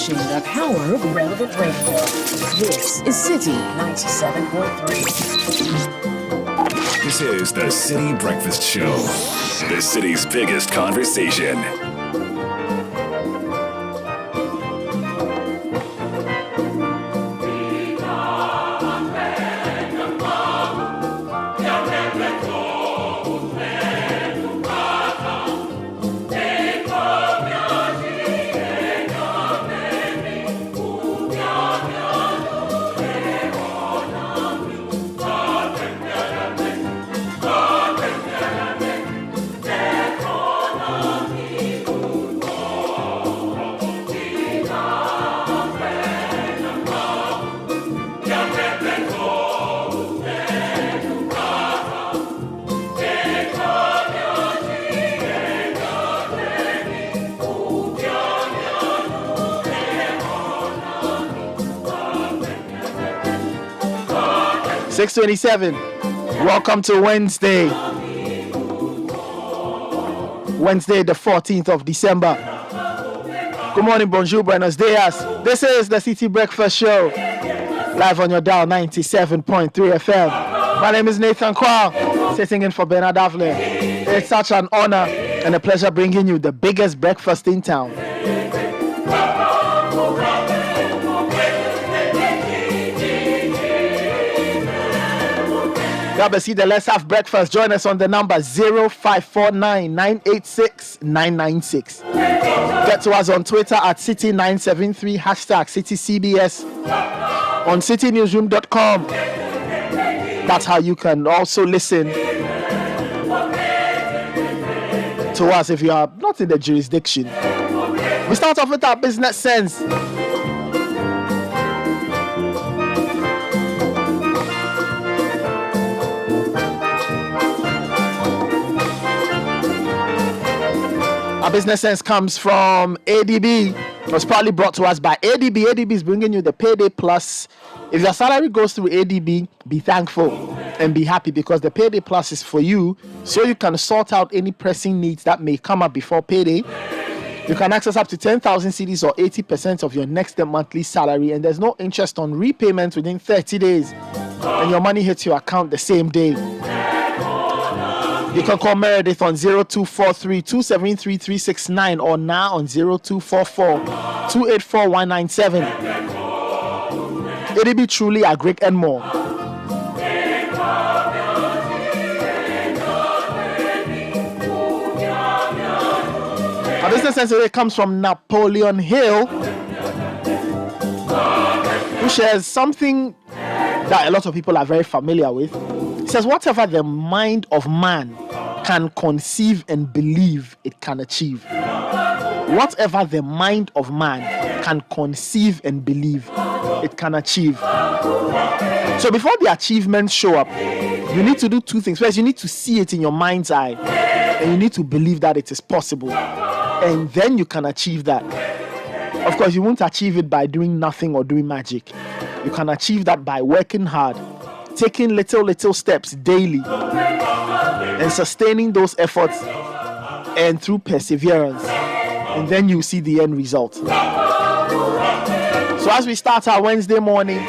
The power of relevant radio. This is Citi 97.3. This is the Citi Breakfast Show, the city's biggest conversation. 6:27. Welcome to Wednesday, the 14th of December. Good morning, bonjour, buenos dias. This is the Citi Breakfast Show, live on your dial 97.3 FM. My name is Nathan Quao, sitting in for Bernard Davle. It's such an honor and a pleasure bringing you the biggest breakfast in town. Gabasida, let's have breakfast. Join us on the number 0549 986 996. Get to us on Twitter at Citi973, hashtag CityCBS, on citynewsroom.com. That's how you can also listen to us if you are not in the jurisdiction. We start off with our business sense. Our business sense comes from ADB. It was probably brought to us by ADB. ADB is bringing you the Payday Plus. If your salary goes through ADB, be thankful and be happy, because the Payday Plus is for you, so you can sort out any pressing needs that may come up before payday. You can access up to 10,000 cedis or 80% of your next monthly salary, and there's no interest on repayment within 30 days, and your money hits your account the same day. You can call Meredith on 0243 273 369 or now on 0244 284 197. ADB, truly agric and more. Our business sense today comes from Napoleon Hill, who shares something that a lot of people are very familiar with. He says, whatever the mind of man can conceive and believe, it can achieve. Whatever the mind of man can conceive and believe, it can achieve. So before the achievements show up, you need to do two things. First, you need to see it in your mind's eye, and you need to believe that it is possible, and then you can achieve that. Of course, you won't achieve it by doing nothing or doing magic. You can achieve that by working hard, taking little steps daily, and sustaining those efforts, and through perseverance, and then you see the end result. So as we start our Wednesday morning,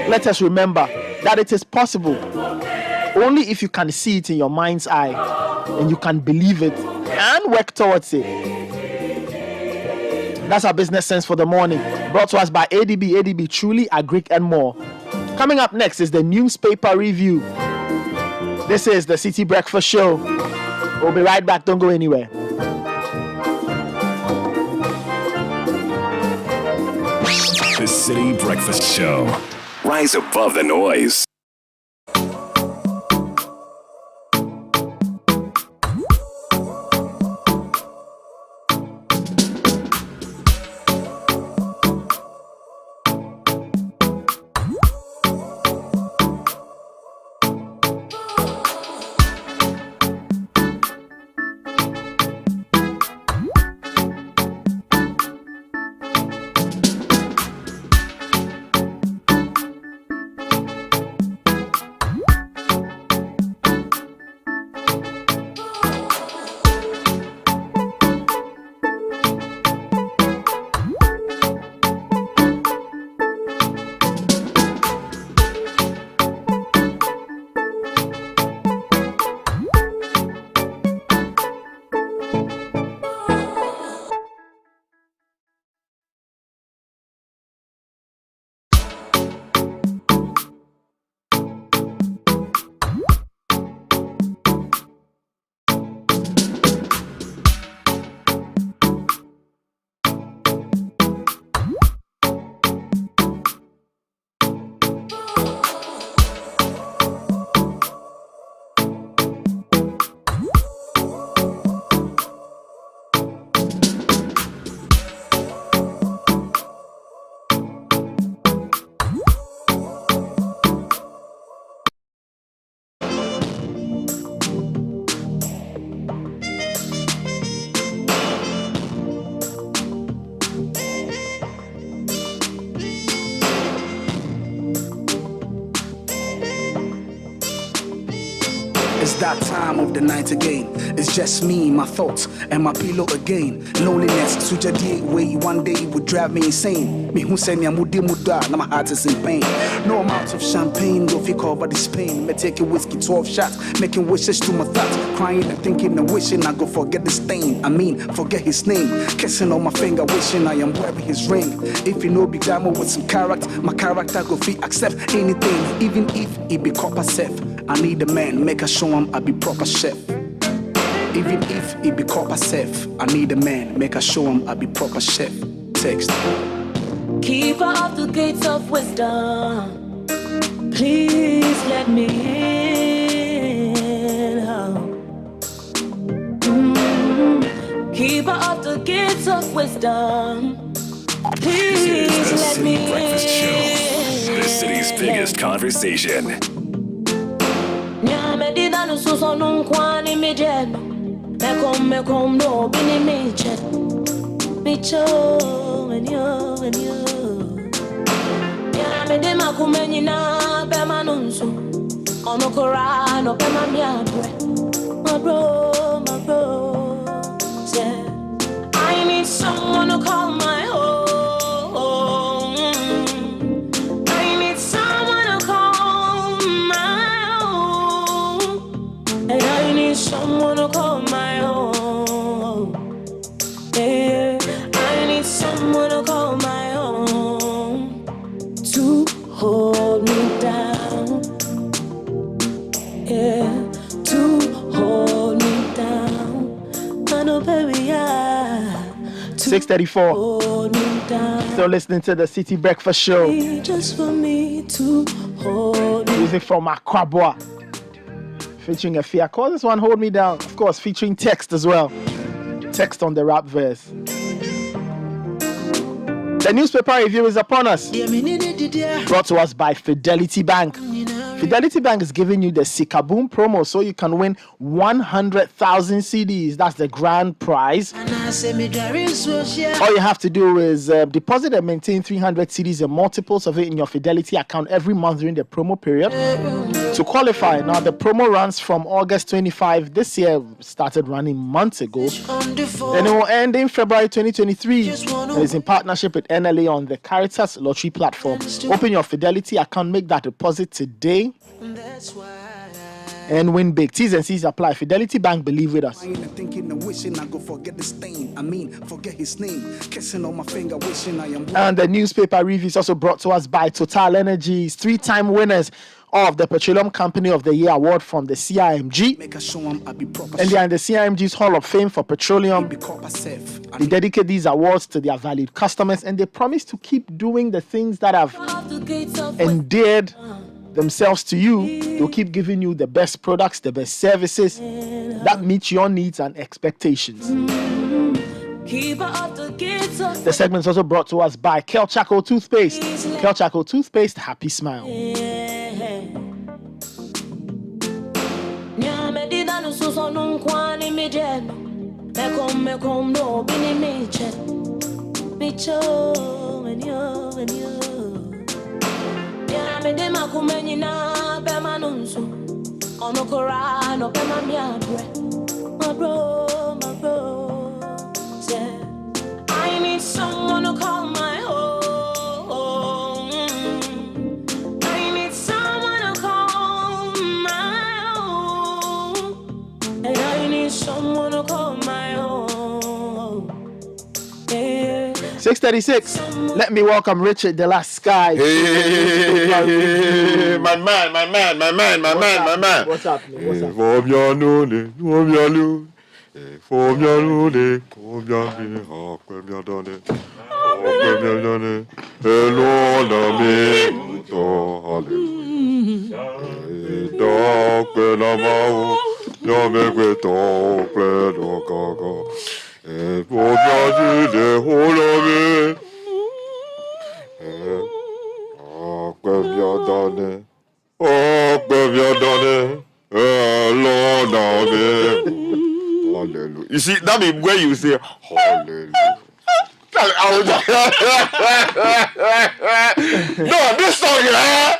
let us remember that it is possible only if you can see it in your mind's eye, and you can believe it and work towards it. That's our business sense for the morning, brought to us by ADB. ADB, truly agric and more. Coming up next is the newspaper review. This is the Citi Breakfast Show. We'll be right back. Don't go anywhere. The Citi Breakfast Show. Rise above the noise. It's that time of the night again. It's just me, my thoughts, and my pillow again. Loneliness, such a day way one day would drive me insane. Me who say me amudi muda, now my heart is in pain. No amount of champagne will fit cover this pain. Me taking whiskey 12 shots, making wishes to my thoughts, crying and thinking and wishing I go forget the stain. I mean, forget his name. Kissing on my finger, wishing I am wearing his ring. If you know big glamour with some character, my character go fit accept anything, even if it be copper safe. I need a man, make a show him I be proper chef. Even if it be copper safe, I need a man, make a show him I be proper chef. Text. Keeper of the gates of wisdom, please let me in. Keeper of the gates of wisdom, please This is the let Citi me Breakfast Show. in. The city's biggest conversation. Nyamedida nususo nunkwani mijeno, mekom no bini michet, micho wenyo. Nyamedima kumenyina bema nunsu, onokora no bema miabre, my bro. Said I need someone to call my own. I need someone to call my own. And I need someone to call my own. Yeah, I need someone to call my own. To hold me down. Yeah, to hold me down. I know, baby, 6:34. hold me down. Still listening to the Citi Breakfast Show. Just for me to hold me. Music from Aquabwa. Featuring Afia. Call this one Hold Me Down. Of course, featuring text as well. Text on the rap verse. The newspaper review is upon us. Brought to us by Fidelity Bank. Fidelity Bank is giving you the Sikaboom promo so you can win 100,000 CDs. That's the grand prize. All you have to do is deposit and maintain 300 CDs and multiples of it in your Fidelity account every month during the promo period. To qualify, now the promo runs from August 25. This year started running months ago. Then it will end in February 2023. It is in partnership with NLA on the Caritas Lottery platform. Open your Fidelity account, make that deposit today, and win big. T's and C's apply. Fidelity Bank, believe with us. Thinking and wishing I go forget the stain. I mean, forget his name. Kissing on my finger, wishing I am. And the newspaper review is also brought to us by Total Energies, 3-time winners of the Petroleum Company of the Year award from the CIMG. Make a show him I be proper. And they are in the CIMG's Hall of Fame for petroleum. Be copper safe. They dedicate these awards to their valued customers, and they promise to keep doing the things that have endeared themselves to you. They'll keep giving you the best products, the best services that meet your needs and expectations. The segment is also brought to us by Kel Chaco Toothpaste. Kel Chaco Toothpaste, happy smile. Mekom no bini michet, micho wenyo. Nyamedima kumenyina bema nunsu, onokora no bema miabre, my bro. Said I need someone to call my own. I need someone to call my own. And I need someone to call my own. Yeah. 6:36. Let me welcome Richard De La Sky. Hey, my man. What's up? You see, that be where you say hallelujah. No, this song, yeah.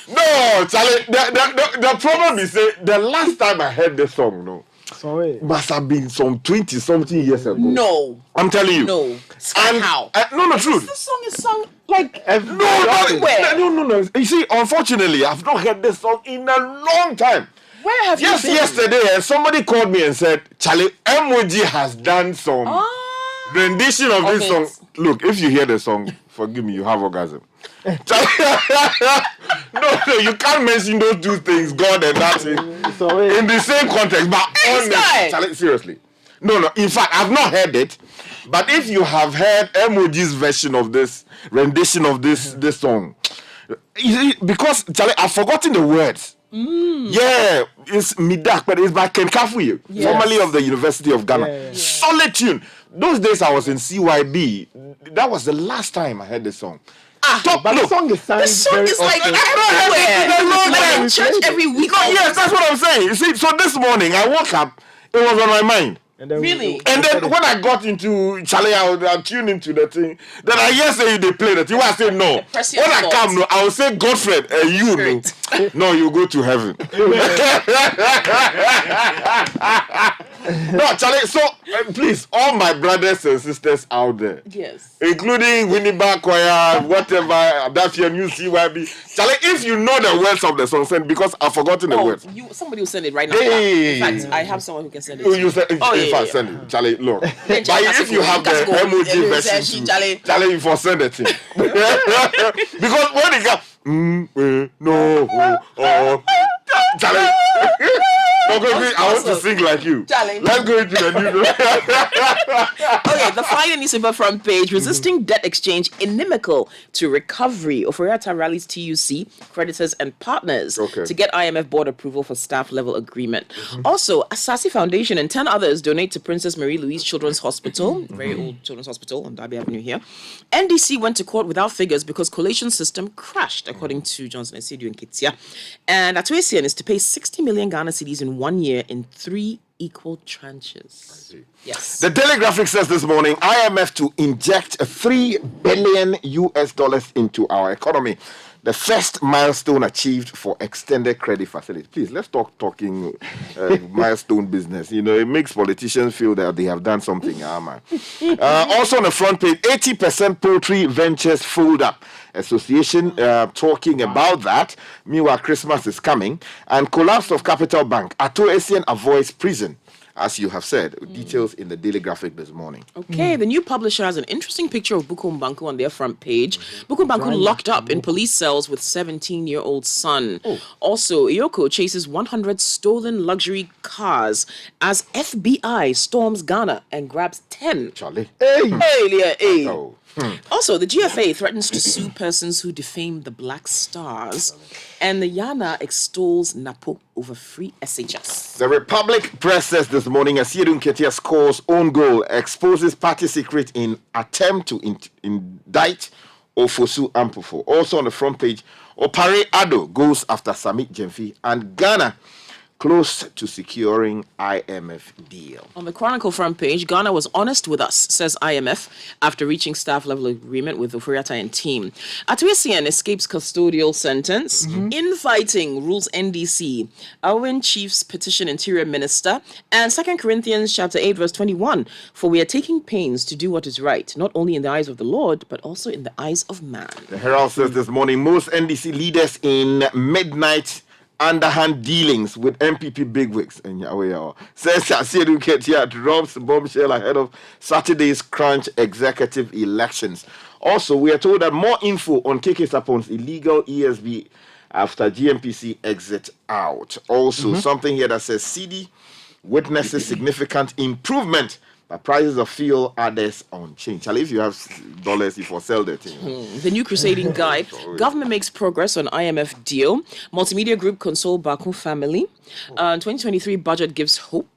No, Charlie, the problem is the last time I heard the song, Sorry. must have been some 20-something years ago. No. I'm telling you. No. And, How? no, truth. This song is sung like No. You see, unfortunately, I've not heard this song in a long time. Where have you been? Yesterday, somebody called me and said, Charlie, MOG has done some rendition of this song. Look, if you hear the song, forgive me, you have orgasm. No, you can't mention those two things, God and that thing, in the same context. But honestly, Charlie, seriously. No. In fact, I've not heard it. But if you have heard MOG's version of this, rendition of this song, because, Charlie, I've forgotten the words. Yeah, it's Midak, but it's by Ken Kafuye, formerly of the University of Ghana. Yeah. Solid tune. Those days I was in CYB. That was the last time I heard this song. But the song is sang This song very is like often. everywhere. Like in church every week. Yes, that's what I'm saying. You see, so this morning I woke up, it was on my mind. And then Really? And then when I got into Charlie, I tuned into the thing. Then I hear say they play that. You I say no. Press your When I thoughts. come, I will say Godfred, and you know. No, you go to heaven. No, Charlie. So please, all my brothers and sisters out there, Yes. including Winnie Choir, whatever, that's your new CYB. Charlie, if you know the words of the song, send because I've forgotten the words. Somebody will send it right now. Hey. In fact, I have someone who can send it. You said, Oh, in yeah, fact, send it. Charlie, look. But if you have the Casco, emoji version, Charlie. Charlie, you for send it to because when it got, Charlie. I want to sing like you. Charlie. Let's go into the new. Okay, the final newspaper front page: resisting debt exchange inimical to recovery. Oforiatta rallies TUC, creditors and partners to get IMF board approval for staff level agreement. Also, Asasi Foundation and 10 others donate to Princess Marie Louise Children's Hospital, very old children's hospital on Darby Avenue here. NDC went to court without figures because collation system crashed, according to Johnson & Sidu and Kitsia. And Atuesian is to pay 60 million Ghana cedis in 1 year in 3 equal tranches. Yes. The Daily Graphic says this morning, IMF to inject $3 billion into our economy. The first milestone achieved for extended credit facilities. Please, let's talking milestone business. You know, it makes politicians feel that they have done something. Also on the front page, 80% poultry ventures fold up. Association talking about that. Meanwhile, Christmas is coming. And collapse of Capital Bank. Atoesian avoids prison. As you have said, details in the Daily Graphic this morning. Okay, the new publisher has an interesting picture of Bukum Banku on their front page. Bukum Banku locked up in police cells with 17-year-old son. Also, Iyoko chases 100 stolen luxury cars as FBI storms Ghana and grabs 10. Charlie. Hey. Oh. Also, the GFA threatens to sue persons who defame the Black Stars. And the Yana extols Napo over free SHS. The Republic Press says this morning, Asiedu Nketia scores own goal, exposes party secret in attempt to indict Ofosu Ampofo. Also on the front page, Opare Ado goes after Samit Jemfi and Ghana close to securing IMF deal. On the Chronicle front page, Ghana was honest with us, says IMF, after reaching staff-level agreement with Oforiatta and team. Atuesian escapes custodial sentence. Infighting rules NDC. Owen Chiefs petition Interior Minister. And 2 Corinthians chapter 8, verse 21. For we are taking pains to do what is right, not only in the eyes of the Lord, but also in the eyes of man. The Herald says this morning, most NDC leaders in midnight underhand dealings with MPP bigwigs. And says Asiedu Nketia drops bombshell ahead of Saturday's crunch executive elections. Also, we are told that more info on KK Sapon's illegal ESB after GMPC exit out. Also, something here that says CD witnesses significant improvement, but prices of fuel others unchanged. Charlie, if you have dollars, you for sell that thing. The New Crusading Guide. Government makes progress on IMF deal. Multimedia Group console Baku family. 2023 budget gives hope.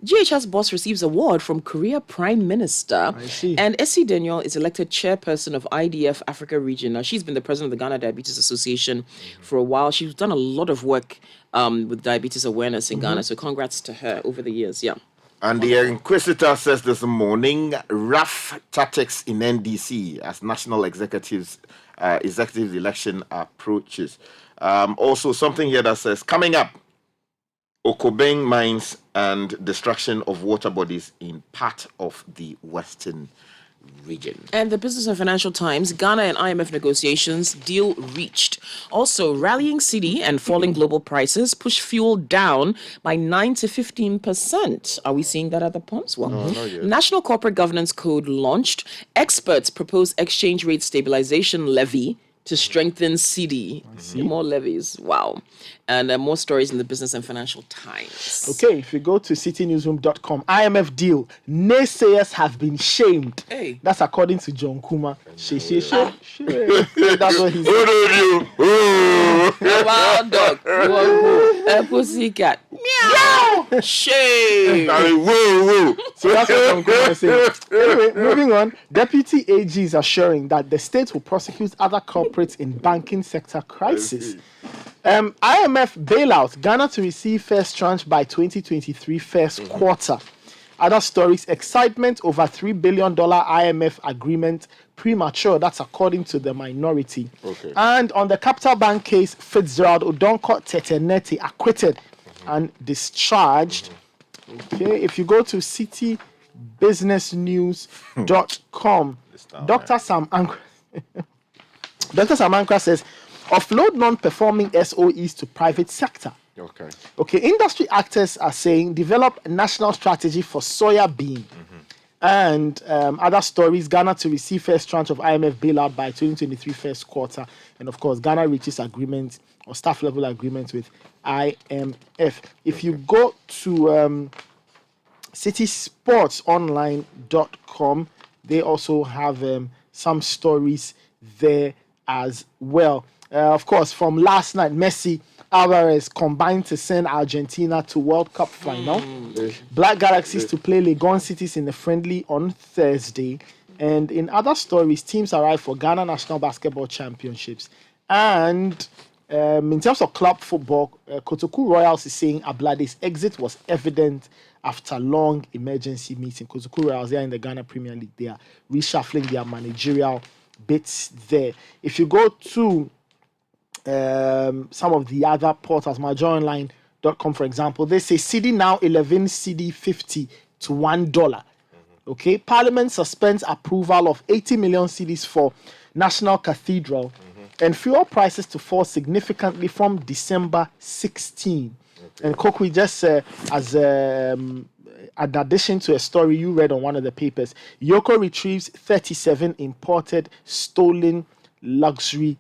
GHS boss receives award from Korea Prime Minister. I see. And Essie Daniel is elected chairperson of IDF Africa region. Now, she's been the president of the Ghana Diabetes Association for a while. She's done a lot of work with diabetes awareness in Ghana. So congrats to her over the years. Yeah. And the Inquisitor says this morning, rough tactics in NDC as national executive election approaches. Also, something here that says, coming up, Okobeng mines and destruction of water bodies in part of the Western region. And the Business and Financial Times, Ghana and IMF negotiations, deal reached. Also, rallying Citi and falling global prices push fuel down by 9 to 15%. Are we seeing that at the pumps? Well, not yet. National Corporate Governance Code launched. Experts propose exchange rate stabilization levy to strengthen Citi. More levies. Wow. And more stories in the Business and Financial Times. Okay, if you go to citynewsroom.com, IMF deal, naysayers have been shamed. Hey. That's according to John Kuma. That's what he said. A wild dog. A pussycat. Meow. Shame. Whoa. So that's what John Kuma is saying. Anyway, moving on. Deputy AG is assuring that the state will prosecute other culprits in banking sector crisis. IMF bailout, Ghana to receive first tranche by 2023 first quarter. Other stories, excitement over $3 billion IMF agreement premature. That's according to the minority. Okay. And on the Capital Bank case, Fitzgerald Odonko Teteneti acquitted and discharged. Okay, if you go to citybusinessnews.com, Dr. Sam Ankra says, offload non-performing SOEs to private sector. Okay, industry actors are saying develop a national strategy for soya bean. And other stories, Ghana to receive first tranche of IMF bailout by 2023 first quarter. And of course, Ghana reaches agreement or staff level agreement with IMF. If you go to citysportsonline.com, they also have some stories there as well. Of course, from last night, Messi, Alvarez combined to send Argentina to World Cup final. Black Galaxies to play Legon Cities in a friendly on Thursday. And in other stories, teams arrive for Ghana National Basketball Championships. And in terms of club football, Kotoku Royals is saying Ablade's exit was evident after long emergency meeting. Kotoku Royals, they are in the Ghana Premier League. They are reshuffling their managerial bits there. If you go to some of the other portals, majoronline.com, for example, they say Cedi now 11 Cedi 50 to $1. Okay, Parliament suspends approval of 80 million cedis for National Cathedral, and fuel prices to fall significantly from December 16. And Kokwi, just as an addition to a story you read on one of the papers, Yoko retrieves 37 imported stolen luxury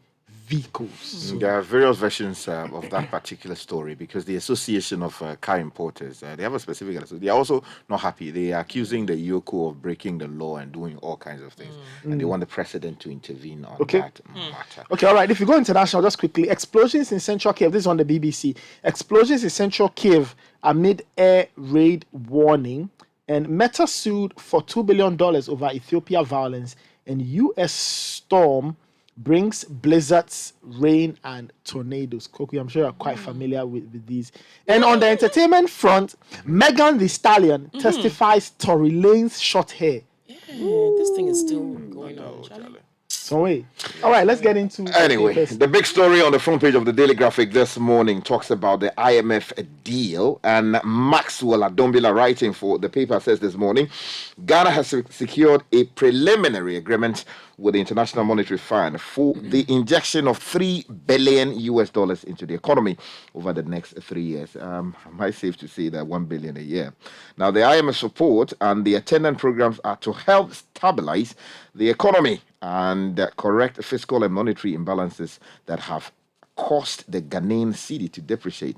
vehicles. There are various versions of that particular story because the Association of Car Importers, they have a specific answer. They are also not happy. They are accusing the Yoko of breaking the law and doing all kinds of things. And they want the president to intervene on that matter. Okay, all right. If you go international, just quickly, explosions in central Kiev. This is on the BBC. Explosions in central Kiev amid air raid warning. And Meta sued for $2 billion over Ethiopia violence. And U.S. storm brings blizzards, rain, and tornadoes. Koki, I'm sure you're quite familiar with these. And on the entertainment front, Megan Thee Stallion testifies Tory Lanez short hair. Yeah, this thing is still going on, Charlie. So wait. All right, let's get into Anyway, the big story on the front page of the Daily Graphic this morning talks about the IMF deal, and Maxwell Adombila, writing for the paper, says this morning, Ghana has secured a preliminary agreement with the International Monetary Fund for the injection of $3 billion into the economy over the next 3 years. Am I safe to say that $1 billion a year? Now, the IMF support and the attendant programs are to help stabilize the economy and correct fiscal and monetary imbalances that have caused the Ghanaian cedi to depreciate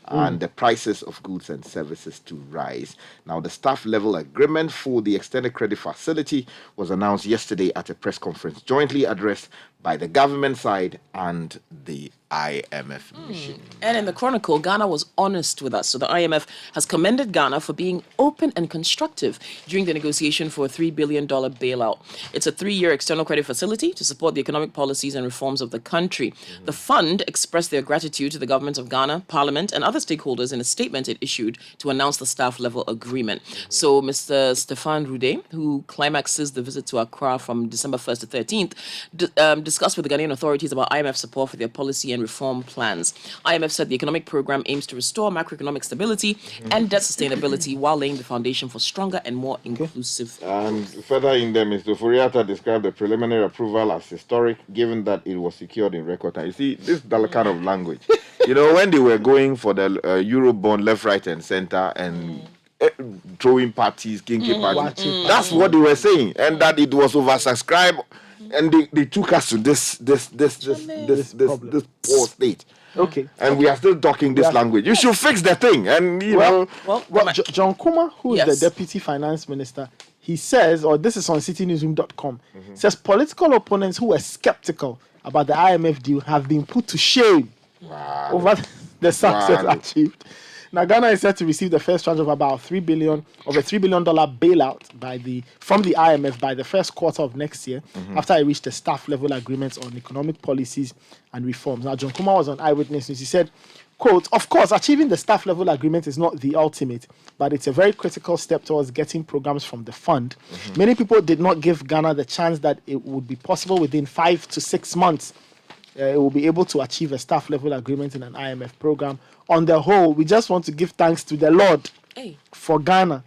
and the prices of goods and services to rise. Now, the staff level agreement for the extended credit facility was announced yesterday at a press conference jointly addressed by the government side and the IMF mission. And in the Chronicle, Ghana was honest with us. So the IMF has commended Ghana for being open and constructive during the negotiation for a $3 billion bailout. It's a 3-year external credit facility to support the economic policies and reforms of the country. The fund expressed their gratitude to the government of Ghana, Parliament, and other stakeholders in a statement it issued to announce the staff level agreement. So Mr. Stéphane Roudet, who climaxes the visit to Accra from December 1st to 13th, discussed with the Ghanaian authorities about IMF support for their policy and reform plans. IMF said the economic program aims to restore macroeconomic stability and debt sustainability while laying the foundation for stronger and more inclusive. And further in there, Mr. Furiata described the preliminary approval as historic, given that it was secured in record time. You see, this is the kind of language. When they were going for the Eurobond left, right, and center and throwing parties, kinky parties, that's what they were saying, and that it was oversubscribed. And they took us to this poor state. Okay. And we are still talking this language. You should fix the thing. And John Kuma, who is Yes. the Deputy Finance Minister, he says, or this is on citynewsroom.com, says political opponents who were skeptical about the IMF deal have been put to shame over the success achieved. Now, Ghana is set to receive the first tranche of about $3 billion bailout from the IMF by the first quarter of next year, after it reached the staff level agreements on economic policies and reforms. Now, John Kuma was on Eyewitness News. He said, quote, "Of course, achieving the staff level agreement is not the ultimate, but it's a very critical step towards getting programs from the fund. Many people did not give Ghana the chance that it would be possible within 5 to 6 months. It will be able to achieve a staff level agreement in an IMF program. On the whole, we just want to give thanks to the Lord for Ghana.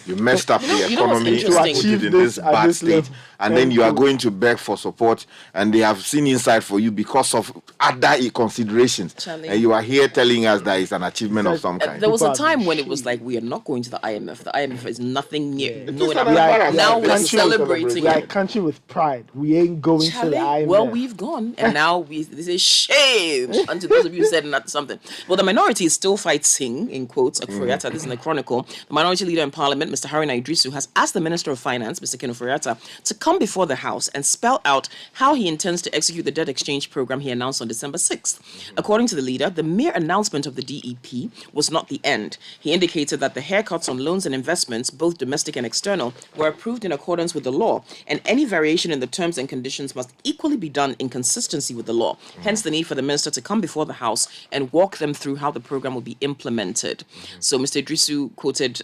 You messed up the economy to to achieve in this bad state, and then you are going to beg for support, and they have seen inside for you because of other considerations. Charlie. And you are here telling us that it's an achievement of some kind. There was a time when it was like, we are not going to the IMF. The IMF is nothing new. Now we're celebrating We are a it. country with pride. We ain't going to the IMF. Well, we've gone, and now this is shame unto those of you who said not something. Well, the minority is still fighting, in quotes, Furiata, this is in the Chronicle. The minority leader in Parliament, Mr. Haruna Idrisu, has asked the Minister of Finance, Mr. Keno Furiata, to come before the House and spell out how he intends to execute the debt exchange program he announced on December 6th. According to the leader, the mere announcement of the DEP was not the end. He indicated that the haircuts on loans and investments, both domestic and external, were approved in accordance with the law, and any variation in the terms and conditions must equally be done in consistency with the law. Hence the need for the minister to come before the House and walk them through how the program will be implemented. So Mr. Idrisu quoted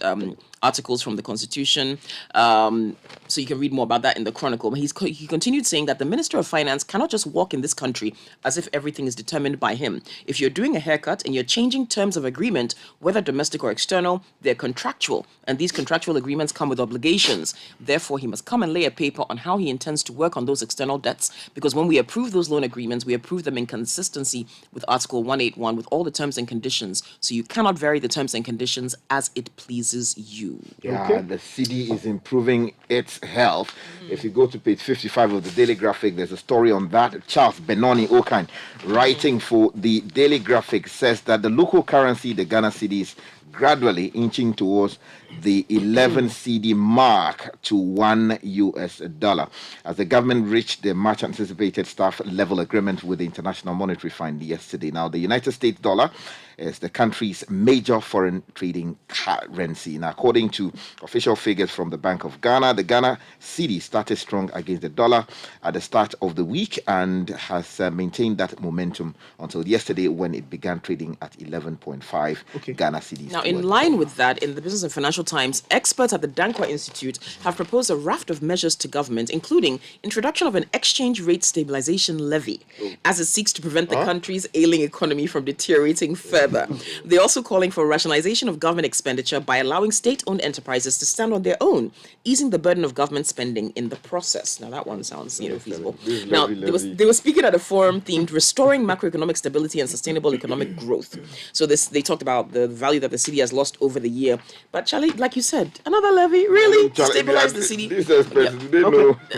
articles from the Constitution, so you can read more about that in the Chronicle. But he continued saying that the Minister of Finance cannot just walk in this country as if everything is determined by him. If you're doing a haircut and you're changing terms of agreement, whether domestic or external, they're contractual, and these contractual agreements come with obligations. Therefore, he must come and lay a paper on how he intends to work on those external debts, because when we approve those loan agreements, we approve them in consistency with Article 181, with all the terms and conditions, so you cannot vary the terms and conditions as it pleases you. Yeah, the city is improving its health. If you go to page 55 of the Daily Graphic, there's a story on that. Charles Benoni Okan, writing for the Daily Graphic, says that the local currency, the Ghana cedi, is gradually inching towards the 11 cedi mark to $1 as the government reached the much anticipated staff level agreement with the International Monetary Fund yesterday. Now, the United States dollar is the country's major foreign trading currency. Now, according to official figures from the Bank of Ghana, the Ghana cedi started strong against the dollar at the start of the week and has maintained that momentum until yesterday, when it began trading at 11.5 Ghana cedis. Now, in line with that, in the Business and Financial Times, experts at the Dankwa Institute have proposed a raft of measures to government, including introduction of an exchange rate stabilization levy, as it seeks to prevent the country's ailing economy from deteriorating further. They're also calling for rationalization of government expenditure by allowing state-owned enterprises to stand on their own, easing the burden of government spending in the process. Now, that one sounds, feasible. Now, they were speaking at a forum themed "Restoring Macroeconomic Stability and Sustainable Economic Growth." So they talked about the value that the city cedi has lost over the year. But Charlie, like you said, another levy really stabilize the cedi.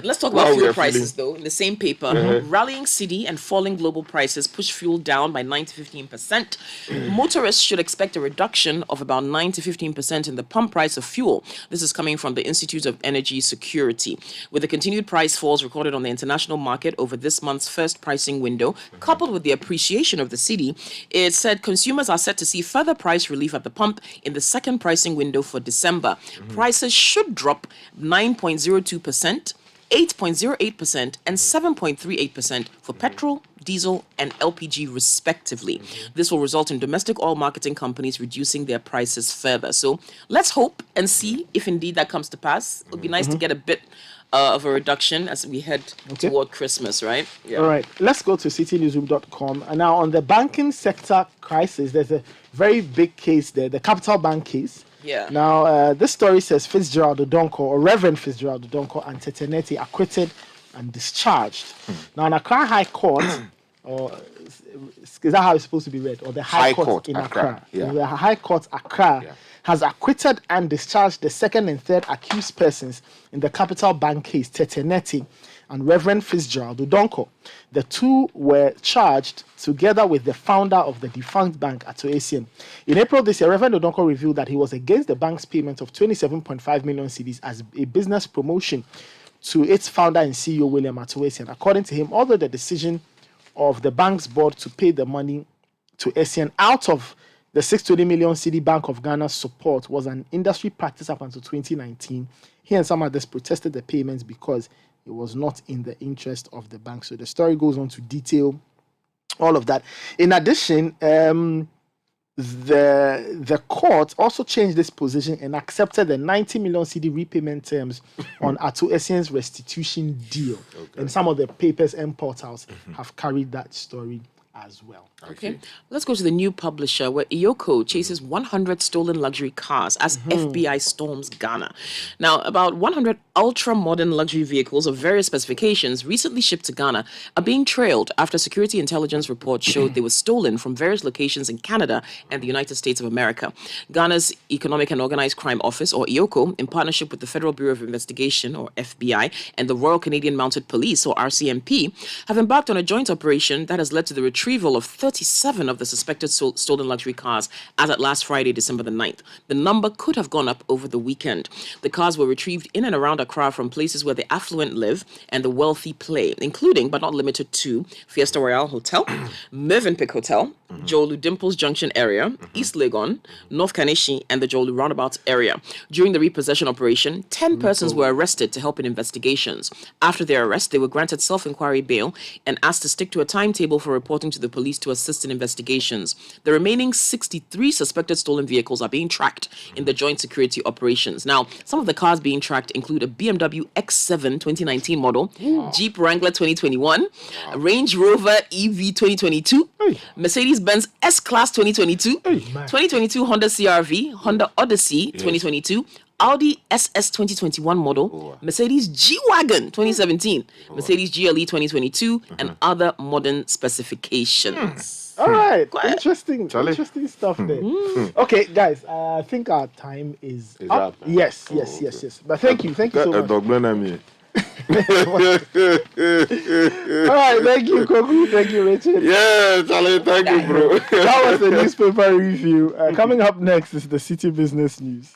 Let's talk about fuel prices though. In the same paper, rallying cedi and falling global prices push fuel down by 9 to 15%. Motorists should expect a reduction of about 9 to 15% in the pump price of fuel. This is coming from the Institute of Energy Security. With the continued price falls recorded on the international market over this month's first pricing window, coupled with the appreciation of the cedi, it said consumers are set to see further price relief at the pump in the second pricing window for December. Prices should drop 9.02%, 8.08% and 7.38% for petrol, diesel, and LPG respectively. This will result in domestic oil marketing companies reducing their prices further. So let's hope and see if indeed that comes to pass. It would be nice to get a bit of a reduction as we head toward Christmas, right? Yeah. All right, let's go to citynewsroom.com. And now on the banking sector crisis, there's a very big case there, the Capital Bank case. Yeah. Now, this story says Fitzgerald Odonko, or Reverend Fitzgerald Odonko, and Teteneti acquitted and discharged. Now, in Accra High Court, or is that how it's supposed to be read? Or the High Court in Accra. The High Court Accra has acquitted and discharged the second and third accused persons in the Capital Bank case, Teteneti and Reverend Fitzgerald Odonko. The two were charged together with the founder of the defunct bank, Ato Essien. In April this year, Reverend Odonko revealed that he was against the bank's payment of 27.5 million cedis as a business promotion to its founder and CEO, William Ato Essien. According to him, although the decision of the bank's board to pay the money to Essien out of the 620 million cedi Bank of Ghana's support was an industry practice up until 2019, he and some others protested the payments because it was not in the interest of the bank. So the story goes on to detail all of that. In addition, the court also changed this position and accepted the 90 million cedi repayment terms on Ato Essien's restitution deal. And some of the papers and portals have carried that story as well. Okay. Let's go to the new publisher where Iyoko chases 100 stolen luxury cars as FBI storms Ghana. Now, about 100 ultra-modern luxury vehicles of various specifications recently shipped to Ghana are being trailed after security intelligence reports showed they were stolen from various locations in Canada and the United States of America. Ghana's Economic and Organized Crime Office, or Iyoko, in partnership with the Federal Bureau of Investigation, or FBI, and the Royal Canadian Mounted Police, or RCMP, have embarked on a joint operation that has led to the retrieval of 37 of the suspected stolen luxury cars as at last Friday, December the 9th. The number could have gone up over the weekend. The cars were retrieved in and around Accra from places where the affluent live and the wealthy play, including but not limited to Fiesta Royale Hotel, Mervinpick Hotel, Jolu Dimples Junction area, East Legon, North Kaneshi, and the Jolu Roundabout area. During the repossession operation, 10 persons were arrested to help in investigations. After their arrest, they were granted self-inquiry bail and asked to stick to a timetable for reporting to the police to assist in investigations. The remaining 63 suspected stolen vehicles are being tracked in the joint security operations. Now, some of the cars being tracked include a BMW X7 2019 model, Jeep Wrangler 2021, Range Rover EV 2022, Mercedes-Benz S-Class 2022, 2022 Honda CR-V, Honda Odyssey 2022, Audi SS 2021 model, Mercedes G-Wagon 2017, Mercedes GLE 2022, and other modern specifications. All right, interesting stuff there. Okay, guys, I think our time is up. Yes. But thank you so much. All right, thank you, Kogu. Thank you, Richard. Yeah, Charlie, thank you, bro. That was the newspaper review. Coming up next is the City Business News.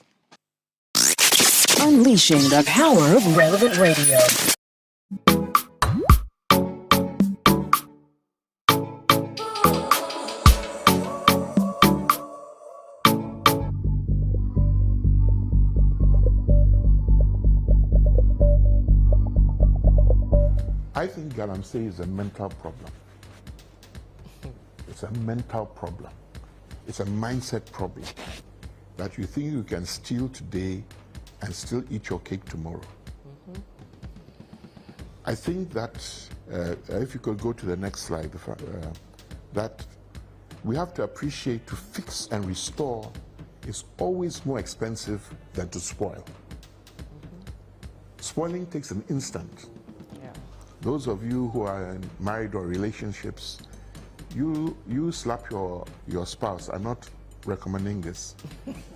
Unleashing the power of relevant radio. I think Galamsey is a mental problem. It's a mental problem. It's a mindset problem that you think you can steal today and still eat your cake tomorrow. I think that if you could go to the next slide, that we have to appreciate to fix and restore is always more expensive than to spoil. Spoiling takes an instant. Those of you who are in married or relationships, you slap your spouse and not recommending this.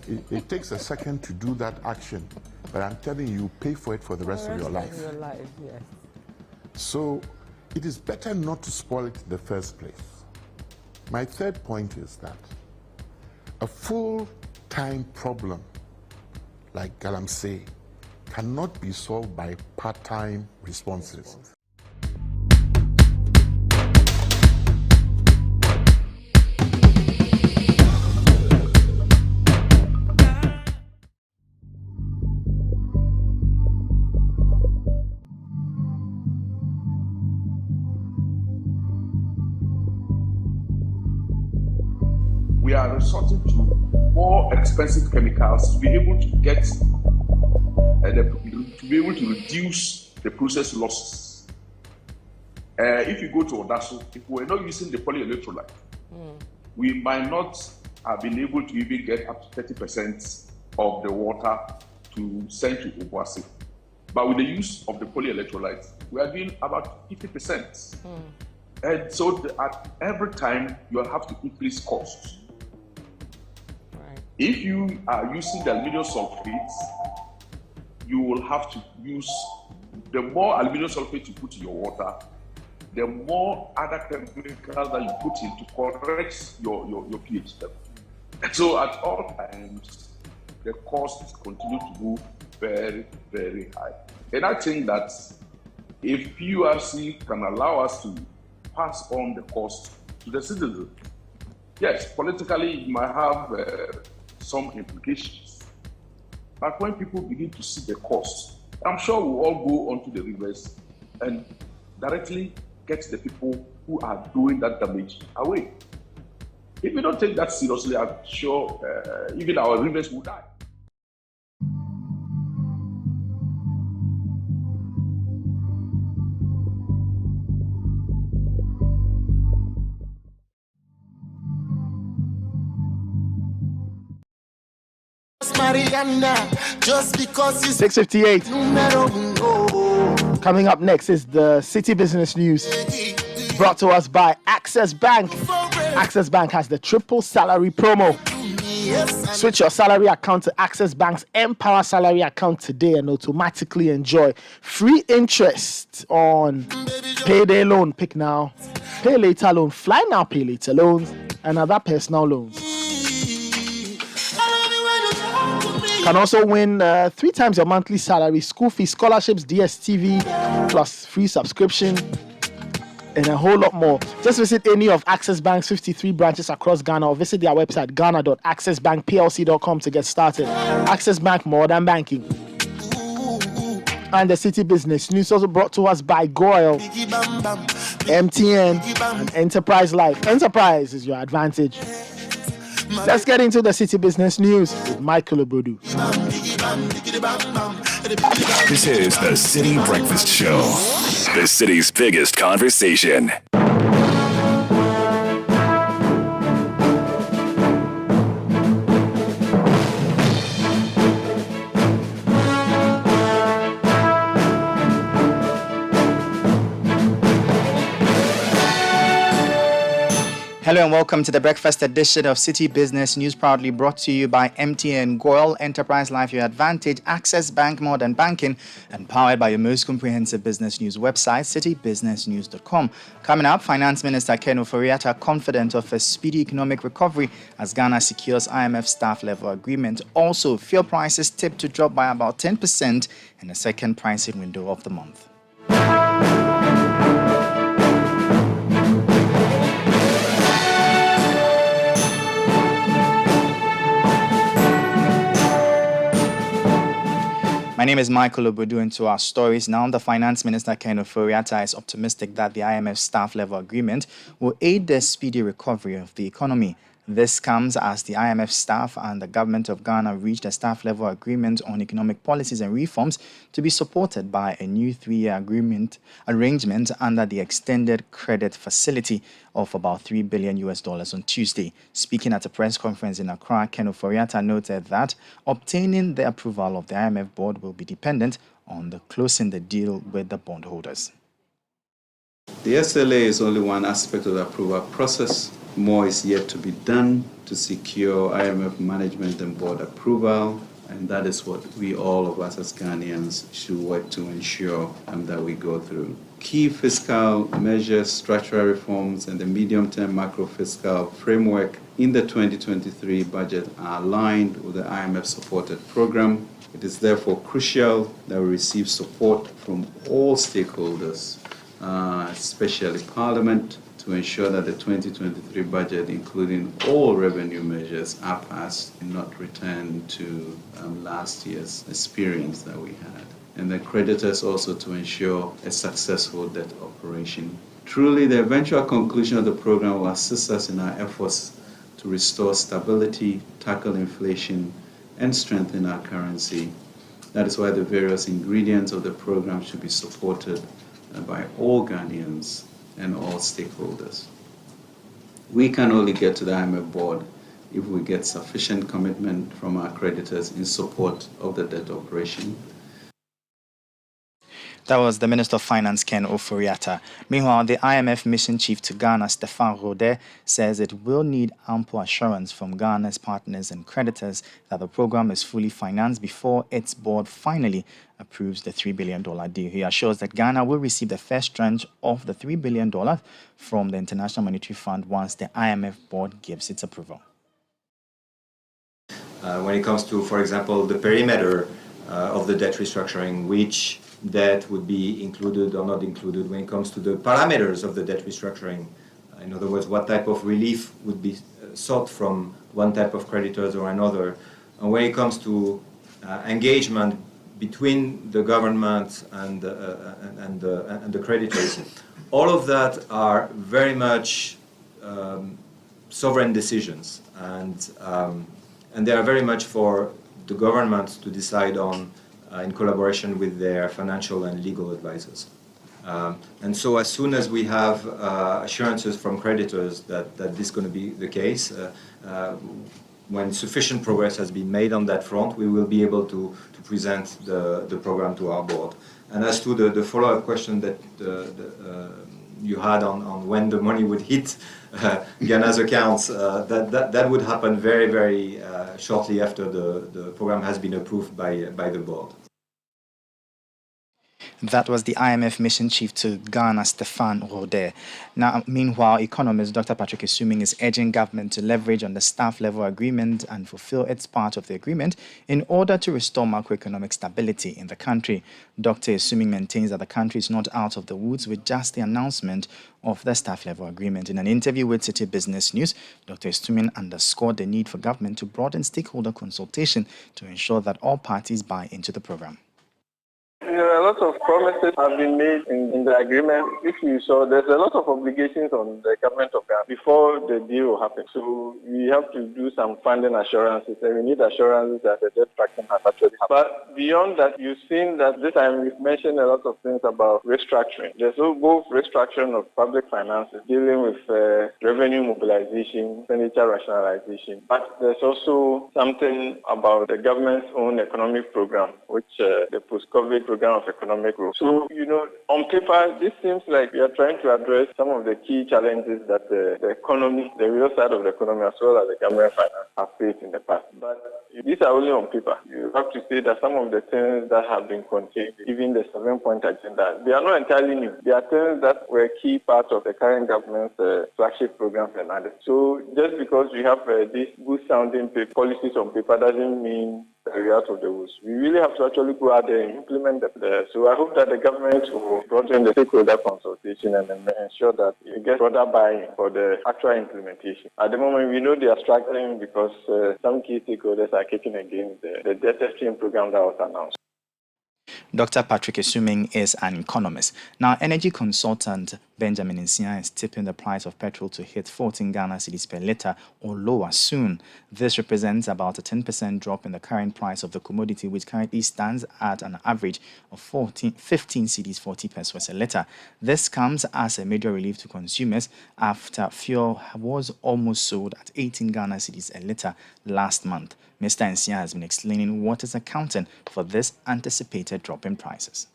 It takes a second to do that action, but I'm telling you, pay for it for the rest of your life. Yes. So it is better not to spoil it in the first place. My third point is that a full-time problem like Galamsey cannot be solved by part-time responses. We are resorting to more expensive chemicals to be able to get to be able to reduce the process losses. If you go to Odaso, if we were not using the polyelectrolyte, we might not have been able to even get up to 30% of the water to send to Obuasi. But with the use of the polyelectrolyte, we are doing about 50%. And so at every time you have to increase costs. If you are using the aluminium sulfate, you will have to use, the more aluminium sulfate you put in your water, the more other chemicals that you put in to correct your pH level. So at all times, the costs continue to go very, very high. And I think that if PURC can allow us to pass on the cost to the citizens, yes, politically it might have some implications. But when people begin to see the cost, I'm sure we'll all go onto the rivers and directly get the people who are doing that damage away. If we don't take that seriously, I'm sure even our rivers will die. Just because 6:58. Coming up next is the City Business News, brought to us by Access Bank. Access Bank has the triple salary promo. Switch your salary account to Access Bank's Empower salary account today and automatically enjoy free interest on payday loan, pick now, pay later loan, fly now, pay later loans, and other personal loans. Can also win 3 times your monthly salary, school fees, scholarships, DSTV, plus free subscription, and a whole lot more. Just visit any of Access Bank's 53 branches across Ghana or visit their website ghana.accessbankplc.com to get started. Access Bank, more than banking. And the City Business News also brought to us by Goyle, MTN, and Enterprise Life. Enterprise is your advantage. Let's get into the City Business News with Michael Obodu. This is the Citi Breakfast Show, the city's biggest conversation. Hello and welcome to the breakfast edition of City Business News, proudly brought to you by MTN, Goyle, Enterprise Life, your advantage, Access Bank, more than banking, and powered by your most comprehensive business news website, citybusinessnews.com. Coming up, Finance Minister Ken Ofori-Atta confident of a speedy economic recovery as Ghana secures IMF staff level agreement. Also, fuel prices tipped to drop by about 10% in the second pricing window of the month. My name is Michael Obodu. Into our stories now. The Finance Minister Ken Ofori-Atta is optimistic that the IMF staff level agreement will aid the speedy recovery of the economy. This comes as the IMF staff and the government of Ghana reached a staff level agreement on economic policies and reforms to be supported by a new 3-year arrangement under the extended credit facility of about $3 billion on Tuesday. Speaking at a press conference in Accra, Ken Ofori-Atta noted that obtaining the approval of the IMF board will be dependent on the closing the deal with the bondholders. The SLA is only one aspect of the approval process. more is yet to be done to secure IMF management and board approval, and that is what we, all of us as Ghanaians, should work to ensure that we go through. Key fiscal measures, structural reforms, and the medium-term macro-fiscal framework in the 2023 budget are aligned with the IMF-supported program. It is therefore crucial that we receive support from all stakeholders, especially Parliament, to ensure that the 2023 budget, including all revenue measures, are passed and not return to last year's experience that we had. And the creditors also to ensure a successful debt operation. Truly, the eventual conclusion of the program will assist us in our efforts to restore stability, tackle inflation, and strengthen our currency. That is why the various ingredients of the program should be supported by all Ghanaians and all stakeholders. We can only get to the IMF board if we get sufficient commitment from our creditors in support of the debt operation. That was the Minister of Finance, Ken Ofori-Atta. Meanwhile, the IMF mission chief to Ghana, Stefan Rode, says it will need ample assurance from Ghana's partners and creditors that the program is fully financed before its board finally approves the $3 billion deal. He assures that Ghana will receive the first tranche of the $3 billion from the International Monetary Fund once the IMF board gives its approval. When it comes to, for example, the perimeter of the debt restructuring, which debt would be included or not included, when it comes to the parameters of the debt restructuring, in other words, what type of relief would be sought from one type of creditors or another, and when it comes to engagement between the government and the creditors, all of that are very much sovereign decisions, and they are very much for the government to decide on in collaboration with their financial and legal advisors. And so as soon as we have assurances from creditors that this is going to be the case, when sufficient progress has been made on that front, we will be able to present the program to our board. And as to the follow-up question that you had on when the money would hit Ghana's accounts, that would happen very, very shortly after the program has been approved by the board. That was the IMF mission chief to Ghana, Stefan Rode. Now, meanwhile, economist Dr. Patrick Esuming is urging government to leverage on the staff level agreement and fulfill its part of the agreement in order to restore macroeconomic stability in the country. Dr. Esuming maintains that the country is not out of the woods with just the announcement of the staff level agreement. In an interview with Citi Business News, Dr. Esuming underscored the need for government to broaden stakeholder consultation to ensure that all parties buy into the program. A lot of promises have been made in the agreement. If you saw, there's a lot of obligations on the government of Ghana before the deal will happen. So we have to do some funding assurances, and we need assurances that the debt fraction has actually happened. But beyond that, you've seen that this time we've mentioned a lot of things about restructuring. There's both restructuring of public finances, dealing with revenue mobilization, expenditure rationalization. But there's also something about the government's own economic program, which the post-COVID program of economic growth. So, on paper, this seems like we are trying to address some of the key challenges that the economy, the real side of the economy, as well as the government finance have faced in the past. But these are only on paper. You have to say that some of the things that have been contained, even the 7-point agenda, they are not entirely new. They are things that were key part of the current government's flagship programs and others. So just because we have these good-sounding policies on paper doesn't mean we're out of the woods. We really have to actually go out there and implement them. So I hope that the government will broaden the stakeholder consultation and ensure that you get broader buy-in for the actual implementation. At the moment, we know they are struggling because some key stakeholders are kicking against the debt exchange program that was announced. Dr. Patrick Esuming is an economist. Now, energy consultant Benjamin Nsia is tipping the price of petrol to hit 14 Ghana cedis per litre or lower soon. This represents about a 10% drop in the current price of the commodity, which currently stands at an average of 15 cedis 40 pesos a litre. This comes as a major relief to consumers after fuel was almost sold at 18 Ghana cedis a litre last month. Mr. Nsia has been explaining what is accounting for this anticipated drop in prices.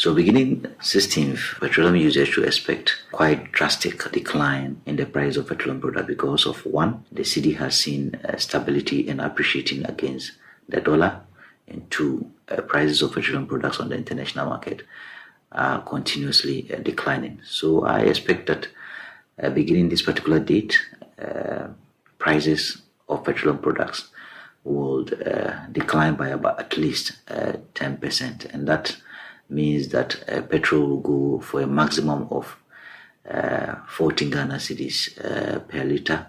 So beginning 16th, petroleum users should expect quite drastic decline in the price of petroleum product because of one, the cedi has seen stability and appreciating against the dollar, and two, prices of petroleum products on the international market are continuously declining. So I expect that beginning this particular date, prices of petroleum products will decline by about at least 10%, and that means that petrol will go for a maximum of 14 Ghana cedis per liter,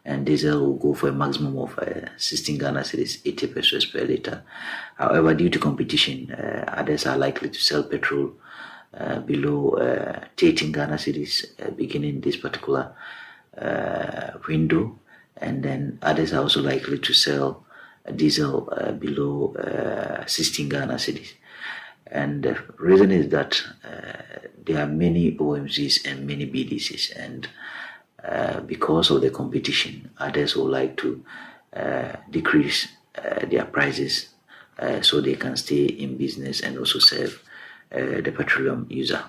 and diesel will go for a maximum of 16 Ghana cedis, 80 pesos per liter. However, due to competition, others are likely to sell petrol below 18 Ghana cedis beginning this particular window, and then others are also likely to sell diesel below 16 Ghana cedis. And the reason is that there are many OMCs and many BDCs, and because of the competition, others would like to decrease their prices so they can stay in business and also serve the petroleum user.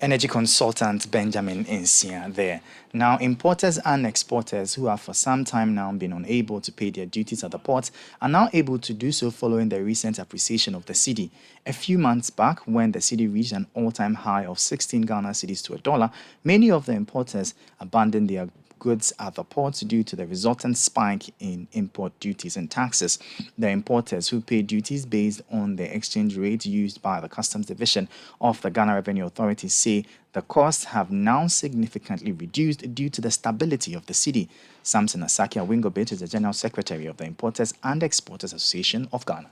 Energy consultant Benjamin Insia there. Now, importers and exporters who have for some time now been unable to pay their duties at the ports are now able to do so following the recent appreciation of the cedi. A few months back, when the cedi reached an all-time high of 16 Ghana cedis to $1, many of the importers abandoned their goods at the ports due to the resultant spike in import duties and taxes. The importers who pay duties based on the exchange rate used by the Customs Division of the Ghana Revenue Authority say the costs have now significantly reduced due to the stability of the cedi. Samson Asaki Awingobit is the General Secretary of the Importers and Exporters Association of Ghana.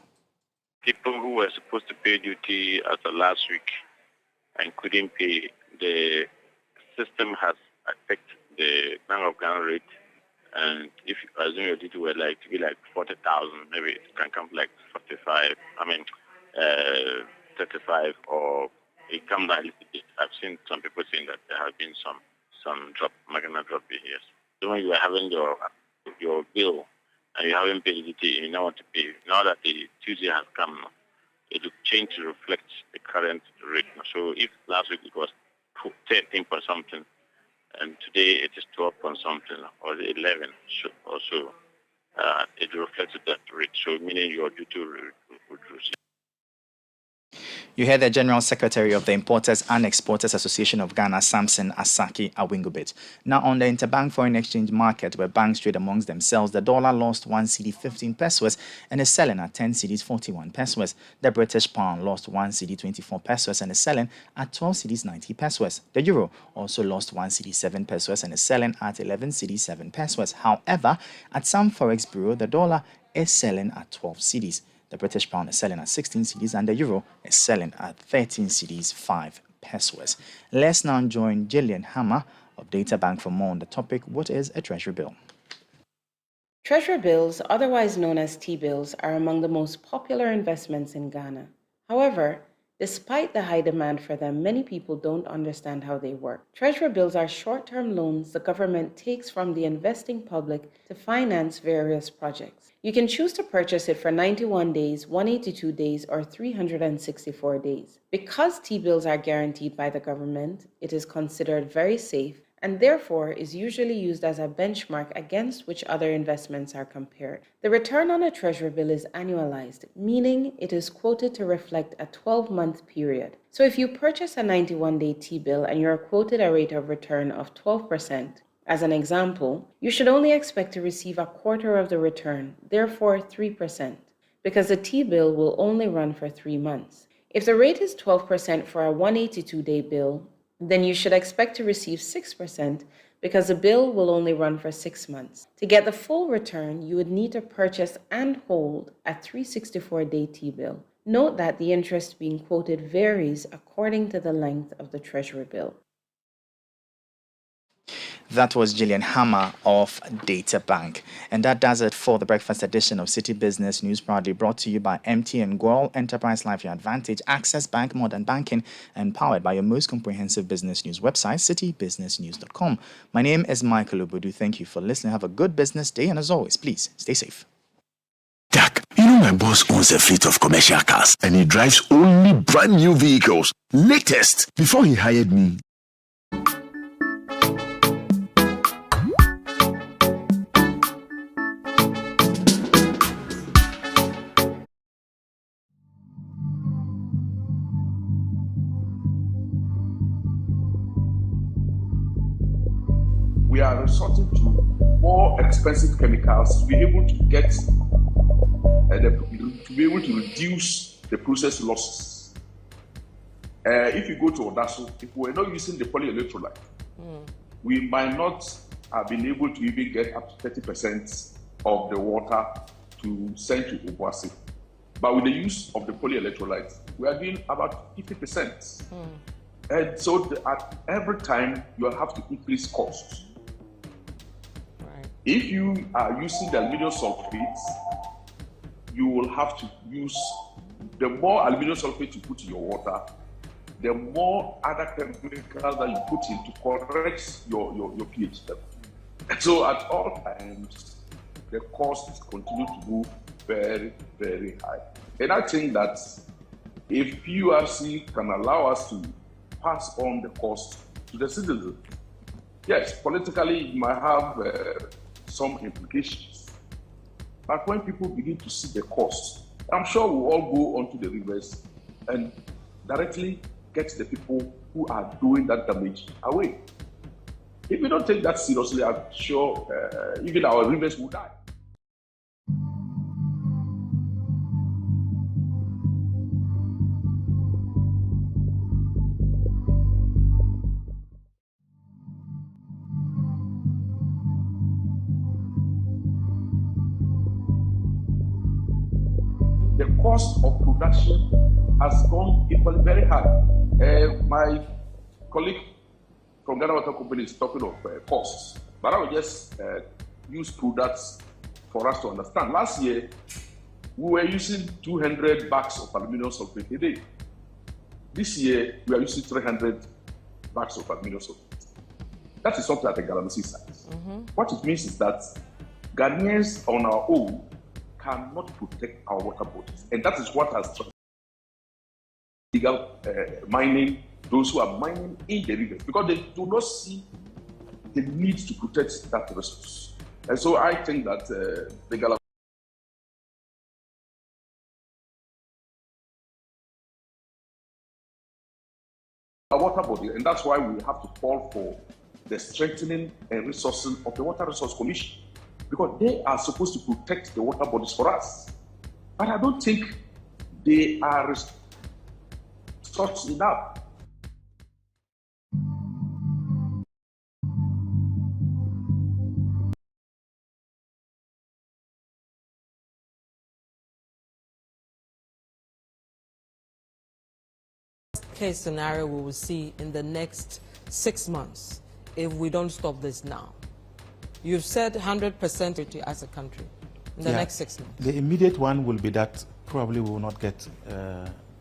People who were supposed to pay duty as of last week and couldn't pay, the system has affected the Bank of Ghana rate, and if you assume your duty were like to be like 40,000, maybe it can come like 35. 35, or it come down a little bit. I've seen some people saying that there have been some drop, marginal drop in here. So when you are having your bill and you haven't paid duty and you don't want to pay, now that the Tuesday has come, it will change to reflect the current rate. So if last week it was 13 point something, and today it is 12 point something, or 11 or so, it reflects that rate. So meaning your duty would reduce. You heard the General Secretary of the Importers and Exporters Association of Ghana, Samson Asaki Awingobit. Now, on the interbank foreign exchange market, where banks trade amongst themselves, the dollar lost 1 cedi 15 pesos and is selling at 10 cedis 41 pesos. The British pound lost 1 cedi 24 pesos and is selling at 12 cedis 90 pesos. The euro also lost 1 cedi 7 pesos and is selling at 11 cedis 7 pesos. However, at some forex bureau, the dollar is selling at 12 cedis. The British pound is selling at 16 cedis and the euro is selling at 13 cedis 5 pesos. Let's now join Gillian Hammer of Data Bank for more on the topic, what is a treasury bill? Treasury bills, otherwise known as T-bills, are among the most popular investments in Ghana. However, despite the high demand for them, many people don't understand how they work. Treasury bills are short-term loans the government takes from the investing public to finance various projects. You can choose to purchase it for 91 days, 182 days, or 364 days. Because T-bills are guaranteed by the government, it is considered very safe and therefore is usually used as a benchmark against which other investments are compared. The return on a treasury bill is annualized, meaning it is quoted to reflect a 12-month period. So if you purchase a 91-day T-bill and you're quoted a rate of return of 12%, as an example, you should only expect to receive a quarter of the return, therefore 3%, because the T-bill will only run for 3 months. If the rate is 12% for a 182-day bill, then you should expect to receive 6% because the bill will only run for 6 months. To get the full return, you would need to purchase and hold a 364-day T-bill. Note that the interest being quoted varies according to the length of the treasury bill. That was Gillian Hammer of Data Bank. And that does it for the breakfast edition of Citi Business News, proudly brought to you by MTN Goal, Enterprise Life Your Advantage, Access Bank, Modern Banking, and powered by your most comprehensive business news website, citybusinessnews.com. My name is Michael Obodu. Thank you for listening. Have a good business day. And as always, please stay safe. My boss owns a fleet of commercial cars and he drives only brand new vehicles. Latest, before he hired me. We are resorting to more expensive chemicals to be able to get to be able to reduce the process losses. If you go to Odaso, if we were not using the polyelectrolyte, we might not have been able to even get up to 30% of the water to send to Obuasi. But with the use of the polyelectrolyte, we are doing about 50%. And so at every time you have to increase costs. If you are using the aluminum sulfates, you will have to use the more aluminum sulfate you put in your water, the more other chemicals that you put in to correct your pH level. So at all times, the costs continue to go very, very high. And I think that if PURC can allow us to pass on the cost to the citizens, yes, politically it might have some implications. But when people begin to see the cost, I'm sure we'll all go onto the rivers and directly get the people who are doing that damage away. If we don't take that seriously, I'm sure even our rivers will die. The cost of production has gone equally very high. My colleague from Ghana Water Company is talking of costs, but I will just use products for us to understand. Last year, we were using 200 bags of aluminum sulfate a day. This year, we are using 300 bags of aluminum sulfate. That is something at the Galamsey size. What it means is that Ghanaians on our own cannot protect our water bodies. And that is what has illegal mining, those who are mining in the rivers, because they do not see the need to protect that resource. And so I think that the water body, and that's why we have to call for the strengthening and resourcing of the Water Resource Commission, because they are supposed to protect the water bodies for us. But I don't think they are resourced enough. Case scenario we will see in the next 6 months if we don't stop this now? You've said 100% as a country in the next 6 months. The immediate one will be that probably we will not get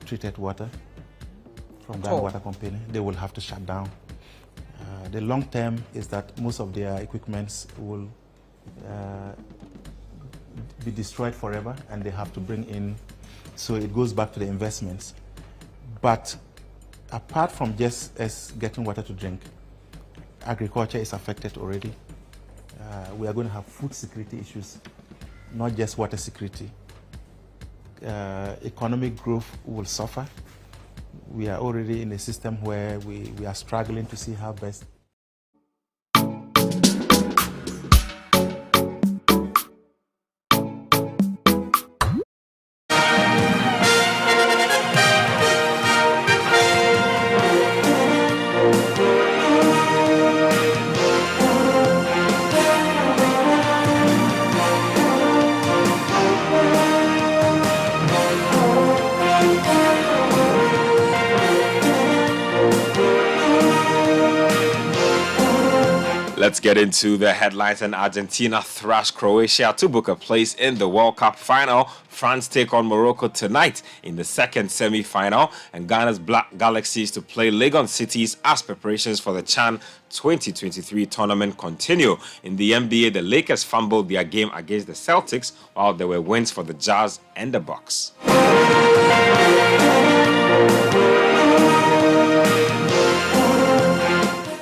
treated water from Ghana Water Company. They will have to shut down. The long term is that most of their equipments will be destroyed forever and they have to bring in, so it goes back to the investments. But apart from just us getting water to drink, agriculture is affected already. We are going to have food security issues, not just water security. Economic growth will suffer. We are already in a system where we are struggling to see how best. Let's get into the headlines. And Argentina thrashed Croatia to book a place in the World Cup final. France take on Morocco tonight in the second semi-final, and Ghana's Black Galaxies to play Legon Cities as preparations for the CHAN 2023 tournament continue. In the NBA, the Lakers fumbled their game against the Celtics, while there were wins for the Jazz and the Bucks.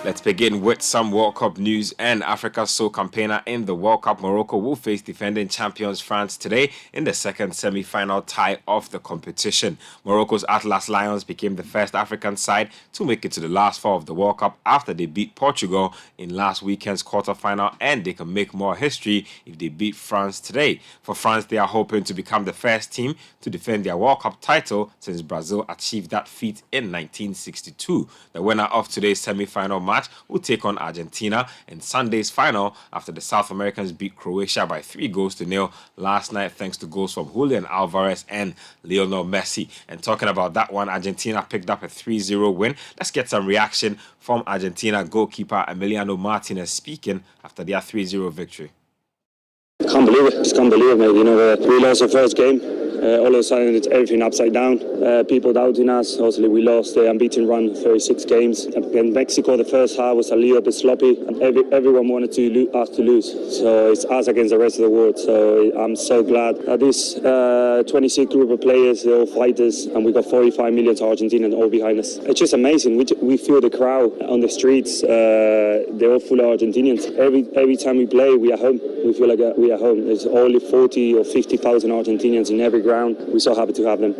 Let's begin with some World Cup news. And Africa's sole campaigner in the World Cup, Morocco, will face defending champions France today in the second semi-final tie of the competition. Morocco's Atlas Lions became the first African side to make it to the last four of the World Cup after they beat Portugal in last weekend's quarterfinal, and they can make more history if they beat France today. For France, they are hoping to become the first team to defend their World Cup title since Brazil achieved that feat in 1962. The winner of today's semi-final match will take on Argentina in Sunday's final after the South Americans beat Croatia by 3-0 last night thanks to goals from Julian Alvarez and Lionel Messi. And talking about that one, Argentina picked up a 3-0 win. Let's get some reaction from Argentina goalkeeper Emiliano Martinez speaking after their 3-0 victory. Can't believe it. Just can't believe it, mate. You know, we lost the first game. All of a sudden, it's everything upside down. People doubting us. Obviously, we lost the unbeaten run, 36 games. In Mexico, the first half was a little bit sloppy, and everyone wanted us to lose. So it's us against the rest of the world. So I'm so glad that this 26 group of players, they're all fighters, and we got 45 million Argentinians all behind us. It's just amazing. We feel the crowd on the streets. They're all full of Argentinians. Every time we play, we are home. We feel like we are home. There's only 40 or 50,000 Argentinians in every ground. We're so happy to have them.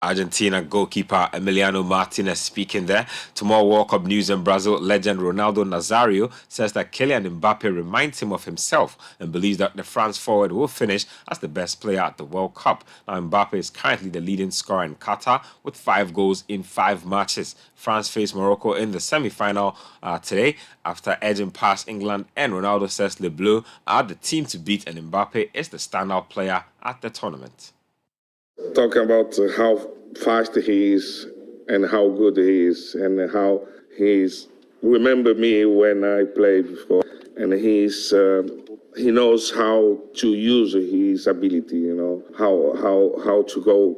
Argentina goalkeeper Emiliano Martinez speaking there. To more World Cup news, in Brazil, legend Ronaldo Nazário says that Kylian Mbappe reminds him of himself and believes that the France forward will finish as the best player at the World Cup. Now, Mbappe is currently the leading scorer in Qatar with 5 goals in 5 matches. France face Morocco in the semi-final today after edging past England, and Ronaldo says Les Bleus are the team to beat and Mbappe is the standout player at the tournament. Talking about how fast he is and how good he is and how he's remember me when I played before, and he knows how to use his ability, you know, how to go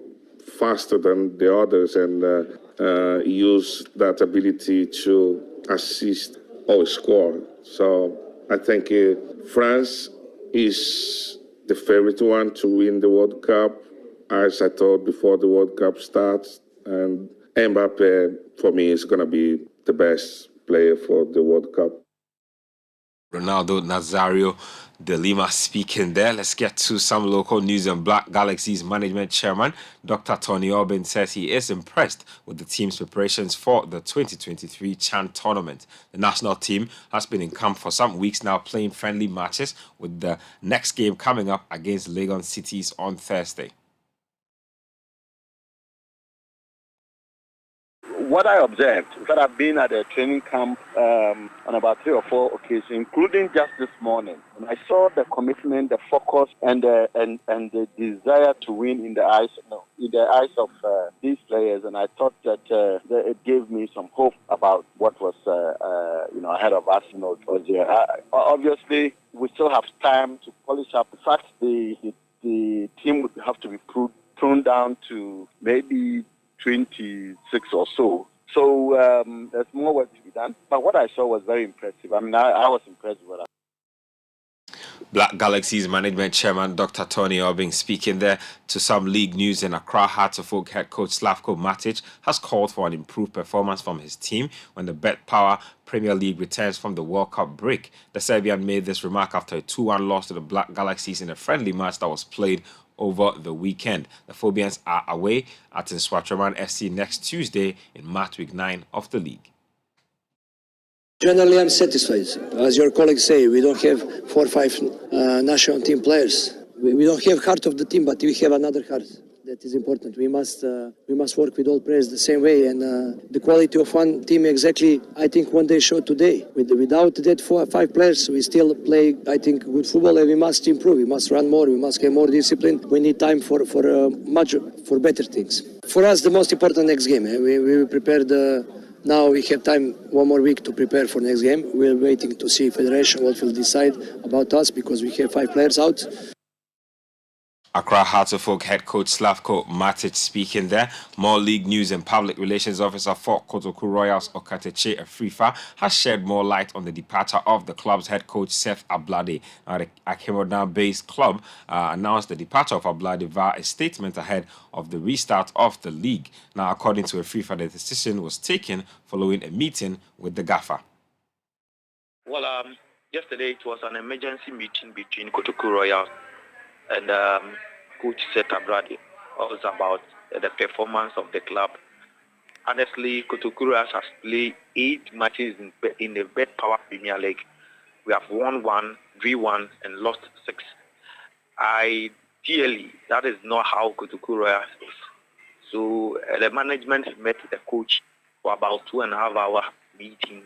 faster than the others and use that ability to assist or score. So I think France is the favorite one to win the World Cup, as I thought before the World Cup starts, and Mbappe, for me, is going to be the best player for the World Cup. Ronaldo Nazário de Lima speaking there. Let's get to some local news. And Black Galaxy's management chairman, Dr. Tony Aubin, says he is impressed with the team's preparations for the 2023 CHAN tournament. The national team has been in camp for some weeks now, playing friendly matches, with the next game coming up against Legon Cities on Thursday. What I observed is that I've been at a training camp on about 3 or 4 occasions, including just this morning. And I saw the commitment, the focus, and the desire to win in the eyes of these players. And I thought that it gave me some hope about what was ahead of us. Obviously, we still have time to polish up. In fact, the team would have to be pruned down to maybe 26 or so. So there's more work to be done. But what I saw was very impressive. I mean, I was impressed with that. Black Galaxy's management chairman, Dr. Tony Aubin, speaking there. To some league news, in Accra, Hearts of Oak head coach Slavko Matic has called for an improved performance from his team when the Bet Power Premier League returns from the World Cup break. The Serbian made this remark after a 2-1 loss to the Black Galaxies in a friendly match that was played over the weekend. The Phobians are away at Nswatraman SC next Tuesday in match week 9 of the league. Generally, I'm satisfied. As your colleagues say, we don't have 4 or 5 national team players. We don't have heart of the team, but we have another heart. That is important. We must work with all players the same way, and the quality of one team exactly, I think, one day showed today. Without that 4 or 5 players, we still play, I think, good football, and we must improve. We must run more. We must have more discipline. We need time for better things. For us, the most important next game. We prepared Now we have time, 1 more week to prepare for next game. We're waiting to see Federation what will decide about us because we have 5 players out. Accra Hearts of Oak head coach Slavko Matic speaking there. More league news and public relations officer for Kotoku Royals Okateche Afrifa has shed more light on the departure of the club's head coach Seth Ablade. Now, the Akemodan-based club announced the departure of Ablade via a statement ahead of the restart of the league. Now, according to Afrifa, the decision was taken following a meeting with the gaffer. Well, yesterday it was an emergency meeting between Kotoku Royals and Coach Seth Ablade. Was about the performance of the club. Honestly, Kotoku Royals has played 8 matches in the Bet Power Premier League. We have won 1, drew 1, and lost 6. Ideally, that is not how Kotoku Royals is. So the management met the coach for about 2.5 hour meeting,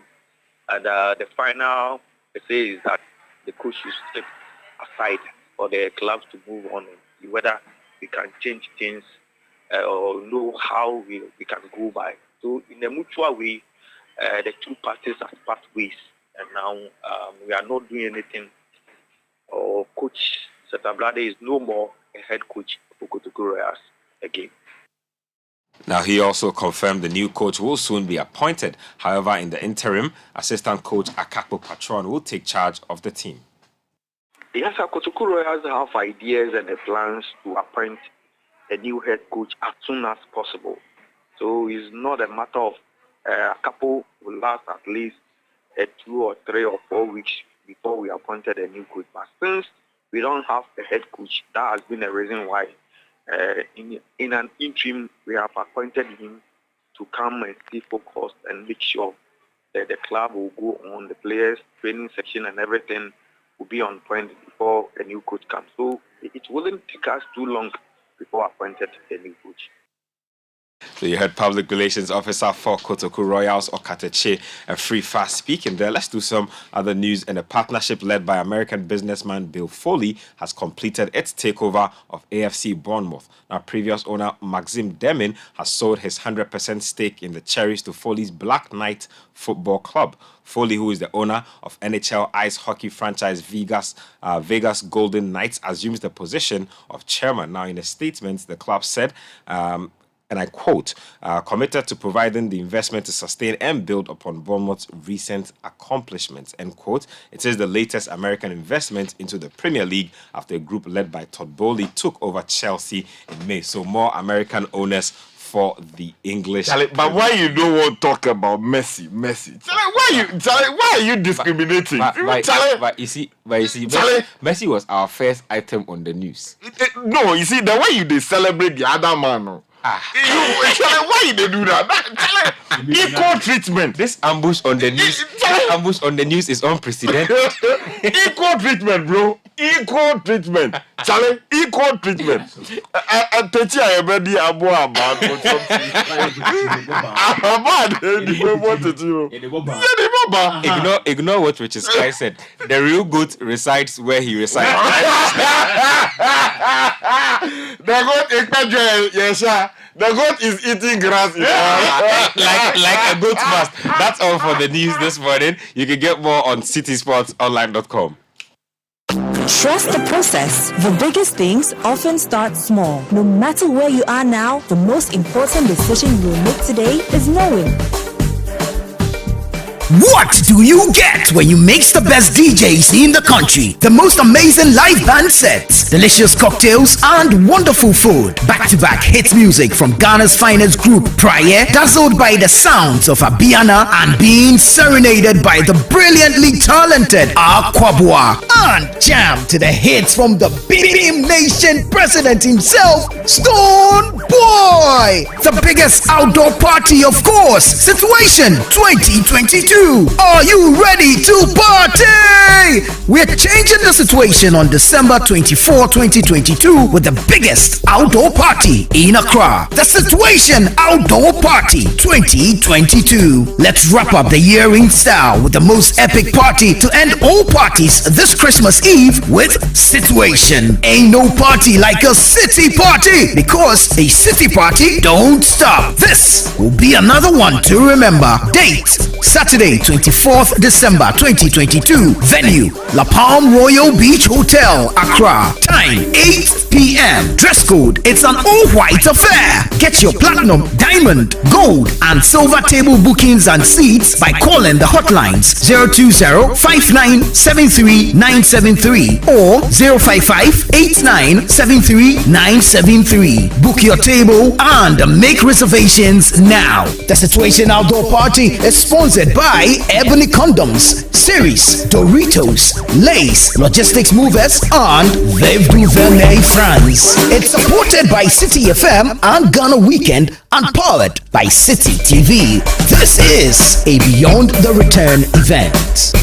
and the final they say is that the coach should step aside for the clubs to move on and see whether we can change things or know how we can go by. So in a mutual way, the 2 parties have part ways, and now we are not doing anything. Coach Seth Ablade is no more a head coach for Kotoku Royals again. Now, he also confirmed the new coach will soon be appointed. However, in the interim, assistant coach Akapo Patron will take charge of the team. Yes, Kotoku Royals have ideas and plans to appoint a new head coach as soon as possible. So it's not a matter of a couple will last at least 2 or 3 or 4 weeks before we appointed a new coach. But since we don't have a head coach, that has been a reason why in an interim we have appointed him to come and stay focused and make sure that the club will go on, the players, training section and everything will be on point before a new coach comes. So it wouldn't take us too long before appointed a new coach. So you heard Public Relations Officer for Kotoku Royals Okateche Afrifa speaking there. Let's do some other news. And a partnership led by American businessman Bill Foley has completed its takeover of AFC Bournemouth. Now, previous owner Maxim Demin has sold his 100% stake in the Cherries to Foley's Black Knight Football Club. Foley, who is the owner of NHL ice hockey franchise Vegas Golden Knights, assumes the position of chairman. Now, in a statement, the club said, and I quote, committed to providing the investment to sustain and build upon Bournemouth's recent accomplishments, end quote. It is the latest American investment into the Premier League after a group led by Todd Bowley took over Chelsea in May. So more American owners for the English. Charlie, but why you don't want to talk about Messi? Charlie, why are you discriminating? But you see, Messi was our first item on the news. No, you see, the way you celebrate the other man. No. Why they do that? Equal treatment. This ambush on the news. Ambush on the news is unprecedented. Equal treatment, bro. Equal treatment. Charlie, equal treatment. I tell you, I'm ready about Ignore what Richard Sky said. The real goat resides where he resides. The goat, yes, sir. The goat is eating grass. like a goat must. That's all for the news this morning. You can get more on citysportsonline.com. Trust the process. The biggest things often start small. No matter where you are now, the most important decision you'll make today is knowing. What do you get when you mix the best DJs in the country, the most amazing live band sets, delicious cocktails, and wonderful food? Back-to-back hit music from Ghana's finest group, Prayer, dazzled by the sounds of Abiana and being serenaded by the brilliantly talented Aquabua, and jam to the hits from the Beam Nation president himself, Stone Boy. The biggest outdoor party, of course, Situation 2022. 2022. Are you ready to party? We're changing the situation on December 24, 2022 with the biggest outdoor party in Accra. The Situation Outdoor Party 2022. Let's wrap up the year in style with the most epic party to end all parties this Christmas Eve with Situation. Ain't no party like a city party, because a city party don't stop. This will be another one to remember. Date Saturday 24th December 2022. Venue La Palm Royal Beach Hotel, Accra. Time 8 p.m. Dress code, it's an all-white affair. Get your platinum, diamond, gold and silver table bookings and seats by calling the hotlines 020-5973-973 or 055-8973-973. Book your table and make reservations now. The Situation Outdoor Party is sponsored by Ebony Condoms, Series, Doritos, Lays, Logistics Movers and Veuve du Vernet France. It's supported by City FM and Ghana Weekend and powered by City TV. This is a Beyond the Return event.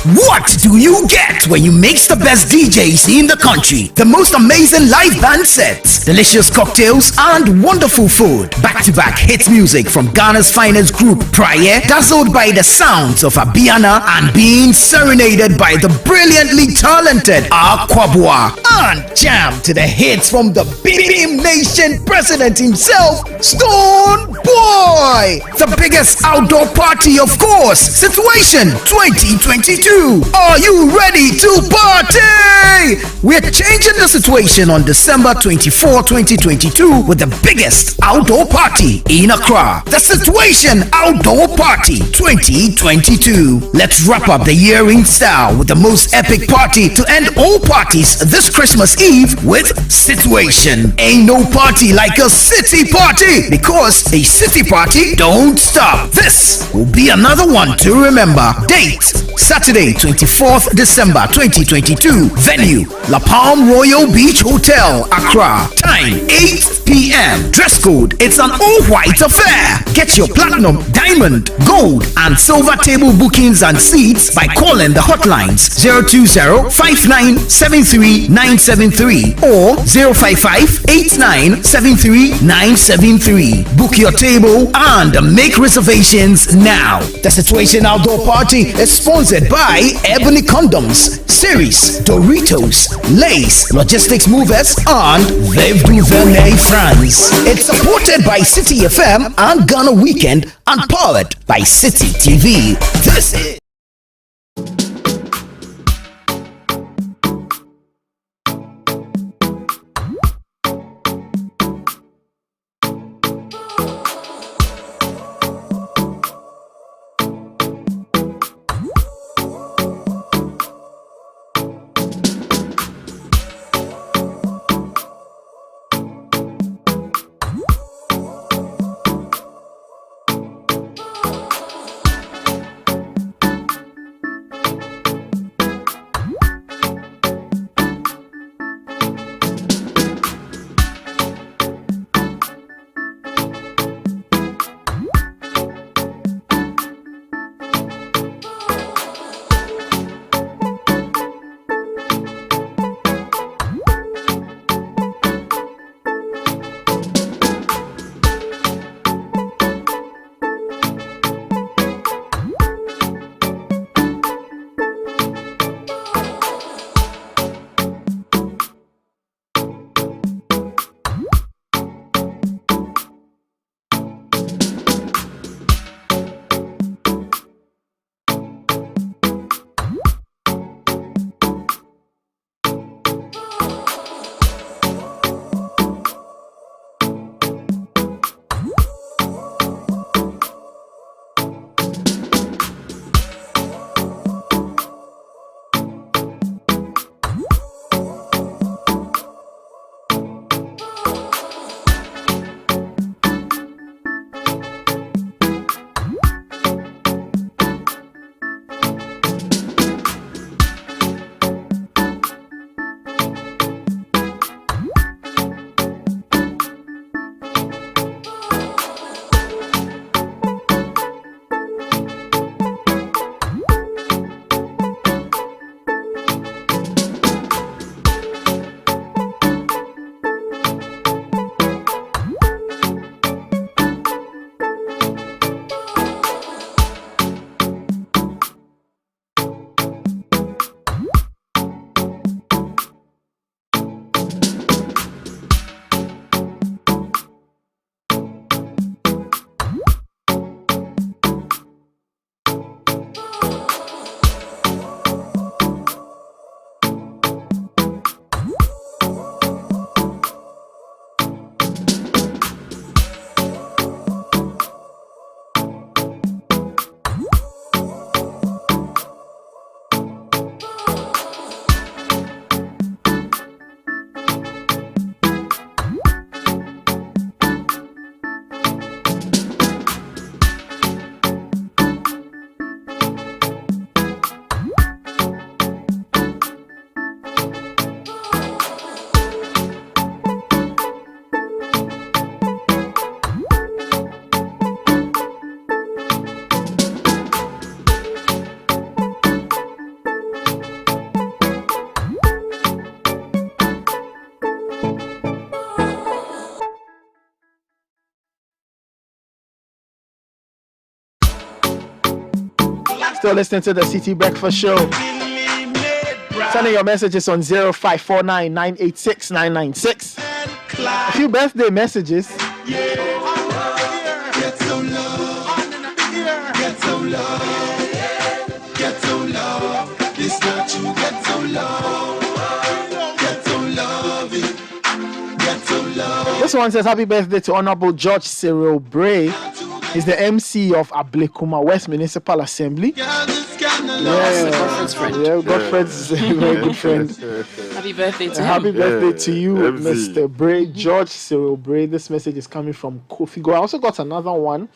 What do you get when you mix the best DJs in the country? The most amazing live band sets, delicious cocktails, and wonderful food. Back-to-back hit music from Ghana's finest group, Prayer, dazzled by the sounds of Abiana and being serenaded by the brilliantly talented Aquabua. And jam to the hits from the Beam Nation president himself, Stone Boy. The biggest outdoor party, of course, Situation 2022. Are you ready to party? We're changing the situation on December 24, 2022 with the biggest outdoor party in Accra. The Situation Outdoor Party 2022. Let's wrap up the year in style with the most epic party to end all parties this Christmas Eve with Situation. Ain't no party like a city party, because a city party don't stop. This will be another one to remember. Date Saturday 24th December 2022. Venue La Palm Royal Beach Hotel, Accra. Time 8 p.m. Dress code, it's an all-white affair. Get your platinum, diamond, gold and silver table bookings and seats by calling the hotlines 020-5973-973 or 055-8973-973. Book your table and make reservations now. The Situation Outdoor Party is sponsored by Ebony Condoms, Series, Doritos, Lays, Logistics Movers and Veuve du Vernet France. It's supported by City FM and Ghana Weekend and powered by City TV. This is Still listening to the Citi Breakfast Show. Sending your messages on 0549 986 996. A few birthday messages. Get some love. This not you. Get some love. This one says happy birthday to Honorable George Cyril Bray. He's the MC of Ablekuma West Municipal Assembly. Godfred's friend. Yeah, Godfred's a very good friend. Happy birthday to him. Happy birthday to you, Mr. Bray, George Cyril Bray. This message is coming from Kofi Go. I also got another one.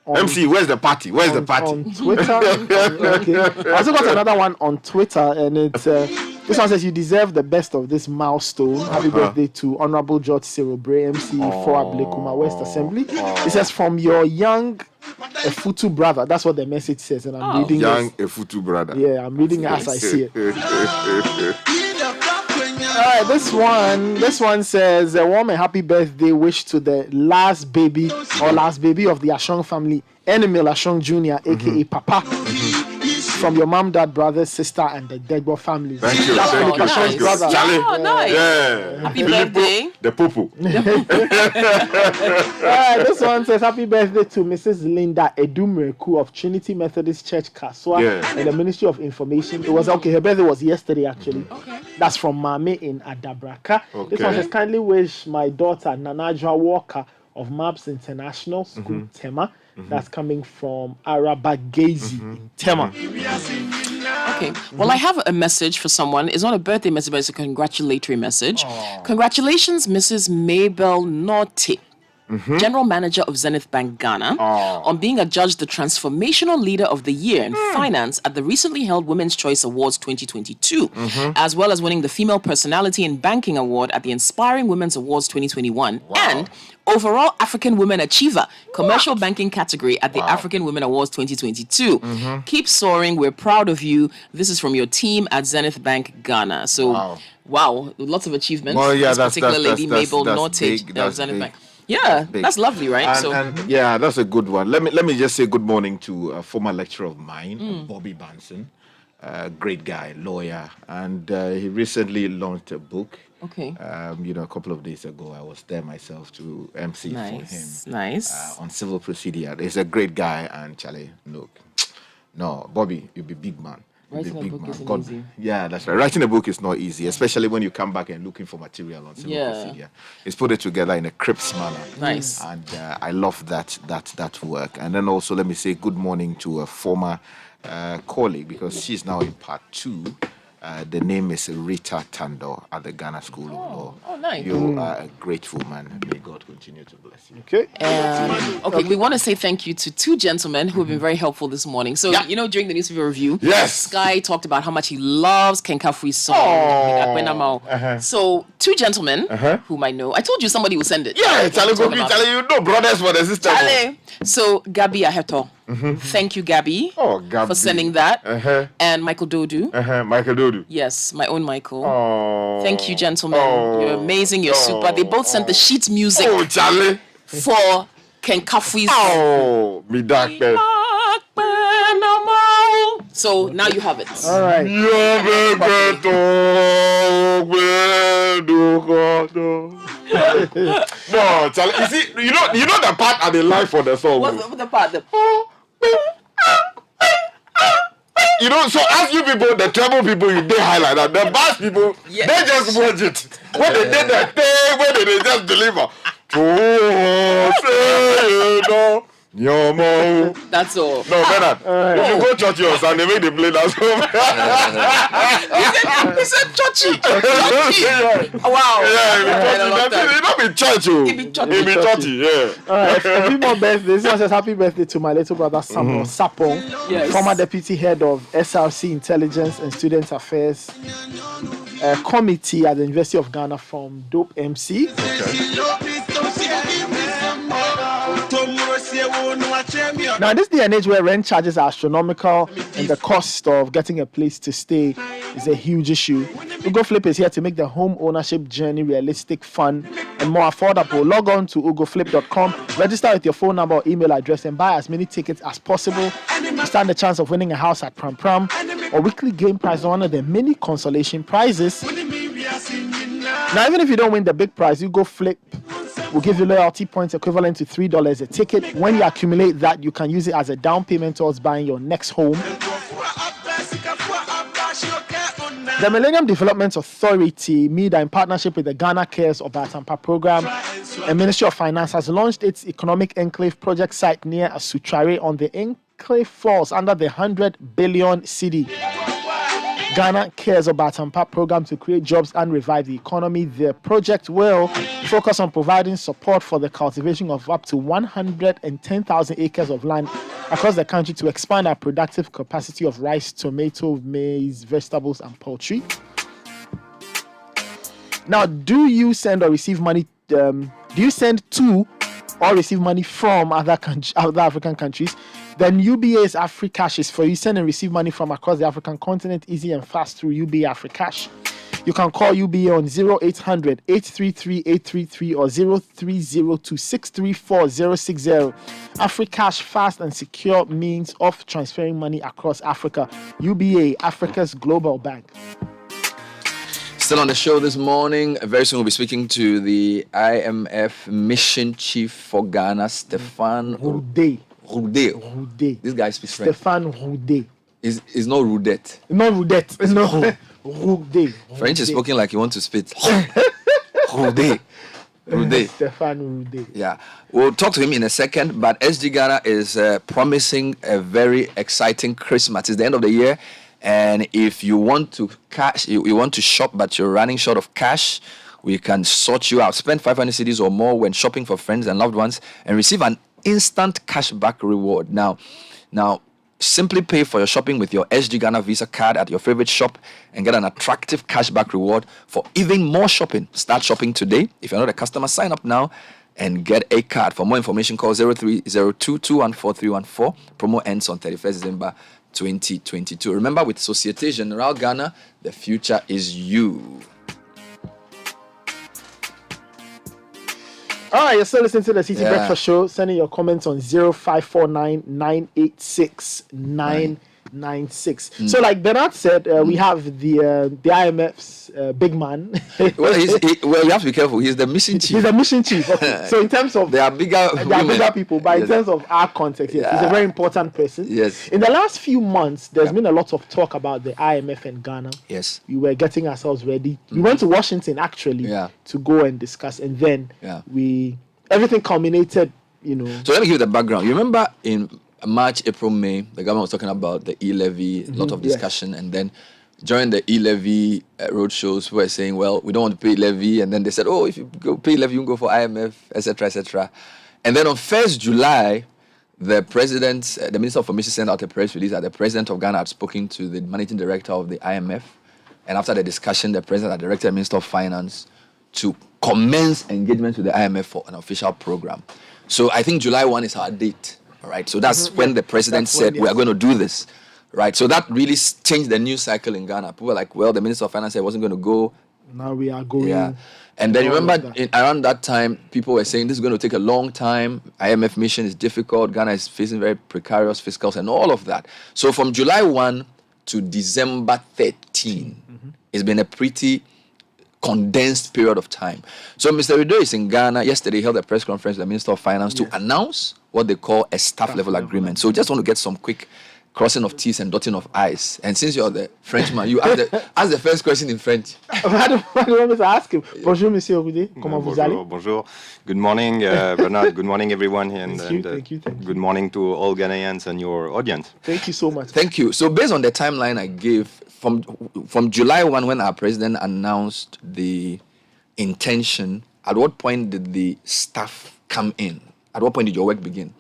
MC, where's the party? Where's the party? On Twitter. Okay. I also got another one on Twitter, and it's this one says you deserve the best of this milestone. Happy birthday to Honorable George Cyril Bray, MC for Ablekuma West Assembly. It says from your young Efutu brother. That's what the message says, and I'm reading young Efutu brother. Yeah, I'm reading as I see it. All right, this one says a warm and happy birthday wish to the last baby of the Ashong family, Enemil Ashong Jr., aka Papa, from your mom, dad, brother, sister, and the Degbo family. Thank you. That's Thank you. Ashong's brother. Oh, nice. Yeah. Happy birthday. The Popo. This one says happy birthday to Mrs. Linda Edumreku of Trinity Methodist Church, Kaswa, and the Ministry of Information. It was her birthday was yesterday actually. Okay. That's from Mame in Adabraka. Okay. This one says kindly wish my daughter Nanajwa Walker of MAPS International School Tema. That's coming from Arabagezi in Tema. Okay. Well, I have a message for someone. It's not a birthday message, but it's a congratulatory message. Congratulations, Mrs. Mabel Norte, General Manager of Zenith Bank Ghana, on being adjudged the Transformational Leader of the Year in Finance at the recently held Women's Choice Awards 2022, as well as winning the Female Personality in Banking Award at the Inspiring Women's Awards 2021, and Overall African Women Achiever, Commercial Banking category at the African Women Awards 2022. Keep soaring. We're proud of you. This is from your team at Zenith Bank Ghana. So, wow lots of achievements. Well, yeah, this particular lady, Mabel Norte, Zenith Bank. Yeah, that's lovely, right? And yeah, that's a good one. Let me just say good morning to a former lecturer of mine, Bobby Banson. Great guy, lawyer, and he recently launched a book. Okay. A couple of days ago, I was there myself to MC for him. Nice. On civil procedure. He's a great guy, and Charlie, look, no, Bobby, you'll be big man. Writing a book isn't easy. Yeah, that's right. Writing a book is not easy, especially when you come back and looking for material on civil procedure. He's put it together in a crisp manner. Nice. And I love that work. And then also let me say good morning to a former colleague, because she's now in part 2. The name is Rita Tando at the Ghana School of Law. Oh, nice. You are a great woman. May God continue to bless you. Okay. We want to say thank you to 2 gentlemen who have been very helpful this morning. So, during the newspaper review, Sky talked about how much he loves Ken Kafui's song. So, 2 gentlemen whom I know. I told you somebody will send it. Yeah, Charlie, you know brothers for the sister. Charlie. So, Gabi Aheto. Thank you, Gabi, for sending that. And Michael Dodu. Michael Dodu. Yes, my own Michael. Thank you, gentlemen. You're amazing. You're super. They both sent the sheet music Charlie. for Ken Kafui's. Me dark man. So now you have it. All right. No, Charlie. You see, you know the part at the life for the song. What's the part? So as you people, the trouble people, they highlight that. The bass people, they just watch it. When they did that thing, when they just deliver. That's all. No, Bernard. If you go church your Sunday, make them play that song. He said churchy. Wow. Yeah, it don't be church. It be churchy. Yeah. All right. A few more birthdays. This one says happy birthday to my little brother Samuel Sapong, former deputy head of SRC Intelligence and Student Affairs Committee at the University of Ghana from Dope MC. Now, in this day and age where rent charges are astronomical and the cost of getting a place to stay is a huge issue, Ugo Flip is here to make the home ownership journey realistic, fun, and more affordable. Log on to ugoflip.com, register with your phone number or email address, and buy as many tickets as possible to stand the chance of winning a house at Pram Pram or weekly game prize or one of the many consolation prizes. Now, even if you don't win the big prize, Ugo Flip will give you loyalty points equivalent to $3 a ticket. When you accumulate that, you can use it as a down payment towards buying your next home. The Millennium Development Authority, MIDA, in partnership with the Ghana Cares Obatampa program and Ministry of Finance, has launched its Economic Enclave project site near Asutrare. On the enclave falls under the 100 billion cedi Ghana Cares Obatampa program to create jobs and revive the economy. The project will focus on providing support for the cultivation of up to 110,000 acres of land across the country to expand our productive capacity of rice, tomato, maize, vegetables, and poultry. Now, do you send or receive money? Do you send to or receive money from other African countries? Then UBA's AfriCash is for you. Send and receive money from across the African continent easy and fast through UBA AfriCash. You can call UBA on 0800 833 833 or 0302 634 060. AfriCash, fast and secure means of transferring money across Africa. UBA, Africa's global bank. Still on the show this morning. Very soon we'll be speaking to the IMF Mission Chief for Ghana, Stefan Roudet. This guy speaks French. Stefan Roudet. It's not Roudet. Not Roudet. It's not Roudet. French is spoken like you want to spit. Roudet. Stefan Roudet. Yeah. We'll talk to him in a second, but SG Ghana is promising a very exciting Christmas. It's the end of the year. And if you want to you want to shop, but you're running short of cash, we can sort you out. Spend 500 cedis or more when shopping for friends and loved ones and receive an instant cashback reward. Now, simply pay for your shopping with your SG Ghana Visa card at your favorite shop and get an attractive cashback reward for even more shopping. Start shopping today. If you're not a customer, sign up now and get a card. For more information, call 0302 214 314. Promo ends on 31st December 2022. Remember, with Societe Generale Ghana, the future is you. All right, you're still listening to the Citi Breakfast Show. Sending your comments on 0549 986 996. So, like Bernard said, we have the IMF's big man. Well, you have to be careful. He's the mission chief. He's the mission chief. Okay. So, in terms of there are bigger people, but in terms of our context, yes, he's a very important person. Yes. In the last few months, there's been a lot of talk about the IMF and Ghana. Yes. We were getting ourselves ready. We went to Washington actually to go and discuss, and then everything culminated. So let me give you the background. You remember in March, April, May, the government was talking about the e-levy, a lot of discussion, and then during the e-levy roadshows, we were saying, well, we don't want to pay levy, and then they said, oh, if you go pay levy, you can go for IMF, etc., etc. And then on 1st July, the president, the Minister of Information sent out a press release that the president of Ghana had spoken to the managing director of the IMF, and after the discussion, the president had directed the Minister of Finance to commence engagement with the IMF for an official program. So I think July 1 is our date. All right, so that's when the president said we are going to do this, right? So that really changed the news cycle in Ghana. People were like, well, the Minister of Finance said wasn't going to go. Now we are going. Yeah, and then remember, around that time, people were saying this is going to take a long time. IMF mission is difficult. Ghana is facing very precarious fiscals and all of that. So from July 1 to December 13, it's been a pretty condensed period of time. So Mr. Rido is in Ghana. Yesterday he held a press conference with the Minister of Finance to announce what they call a staff level agreement. So just want to get some quick crossing of T's and dotting of I's. And since you're the Frenchman, you ask the first question in French. What do you want me to ask him? Bonjour, Monsieur Roudet. Comment vous allez? Bonjour. Good morning, Bernard. Good morning, everyone. And, Thank you. Good morning to all Ghanaians and your audience. Thank you so much. Thank you. So based on the timeline I gave, from July 1, when our president announced the intention, at what point did the staff come in? At what point did your work begin?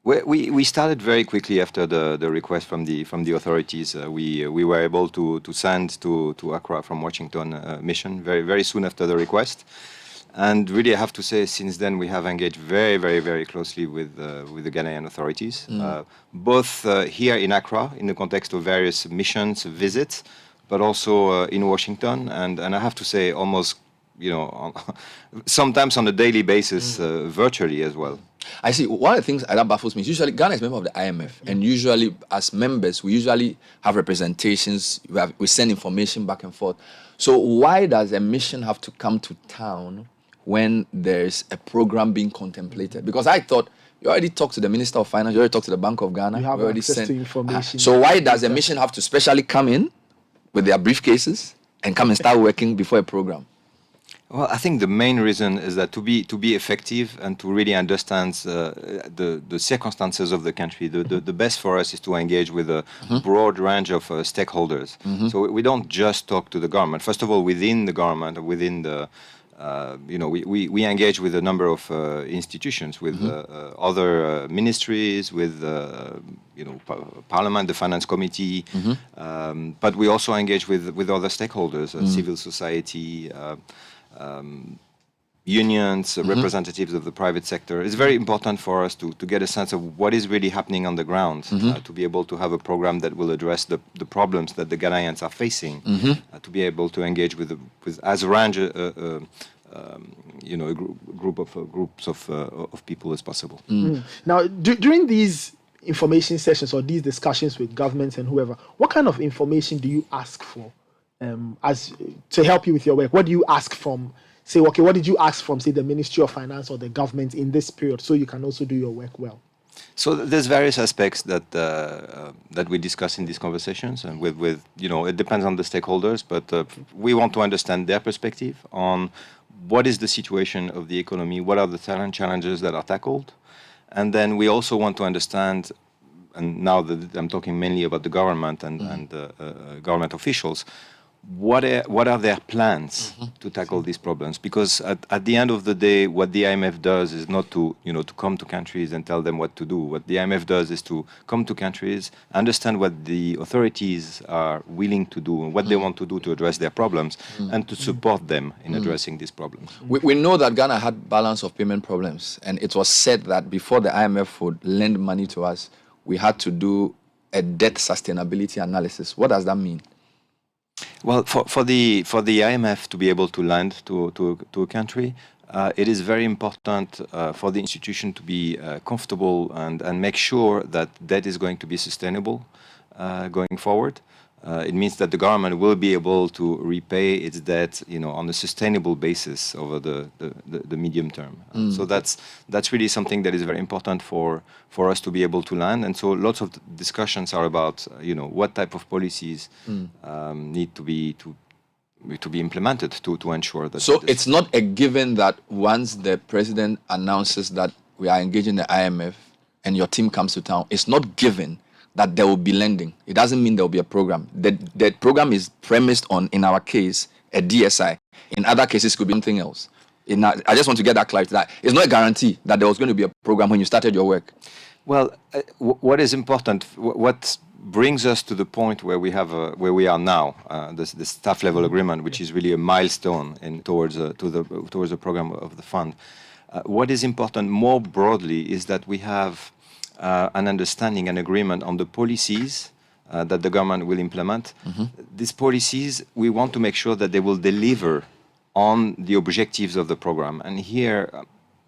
We started very quickly after the request from the authorities. We were able to send to Accra from Washington a mission very soon after the request. And really, I have to say, since then, we have engaged very, very, very closely with the Ghanaian authorities, both here in Accra, in the context of various missions, visits, but also in Washington. And I have to say, almost, sometimes on a daily basis, virtually as well. I see. One of the things that baffles me is usually Ghana is a member of the IMF, and usually as members, we usually have representations, we send information back and forth. So why does a mission have to come to town when there's a program being contemplated? Because I thought you already talked to the Minister of Finance, you already talked to the Bank of Ghana. You have already access to information. So why does a mission have to specially come in with their briefcases and come and start working before a program? Well, I think the main reason is that to be effective and to really understand the circumstances of the country, the best for us is to engage with a broad range of stakeholders. So we don't just talk to the government. First of all, within the government, within the we engage with a number of institutions, with other ministries, with Parliament, the Finance Committee, but we also engage with other stakeholders, civil society, unions, representatives of the private sector. It's very important for us to get a sense of what is really happening on the ground, to be able to have a program that will address the problems that the Ghanaians are facing, to be able to engage with as range a groups of people as possible. Now, during these information sessions or these discussions with governments and whoever, what kind of information do you ask for as to help you with your work? What do you ask from, say, okay, what did you ask from, say, the Ministry of Finance or the government in this period so you can also do your work well? So there's various aspects that we discuss in these conversations, and with it depends on the stakeholders, but we want to understand their perspective on what is the situation of the economy, what are the challenges that are tackled, and then we also want to understand, and now that I'm talking mainly about the government and government officials, what are their plans to tackle these problems? Because at the end of the day, what the IMF does is not to come to countries and tell them what to do. What the IMF does is to come to countries, understand what the authorities are willing to do and what they want to do to address their problems, and to support them in addressing these problems. We know that Ghana had balance of payment problems, and it was said that before the IMF would lend money to us, we had to do a debt sustainability analysis. What does that mean? Well, for the IMF to be able to lend to a country, it is very important for the institution to be comfortable and make sure that debt is going to be sustainable going forward. It means that the government will be able to repay its debt, on a sustainable basis over the medium term. So that's really something that is very important for us to be able to land. And so lots of discussions are about, what type of policies need to be implemented to ensure that. So it's not a given that once the president announces that we are engaging the IMF and your team comes to town, it's not given that there will be lending. It doesn't mean there will be a program. The program is premised on, in our case, a DSI. In other cases, it could be something else. I just want to get that clarity. That it's not a guarantee that there was going to be a program when you started your work. Well, what is important, what brings us to the point where we have where we are now, the staff level agreement, which is really a milestone towards the program of the fund. What is important more broadly is that we have an understanding, an agreement on the policies that the government will implement. These policies, we want to make sure that they will deliver on the objectives of the program. And here,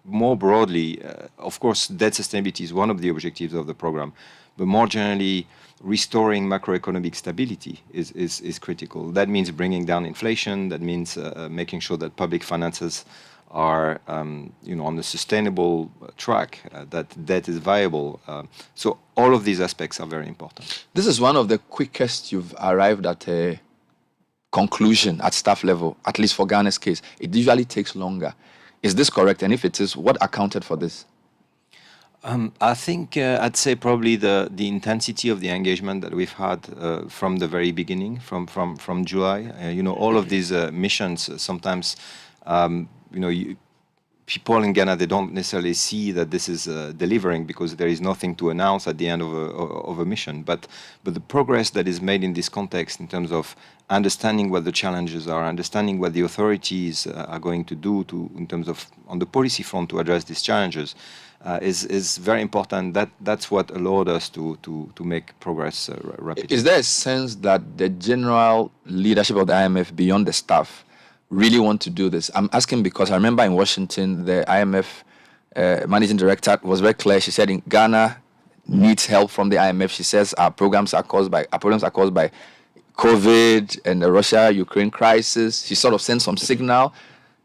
more broadly, of course, debt sustainability is one of the objectives of the program, but more generally, restoring macroeconomic stability is critical. That means bringing down inflation. That means making sure that public finances are on a sustainable track, that debt is viable. So all of these aspects are very important. This is one of the quickest you've arrived at a conclusion at staff level, at least for Ghana's case. It usually takes longer. Is this correct? And if it is, what accounted for this? I think I'd say probably the intensity of the engagement that we've had from the very beginning, from July. All of these missions sometimes, people in Ghana, they don't necessarily see that this is delivering because there is nothing to announce at the end of a mission. But the progress that is made in this context in terms of understanding what the challenges are, understanding what the authorities are going to do in terms of on the policy front to address these challenges is very important. That's what allowed us to make progress rapidly. Is there a sense that the general leadership of the IMF beyond the staff really want to do this? I'm asking because I remember in Washington, the IMF managing director was very clear. She said in Ghana needs help from the IMF. She says our problems are caused by COVID and the Russia-Ukraine crisis. She sort of sent some signal.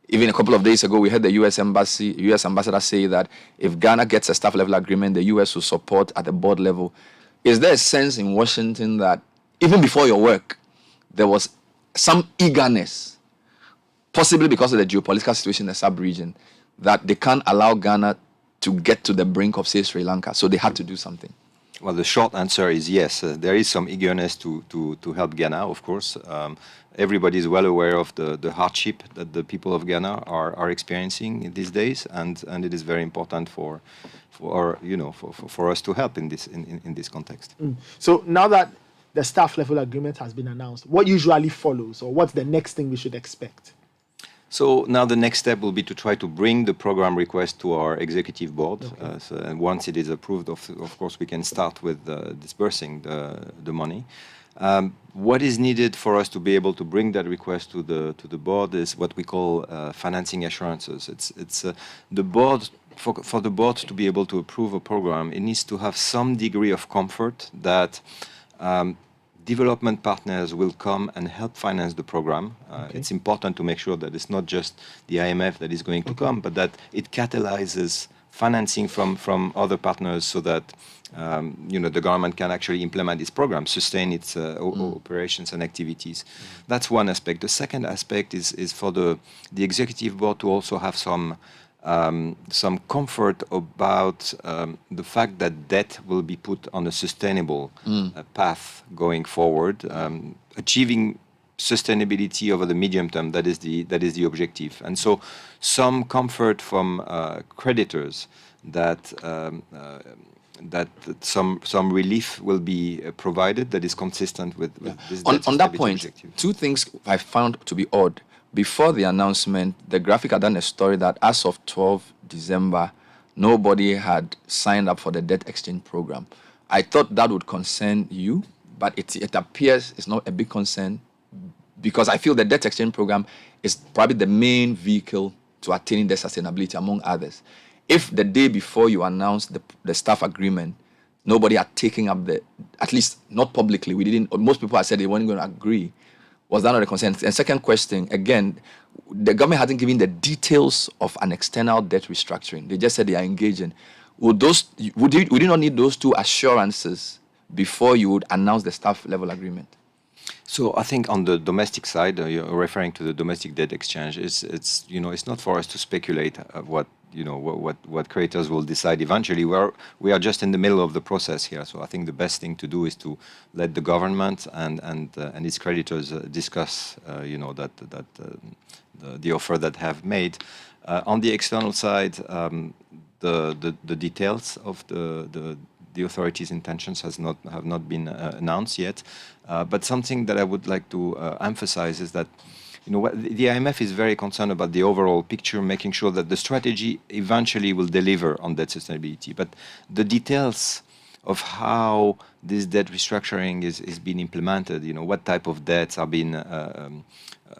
Even a couple of days ago, we heard the U.S. ambassador say that if Ghana gets a staff level agreement, the U.S. will support at the board level. Is there a sense in Washington that even before your work, there was some eagerness, possibly because of the geopolitical situation in the sub-region, that they can't allow Ghana to get to the brink of, say, Sri Lanka, so they had to do something? Well, the short answer is yes. There is some eagerness to help Ghana, of course. Everybody is well aware of the hardship that the people of Ghana are experiencing these days, and it is very important for us to help in this context. So now that the staff level agreement has been announced, what usually follows, or what's the next thing we should expect? So now the next step will be to try to bring the program request to our executive board. Okay. And once it is approved, of course, we can start with dispersing the money. What is needed for us to be able to bring that request to the board is what we call financing assurances. It's the board. For the board to be able to approve a program, it needs to have some degree of comfort that development partners will come and help finance the program. It's important to make sure that it's not just the IMF that is going to come, but that it catalyzes financing from other partners so that the government can actually implement this program, sustain its operations and activities. That's one aspect. The second aspect is for the executive board to also have some comfort about the fact that debt will be put on a sustainable path going forward, achieving sustainability over the medium term. That is the objective, and so some comfort from creditors that some relief will be provided that is consistent with this debt on that point. Objective. Two things I found to be odd. Before the announcement, the graphic had done a story that as of 12 December, nobody had signed up for the debt exchange program. I thought that would concern you, but it appears it's not a big concern because I feel the debt exchange program is probably the main vehicle to attaining the sustainability among others. If the day before you announced the staff agreement, nobody had taken up at least not publicly, most people had said they weren't going to agree. Was that not a concern? And second question, again, the government hasn't given the details of an external debt restructuring. They just said they are engaging. Would you not need those two assurances before you would announce the staff level agreement? So I think on the domestic side, you're referring to the domestic debt exchange. It's not for us to speculate what creditors will decide eventually. We are just in the middle of the process here. So I think the best thing to do is to let the government and its creditors discuss the offer that have made. On the external side, the details of the authorities' intentions have not been announced yet. But something that I would like to emphasize is that the IMF is very concerned about the overall picture, making sure that the strategy eventually will deliver on debt sustainability. But the details of how this debt restructuring is being implemented, what type of debts are being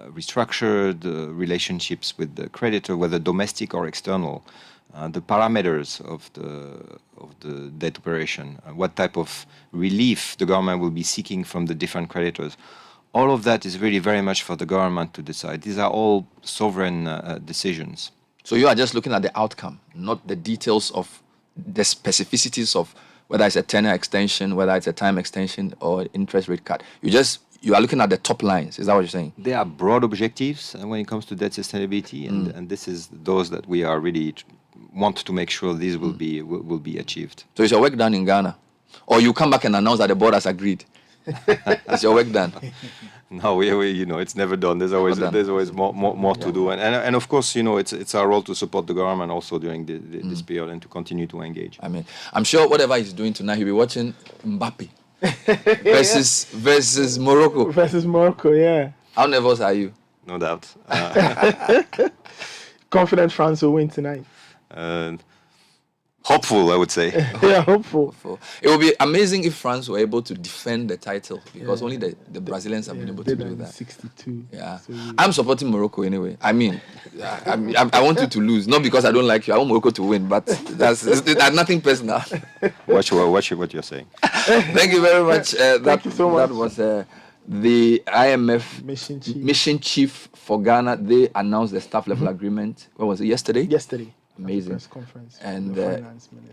restructured, relationships with the creditor, whether domestic or external, the parameters of the debt operation, what type of relief the government will be seeking from the different creditors. All of that is really very much for the government to decide. These are all sovereign decisions. So you are just looking at the outcome, not the details of the specificities of whether it's a tenure extension, whether it's a time extension or interest rate cut. You are looking at the top lines. Is that what you're saying? They are broad objectives when it comes to debt sustainability, and this is those that we are really want to make sure these will be achieved. So is your work done in Ghana? Or you come back and announce that the board has agreed? Is your work done? No, it's never done. There's always more to do, and of course, it's our role to support the government also during this period and to continue to engage. I mean, I'm sure whatever he's doing tonight, he'll be watching Mbappe versus Morocco. Versus Morocco, yeah. How nervous are you? No doubt. Confident France will win tonight. Hopeful, I would say. Yeah, hopeful. It would be amazing if France were able to defend the title because only the Brazilians have been able to do that. 62. Yeah, so I'm supporting Morocco anyway. I mean, I want you to lose, not because I don't like you. I want Morocco to win, but that's nothing personal. Watch what you're saying. Thank you very much. Thank you so much. That was the IMF mission chief for Ghana. They announced the staff level agreement. What was it? Yesterday. Amazing. Press conference. And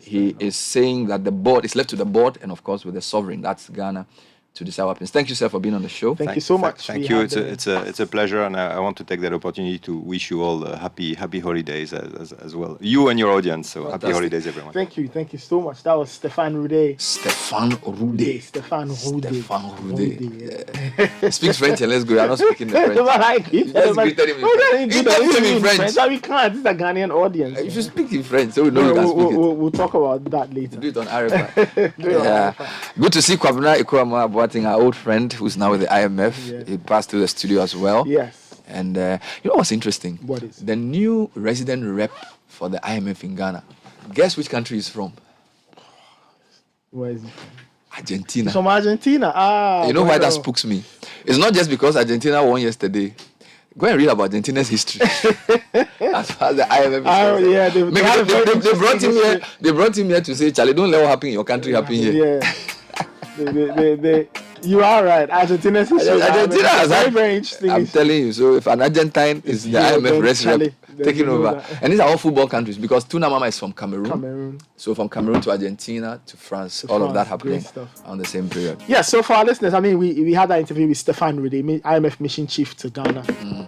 he is saying that the board is left to the board and, of course, with the sovereign, that's Ghana, to decide what happens. Thank you, sir, for being on the show. Thank you so much. Thank you. It's a pleasure, and I want to take that opportunity to wish you all happy holidays as well. You and your audience. So happy holidays, everyone. Thank you so much. That was Stéphane Roudet. Stéphane Roudet. Yeah. Speak French and let's go. I'm not speaking the French. We can't. This is a Ghanaian audience. If you speak in French, so we know you can speak it. We'll talk about that later. Do it on Arabic. Good to see Kwabena Ikuama Boateng, our old friend who's now with the IMF. Yeah. He passed through the studio as well. Yes. And you know what's interesting? What is? The new resident rep for the IMF in Ghana. Guess which country he's from? Where is he from? Argentina. He's from Argentina. You know why that spooks me? It's not just because Argentina won yesterday. Go and read about Argentina's history. As far as the IMF is concerned. They brought him here. They brought him here to say, Charlie, don't let what happen in your country happen here. Yeah. You are right. Argentina's history. Argentina has very interesting. I'm telling you. So if an Argentine is the IMF rep taking over, and these are all football countries because Tuna Mama is from Cameroon. So from Cameroon to Argentina to France, all of that happening on the same period. Yeah. So for our listeners, I mean, we had that interview with Stéphane Roudet, IMF mission chief to Ghana.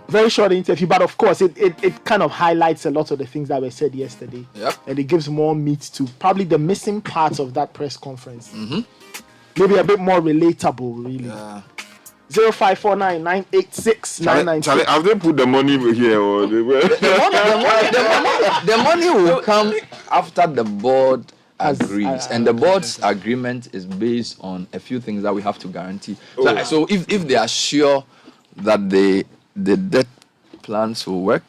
Very short interview, but of course, it kind of highlights a lot of the things that were said yesterday, and it gives more meat to probably the missing parts of that press conference. Maybe a bit more relatable, really. 0549-986-996. Charlie, have they put the money here? Or the money will come after the board agrees. And the board's agreement is based on a few things that we have to guarantee. So if they are sure that the debt plans will work,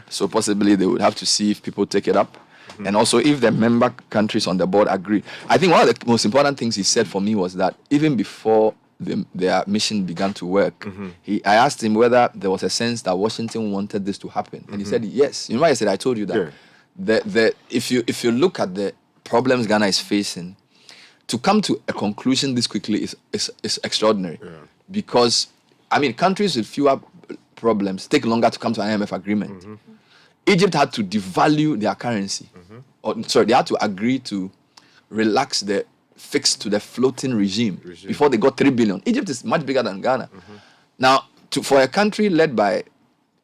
so possibly they would have to see if people take it up. And also, if the member countries on the board agree. I think one of the most important things he said for me was that even before their mission began to work, I asked him whether there was a sense that Washington wanted this to happen. And he said, yes. You know why I said, I told you that. If you look at the problems Ghana is facing, to come to a conclusion this quickly is extraordinary. Because, I mean, countries with fewer problems take longer to come to an IMF agreement. Egypt had to devalue their currency. They had to agree to relax the fix to the floating regime before they got 3 billion. Egypt is much bigger than Ghana. Now, for a country led by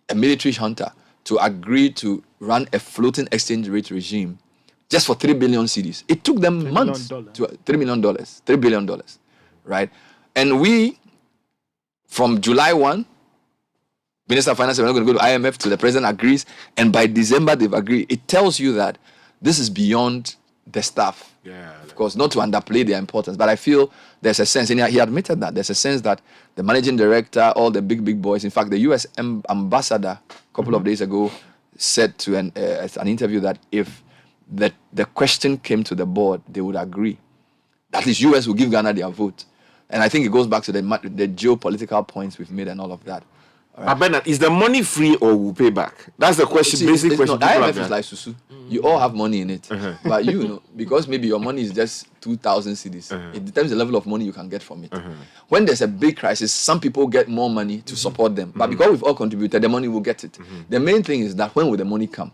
a military junta to agree to run a floating exchange rate regime just for 3 billion cedis, it took them months to $3 billion, right? And we, from July 1, Minister of Finance, we're not going to go to IMF till the president agrees, and by December they've agreed. It tells you that this is beyond the staff. Of course, not to underplay their importance, but I feel there's a sense, and he admitted that, there's a sense that the managing director, all the big boys, in fact, the US ambassador a couple of days ago said to an interview that if the question came to the board, they would agree. At least US will give Ghana their vote. And I think it goes back to the geopolitical points we've made and all of that. Right. Bernard, is the money free or will pay back? That's the question. Basic question. The IMF is like Susu. You all have money in it, but you know, because maybe your money is just 2,000 cedis, it determines the level of money you can get from it. When there's a big crisis, some people get more money to support them, but because we've all contributed, the money will get it. The main thing is that when will the money come,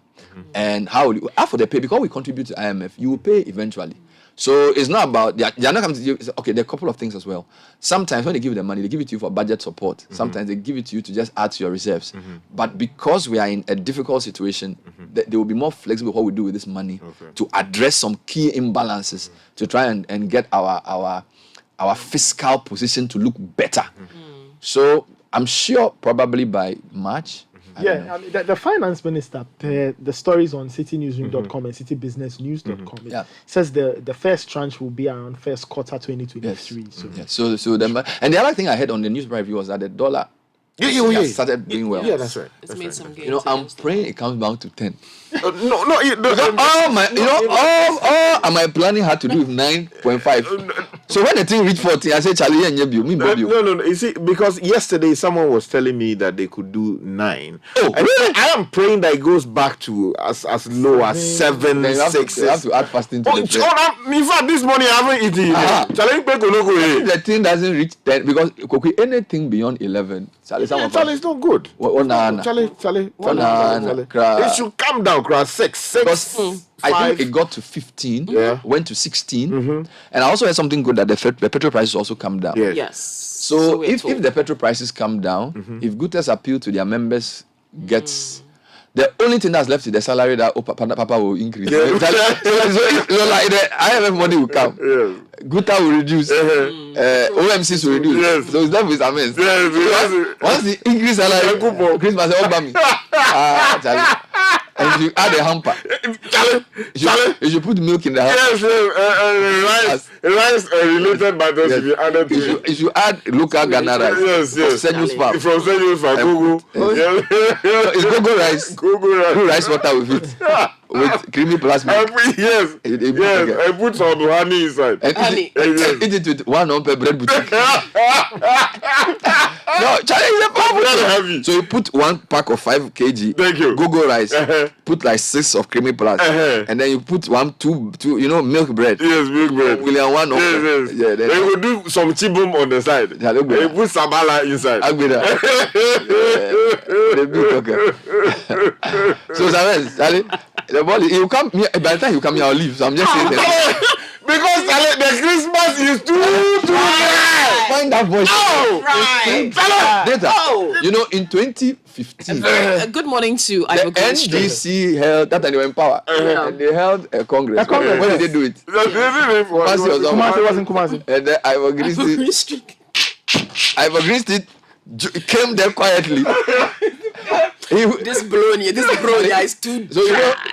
and how will you, after the pay? Because we contribute to IMF, you will pay eventually. So it's not about, they're not coming to you. Okay, there are a couple of things as well. Sometimes when they give you the money, they give it to you for budget support. Sometimes they give it to you to just add to your reserves. But because we are in a difficult situation, they will be more flexible what we do with this money to address some key imbalances to try and get our fiscal position to look better. So I'm sure probably by March. Yeah, the finance minister, the stories on citynewsroom.com and citybusinessnews.com says the first tranche will be around first quarter 2023. Yes. So and the other thing I heard on the news review was that the dollar started doing well. Yeah, that's right. It's made some gains. You know, I'm praying it comes down to 10. All my planning had to do with 9.5. So when the thing reached 14, I said, Charlie, and me. No. You see, because yesterday someone was telling me that they could do 9. Oh, and I am praying that it goes back to as low as 7, 6. You have to add fasting to the prayer. In fact, this morning I haven't eaten. Charlie, if the thing doesn't reach 10, because anything beyond 11, Charlie, it's not good. Charlie. It should come down. 6. I think it got to 15, went to 16, and I also heard something good that the petrol prices also come down. Yes. So if the petrol prices come down, if Guterres appeal to their members gets, the only thing that's left is the salary that Papa will increase. So like the IMF money will come, Guterres will reduce, OMCs will reduce. So it's left with Amen. Once the increase salary, Christmas Obama. And you add a hamper. You should put milk in the hamper. Rice related matters should be added to it. You should add local Ghana rice. From Senyu's farm. From Senyu's farm. Gogo. It's Gogo rice. Do rice water with it. With creamy plus milk. Yes. I put some honey inside. And eat it with 1 on per bread boutique. No, Charlie is a powerful. So you put 1 pack of 5 kg. Thank you. Gogo rice. Put like 6 of creamy plus. And then you put 2, milk bread. Yes, milk bread. William 1 of. Yes. Yeah, then you will do some chibum on the side. Yeah, you put sabala inside. So Charlie, the ball, you come by the time you come here, I'll leave. So I'm just saying that. Because the Christmas is too high. Find that voice. You know, in 2015, good morning to the NDC held that, and they were in power, and they held a congress. When did they do it? Kumasi was in Kumasi. And then Ivor Green Street came there quietly. This brony is too. So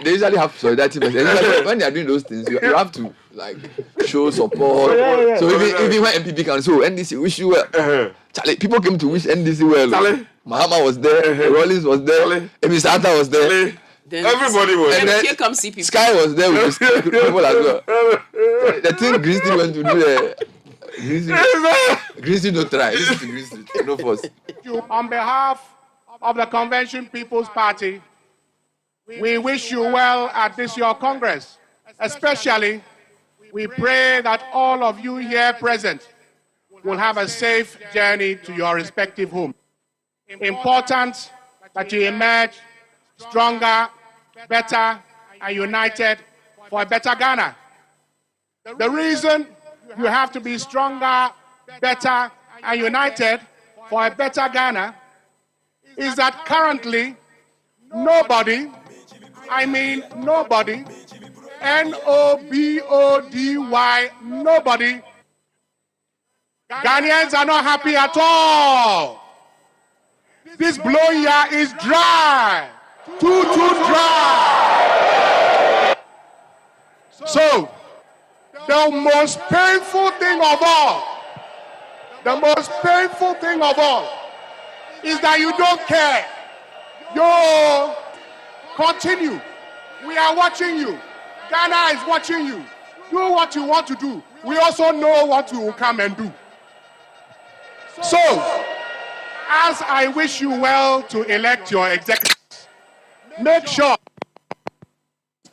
they usually have solidarity messages. When they are doing those things, you have to like show support. So even when MPP can say, NDC wish you well. Charlie, people came to wish NDC well. Mahama was there, Rollins was there, Mr. Atta was there. Then everybody was there. there. Here comes CPP. Sky was there with the people as well. The thing Green Street went to do the Green Street no try. This is Green Street, no force. On behalf of the Convention People's Party, we wish you well at this your Congress. Especially, we pray that all of you here present will have a safe journey to your respective homes. Important that you emerge stronger, better, and united for a better Ghana. The reason you have to be stronger, better, and united for a better Ghana is that currently nobody, N-O-B-O-D-Y, nobody, Ghanaians are not happy at all. This blowing year is dry, too dry. So, the most painful thing of all, is that you don't care. You continue. We are watching you. Ghana is watching you. Do what you want to do. We also know what you will come and do. So, as I wish you well to elect your executives, make sure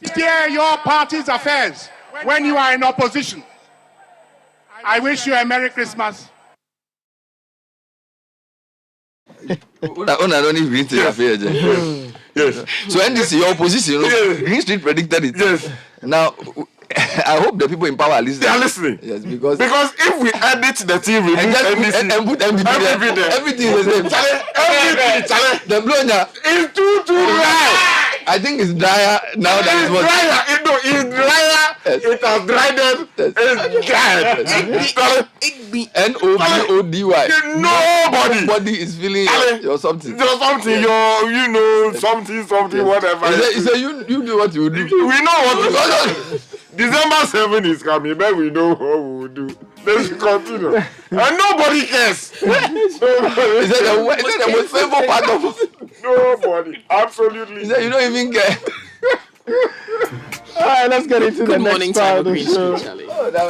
to steer your party's affairs when you are in opposition. I wish you a Merry Christmas. Yes. So NDC, your opposition, Green Street predicted it. Yes. Now, I hope the people in power are listening. They are listening. Yes, because if we edit the team, remove NDC and put MPP there, everything is the same. Everything, the blow is too high. I think it's drier now that it's drier. It's drier. It has dried up. It's dried. N-O-B-O-D-Y. Nobody is feeling or something. Something, something, whatever. He said, you do what you do. We know what we do. December 7 is coming, but we know what we will do. Let's continue. And nobody cares. Nobody. Is that the most favorite part of it? Nobody. Absolutely. He said, you don't even care. All right, let's get into the next part of the show.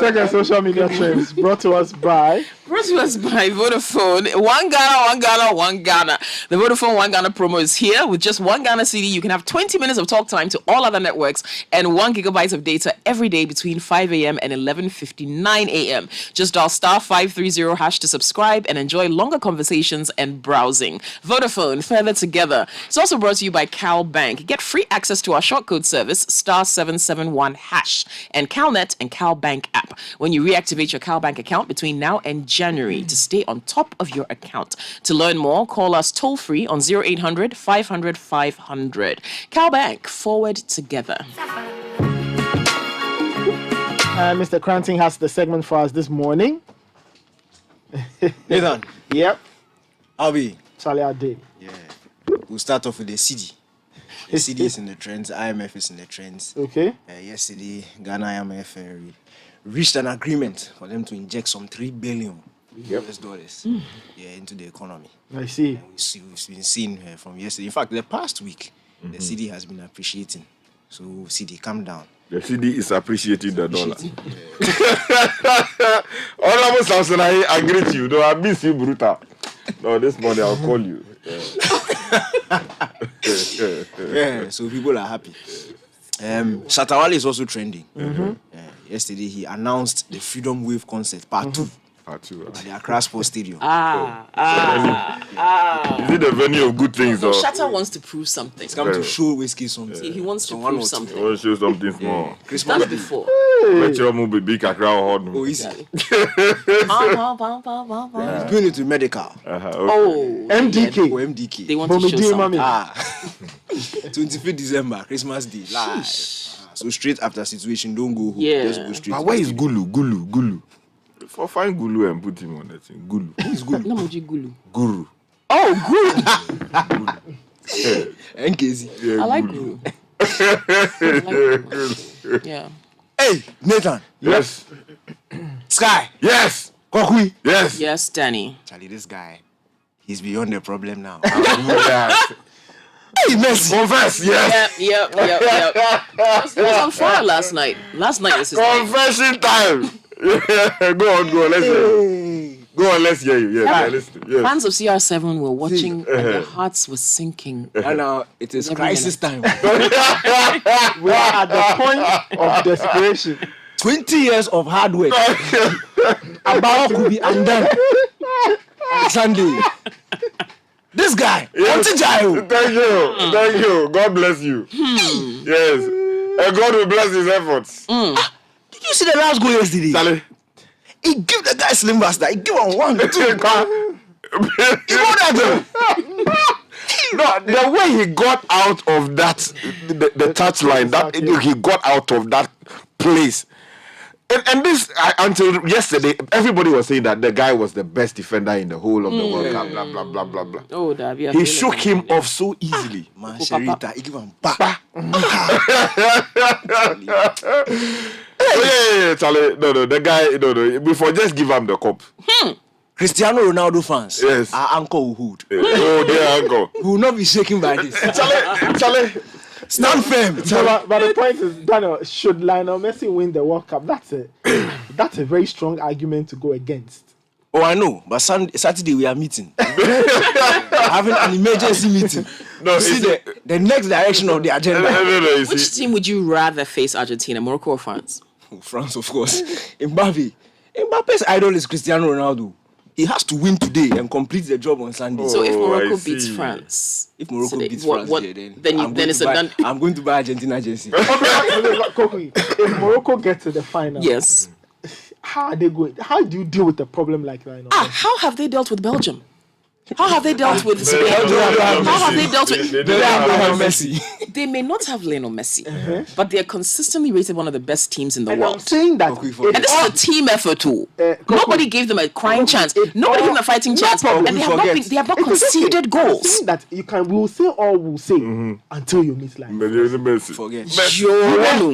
Second social media trends brought to us by Vodafone. One Ghana. The Vodafone One Ghana promo is here. With just one Ghana CD, you can have 20 minutes of talk time to all other networks and 1 gigabyte of data every day between 5 a.m. and 11:59 a.m. Just dial *530# to subscribe and enjoy longer conversations and browsing. Vodafone, further together. It's also brought to you by Cal Bank. Get free access to our shortcode service, *771# and CalNet and Cal Bank app when you reactivate your Cal Bank account between now and January to stay on top of your account. To learn more, call us toll free on 0800 500 500. Cal Bank, forward together. Mr. Cranting has the segment for us this morning. Nathan. Yep. Abi. Charlie Ade. Yeah. We'll start off with the CD. The CD is in the trends. IMF is in the trends. Okay. Yesterday, Ghana IMF reached an agreement for them to inject some $3 billion US dollars into the economy. I see. And we've been seeing from yesterday. In fact, the past week, the CD has been appreciating. So, CD, calm down. The CD is appreciating the dollar. Honorable Samson, I agree with you. No, I miss you, brutal. No, this morning I'll call you. Yeah, so people are happy. Shatawale is also trending. Yesterday, he announced the Freedom Wave concert, part 2. At the Accra Sports Stadium. Is it the venue of good things? So Shatta wants to prove something. He's come to show Whiskey something. He wants to prove something. He wants to show something small. That's before. Let your move be big Accra or Oh, easy. He's doing it to medical. Oh, MDK. Oh, MDK. They want to show something. 25th December, Christmas Day, live. So straight after situation, don't go home. Yeah. Just go straight. But where is Gulu? For find Gulu and put him on that thing. Gulu. Who is Gulu? No, Gulu. Guru. Oh, Guru. NKZ. Yeah, I like Guru. Yeah. Hey, Nathan. Yes. Sky. Yes. Kwakui. Yes. Yes, Danny. Charlie, this guy, he's beyond the problem now. Hey, Messi. Confess. Yes. Yep. It was on fire last night. Last night was his confession time. Go on. Let's hear you. Go on, let's hear you. Yes. Fans of CR7 were watching and their hearts were sinking. And now it is crisis time. We are at the point of desperation. 20 years of hard work about to be undone on Sunday. This guy, yes. Thank you. God bless you. Yes. And God will bless his efforts. Did you see the last goal yesterday? Sally. He give the guy slim bastard. He give him 1, 2. He got that. No, the way he got out of that, the touchline, that he got out of that place. And this, until yesterday, everybody was saying that the guy was the best defender in the whole of the World Cup, blah, blah, blah, blah, blah. Oh, he shook him off so easily. Man, Sherita, he give him back. Yeah, Charlie. No, the guy, no. Before, just give him the cup. Cristiano Ronaldo fans, yes, our uncle will hold. Oh, dear uncle. We will not be shaken by this. Charlie. Stand firm. But the point is, Daniel, should Lionel Messi win the World Cup? That's a very strong argument to go against. Oh, I know. But Saturday we are meeting. Having an emergency meeting. No, see the next direction of the agenda. No, which team would you rather face, Argentina, Morocco or France? France, of course. Mbappe's idol is Cristiano Ronaldo. He has to win today and complete the job on Sunday. So if Morocco beats France, then it's a done. I'm going to buy Argentina jersey. If Morocco gets to the final, yes, how are they going? How do you deal with a problem like that? How have they dealt with Belgium? How have they dealt with Messi? They may not have Lionel Messi, but they are consistently rated one of the best teams in the world. I'm saying that, and this is a team effort too. Nobody gave them a crying chance. Nobody gave them a fighting chance, and they have not conceded goals. I'm saying that we'll say all we'll say until you miss line. Forget.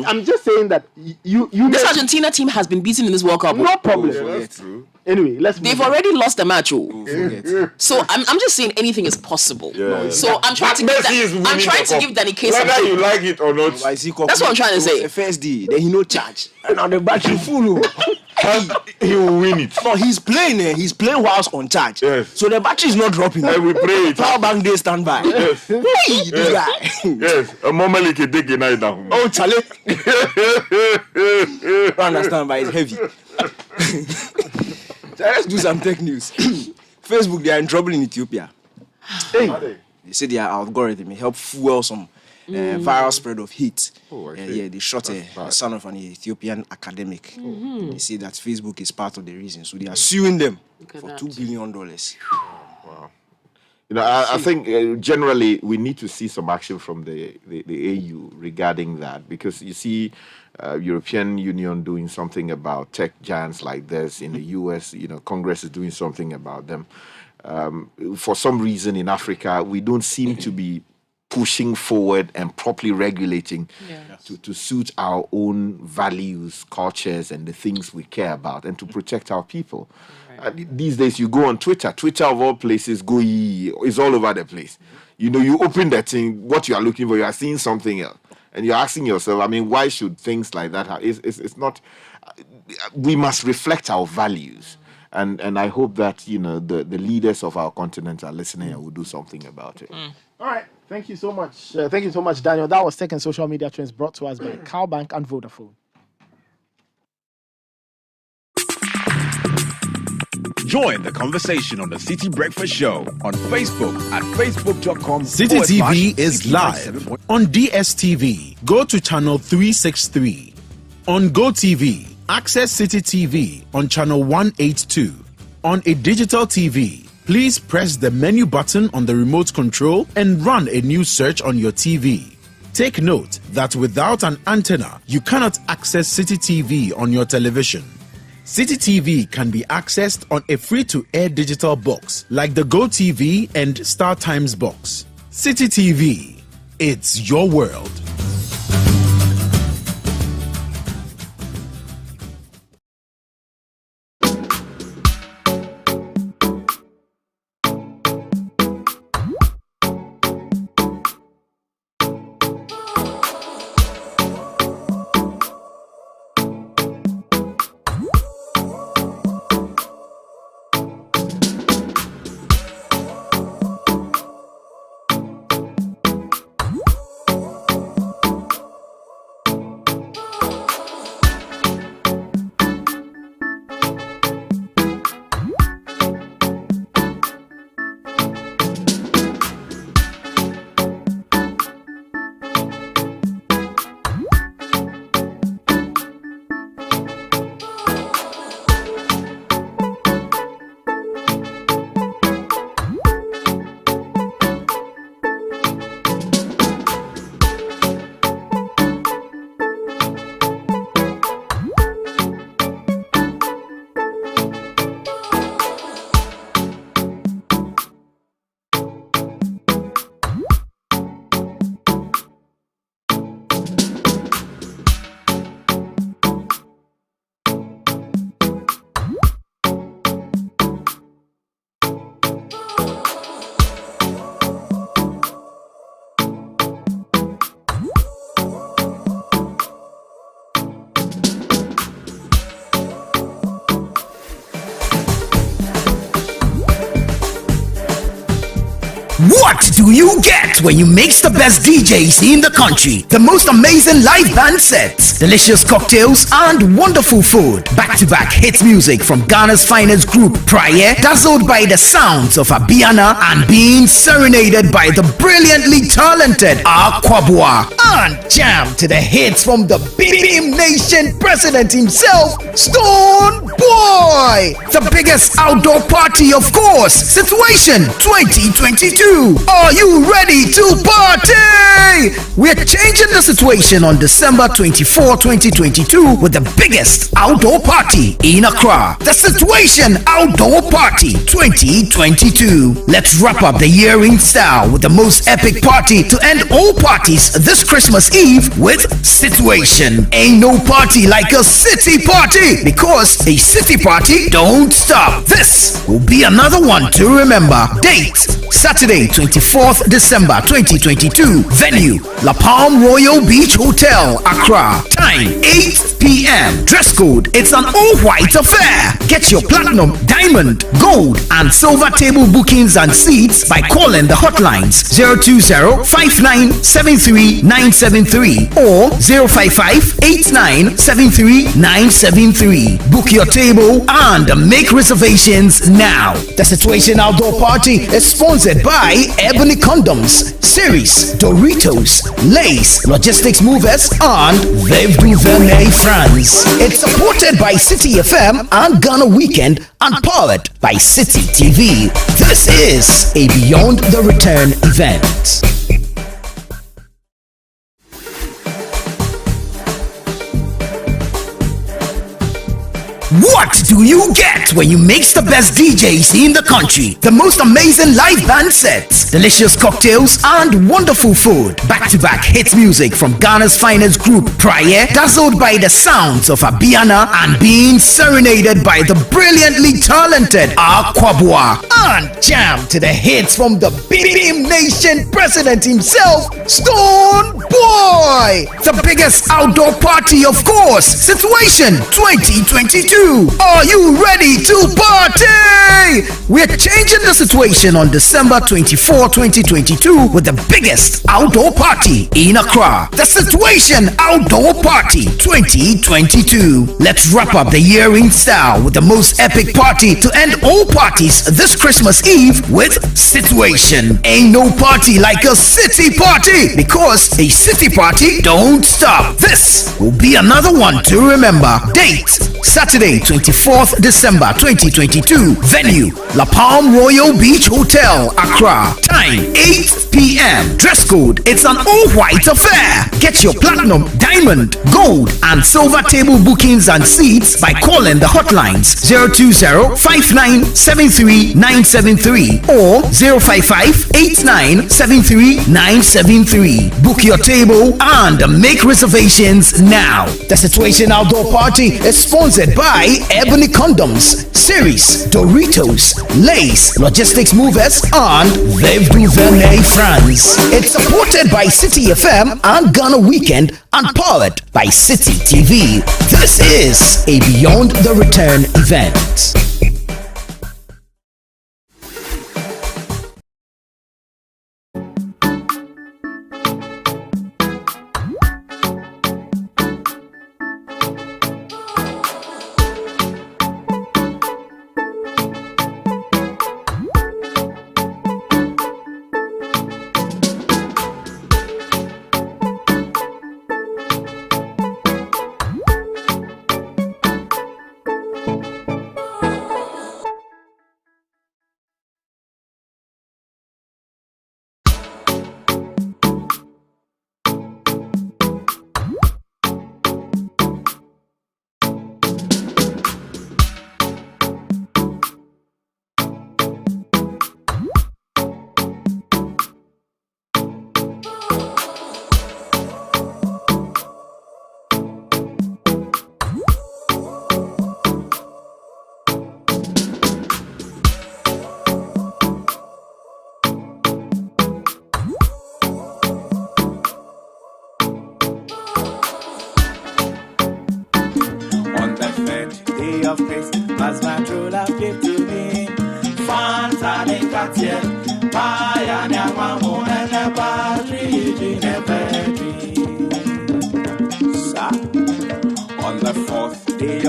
I'm just saying that this Argentina team has been beaten in this World Cup. No problem. That's true. Anyway, they've already lost the match. So I'm just saying anything is possible. So I'm trying to give Danny K some whether you like it or not. That's what I'm trying to say. The first day, then he no charge, and now the battery full. He will win it. No, he's playing. He's playing whilst on charge. Yes. So the battery is not dropping. And we pray it. Power bank day stand by. Yes. Hey, this guy. Yes. A moment like a dig in night down. Oh, Charlie. I understand, but it's heavy. So let's do some tech news. Facebook, they are in trouble in Ethiopia. Hey. They say their algorithm help fuel some viral spread of hate. They shot a son of an Ethiopian academic. They say that Facebook is part of the reason. So they are suing them for $2 billion. Wow. I think generally we need to see some action from the AU regarding that, because you see European Union doing something about tech giants like this. In the US, Congress is doing something about them. For some reason in Africa, we don't seem to be pushing forward and properly regulating to suit our own values, cultures, and the things we care about, and to protect our people. These days, you go on Twitter of all places, is all over the place. You open that thing, what you are looking for, you are seeing something else. And you're asking yourself, why should things like that happen? It's not, we must reflect our values. And I hope that, the leaders of our continent are listening and will do something about it. All right. Thank you so much. Thank you so much, Daniel. That was Tech and Social Media Trends brought to us by Cowbank and Vodafone. Join the conversation on the Citi Breakfast Show on Facebook at facebook.com. Citi TV is live on DSTV. Go to channel 363. On GoTV, access Citi TV on channel 182. On a digital TV, please press the menu button on the remote control and run a new search on your TV. Take note that without an antenna, you cannot access Citi TV on your television. Citi TV can be accessed on a free-to-air digital box like the GoTV and StarTimes box. Citi TV, it's your world. What do you get when you mix the best DJs in the country? The most amazing live band sets, delicious cocktails, and wonderful food. Back-to-back hit music from Ghana's finest group, Prayer, dazzled by the sounds of Abiana and being serenaded by the brilliantly talented Aquabua. And jam to the hits from the Beam Nation president himself, Stone Boy. The biggest outdoor party, of course, Situation 2022. Are you ready to party? We're changing the situation on December 24, 2022 with the biggest outdoor party in Accra. The Situation Outdoor Party 2022. Let's wrap up the year in style with the most epic party to end all parties this Christmas Eve with Situation. Ain't no party like a city party, because a city party don't stop. This will be another one to remember. Date Saturday 24th December 2022. Venue La Palm Royal Beach Hotel, Accra. Time 8 p.m. Dress code, it's an all-white affair. Get your platinum, diamond, gold and silver table bookings and seats by calling the hotlines 020-5973-973 or 055-8973-973. Book your table and make reservations now. The Situation Outdoor Party is sponsored by Ebony Condoms, Series, Doritos, Lays, Logistics Movers, and Veuve du Vernet France. It's supported by City FM and Ghana Weekend and powered by City TV. This is a Beyond the Return event. What do you get when you mix the best DJs in the country? The most amazing live band sets, delicious cocktails, and wonderful food. Back-to-back hit music from Ghana's finest group, Prayer, dazzled by the sounds of Abiana and being serenaded by the brilliantly talented Aquabua. And jam to the hits from the Beam Nation president himself, Stone Boy. The biggest outdoor party, of course, Situation 2022. Are you ready to party? We're changing the situation on December 24, 2022 with the biggest outdoor party in Accra. The Situation Outdoor Party 2022. Let's wrap up the year in style with the most epic party to end all parties this Christmas Eve with Situation. Ain't no party like a city party, because a city party don't stop. This will be another one to remember. Date Saturday 24th December 2022. Venue La Palm Royal Beach Hotel, Accra. Time 8 p.m. Dress code, it's an all-white affair. Get your platinum, diamond, gold and silver table bookings and seats by calling the hotlines 020-5973-973 or 055-8973-973. Book your table and make reservations now. The Situation Outdoor Party is sponsored by Ebony Condoms, Series, Doritos, Lays, Logistics Movers, and Veuve du Vernet France. It's supported by City FM and Ghana Weekend and powered by City TV. This is a Beyond the Return event. of grace, as my true love gave to me. Fanta de Cartier, Pioneer.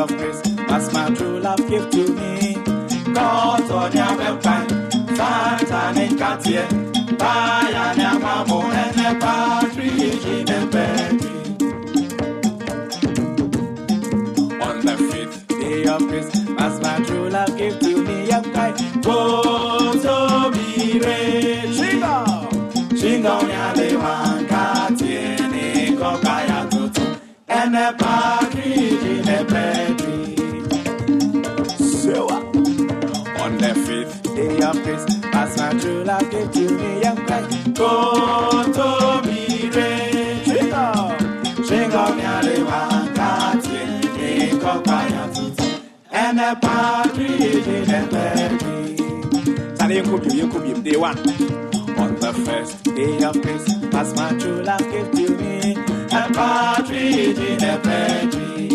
of Christmas my true love give to me. God on your website, Santa and Katia, Bayana Mamo and the partridge in the bed. On the 5th day of Christmas my true love give to me. Go to be rich. Shingo nyale wankatiene kokaya tutu ene partridge in a bedroom. So on the 5th day of Christmas my true love gave to me. Go to be rich. Shingo nyale wankatiene kokaya tutu ene partridge in a bedroom. Sani yunkubi day one. On the 1st day of Christmas, my true love gave to me a partridge in a pear tree.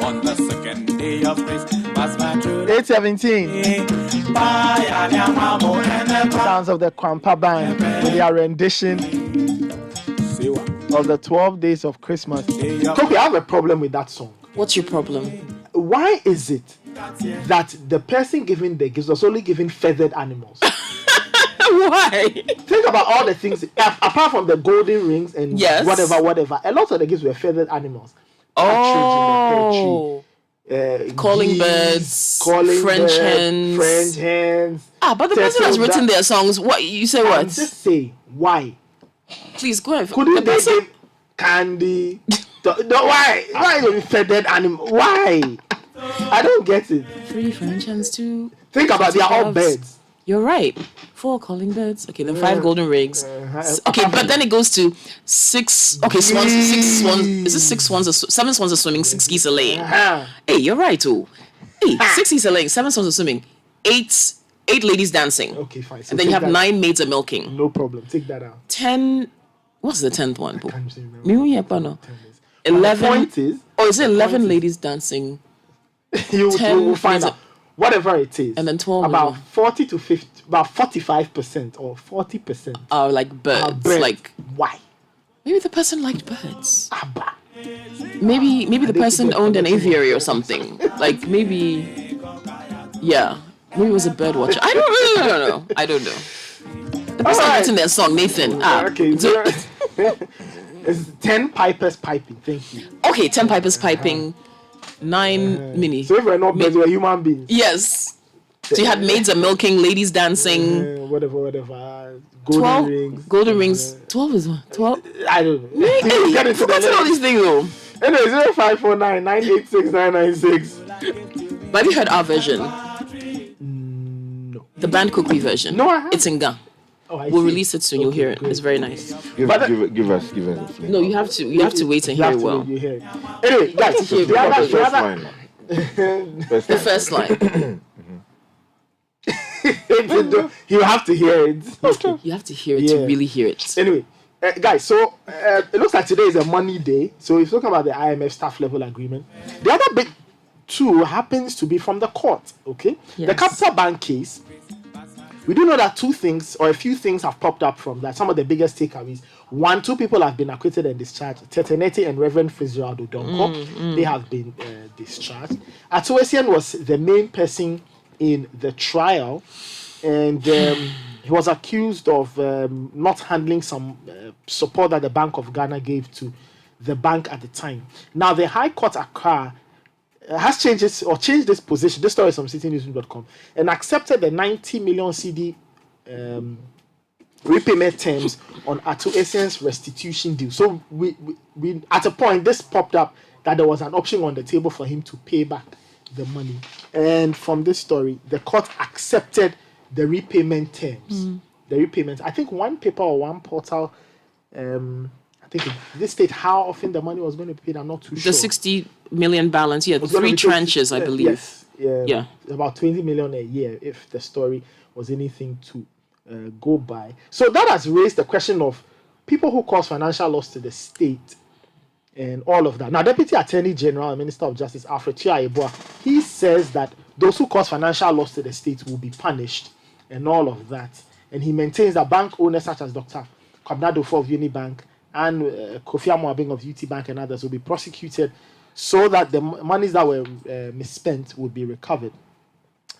On the 2nd day of Christmas, my true love 8:17. Sounds of the Kwampa Band with their rendition of the 12 days of Christmas. Kopi, I have a problem with that song. What's your problem? Why is it that the person giving the gifts was only giving feathered animals? Why? Think about all the things apart from the golden rings and whatever. A lot of the gifts were feathered animals. Oh, calling birds, French hens. But the person has written their songs. What you say? What? Just say why. Please go ahead. Couldn't they give candy? Why? Why the feathered animal? Why? I don't get it. 3 French hens, 2. Think about they are all birds. You're right. 4 calling birds. Okay, then 5 golden rings. Okay, but then it goes to 6. Okay, swans. 6 swans. Is it 6 swans? 7 swans are swimming. 6 geese are laying. Hey, you're right too. Hey, 6 geese are laying. 7 swans are swimming. 8 ladies dancing. Okay, fine. So and then you have 9 maids are milking. No problem. Take that out. 10. What's the 10th one? 11. The point is, is it 11 ladies dancing? You will find out. Whatever it is. And then 12. About 40 to 50, about 45% or 40%. Are like birds. Like why? Maybe the person liked birds. Maybe the person owned an aviary or something. Like maybe, yeah. Maybe it was a bird watcher. I don't know. The person writing their song, Nathan. Okay. It's 10 pipers piping. Thank you. Okay, 10 pipers piping. 9 mini. So if we're not birds, we're human beings. Yes. So you had maids are milking, ladies dancing. Whatever. Golden rings. 12 is what? 12? I don't know. Get into all these things though. Anyway, 0549 986 996. But have you heard our version? No. The Band Kukui version. No, I haven't. It's in Ga. We'll release it soon. You'll hear it. It's very nice. Give us a flavor. No, you have to wait and hear it well. Anyway, guys, the first line. You have to hear it. Okay. You have to hear it to really hear it. Anyway, guys, so it looks like today is a money day. So if you're talking about the IMF staff level agreement, the other big two happens to be from the court. Okay, the Capital Bank case. We do know that 2 things or a few things have popped up from that. Some of the biggest takeaways. 1, 2 people have been acquitted and discharged. Teteneti and Reverend Fitzgerald Odonko, they have been discharged. Atuesian was the main person in the trial, and he was accused of not handling some support that the Bank of Ghana gave to the bank at the time. Now, the High Court Accra has changed this position. This story is from citynewsroom.com, and accepted the 90 million CD repayment terms on Atuesian's restitution deal. So we at a point this popped up that there was an option on the table for him to pay back the money, and from this story, the court accepted the repayment terms. The repayment. I think one paper or one portal. I think this state how often the money was going to be paid. I'm not too sure. The 60 million balance, 3 tranches, I believe. Yes, yeah, about 20 million a year if the story was anything to go by. So that has raised the question of people who cause financial loss to the state and all of that. Now, Deputy Attorney General and Minister of Justice Alfred Chiaibua, he says that those who cause financial loss to the state will be punished and all of that. And he maintains that bank owners such as Dr. Kwabnado of Unibank and Kofi Amoabeng of UT Bank and others will be prosecuted so that the monies that were misspent would be recovered.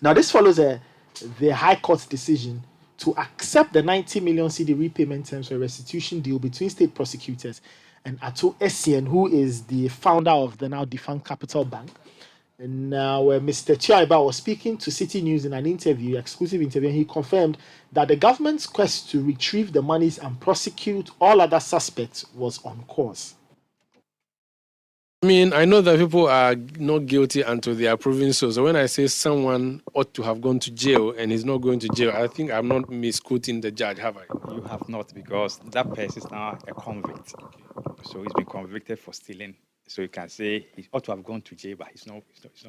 Now, this follows the High Court's decision to accept the 90 million CD repayment terms for restitution deal between state prosecutors and Ato Essien, who is the founder of the now defunct Capital Bank. And now, Mr. Chiaiba was speaking to City News in an exclusive interview, and he confirmed that the government's quest to retrieve the monies and prosecute all other suspects was on course. I mean, I know that people are not guilty until they are proven so. So when I say someone ought to have gone to jail and he's not going to jail, I think I'm not misquoting the judge, have I? You have not, because that person is now a convict. So he's been convicted for stealing. So you can say he ought to have gone to jail, but he's not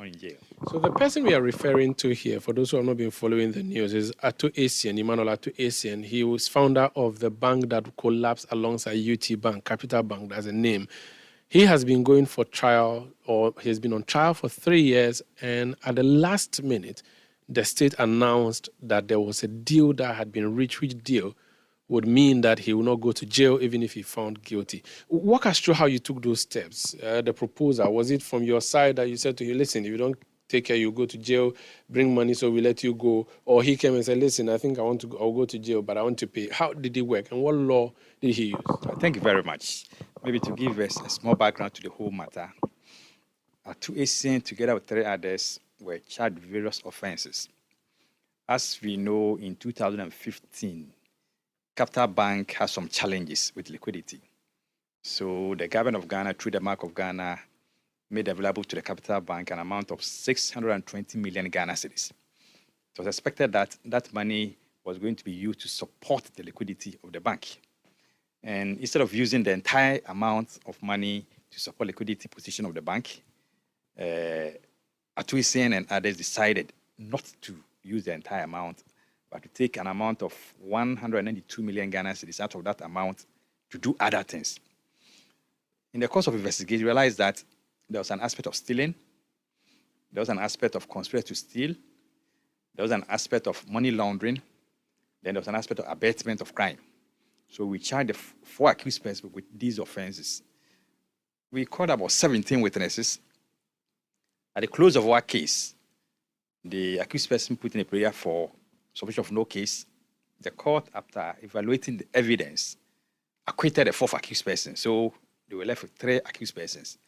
in jail. So the person we are referring to here, for those who have not been following the news, is Ato Essien, Emmanuel Ato Essien. He was founder of the bank that collapsed alongside UT Bank, Capital Bank, that's a name. He has been going for trial, or he has been on trial for 3 years, and at the last minute, the state announced that there was a deal that had been reached, which deal would mean that he will not go to jail even if he found guilty. Walk us through how you took those steps. The proposal, was it from your side that you said to him, listen, if you don't take care, you go to jail, bring money so we let you go? Or he came and said, listen, I think I'll go to jail, but I want to pay. How did it work, and what law did he use? Thank you very much. Maybe to give us a small background to the whole matter, Ato Essien, together with 3 others, were charged with various offenses. As we know, in 2015, Capital Bank has some challenges with liquidity. So the government of Ghana, through the Bank of Ghana, made available to the Capital Bank an amount of 620 million Ghana cedis. It was expected that that money was going to be used to support the liquidity of the bank. And instead of using the entire amount of money to support liquidity position of the bank, Ato Essien and others decided not to use the entire amount, but to take an amount of 192 million Ghana cedis out of that amount to do other things. In the course of investigation, we realized that there was an aspect of stealing, there was an aspect of conspiracy to steal, there was an aspect of money laundering, then there was an aspect of abetment of crime. So we charged the 4 accused persons with these offenses. We called about 17 witnesses. At the close of our case, the accused person put in a prayer for submission of no case. The court, after evaluating the evidence, acquitted the 4th accused person. So they were left with 3 accused persons.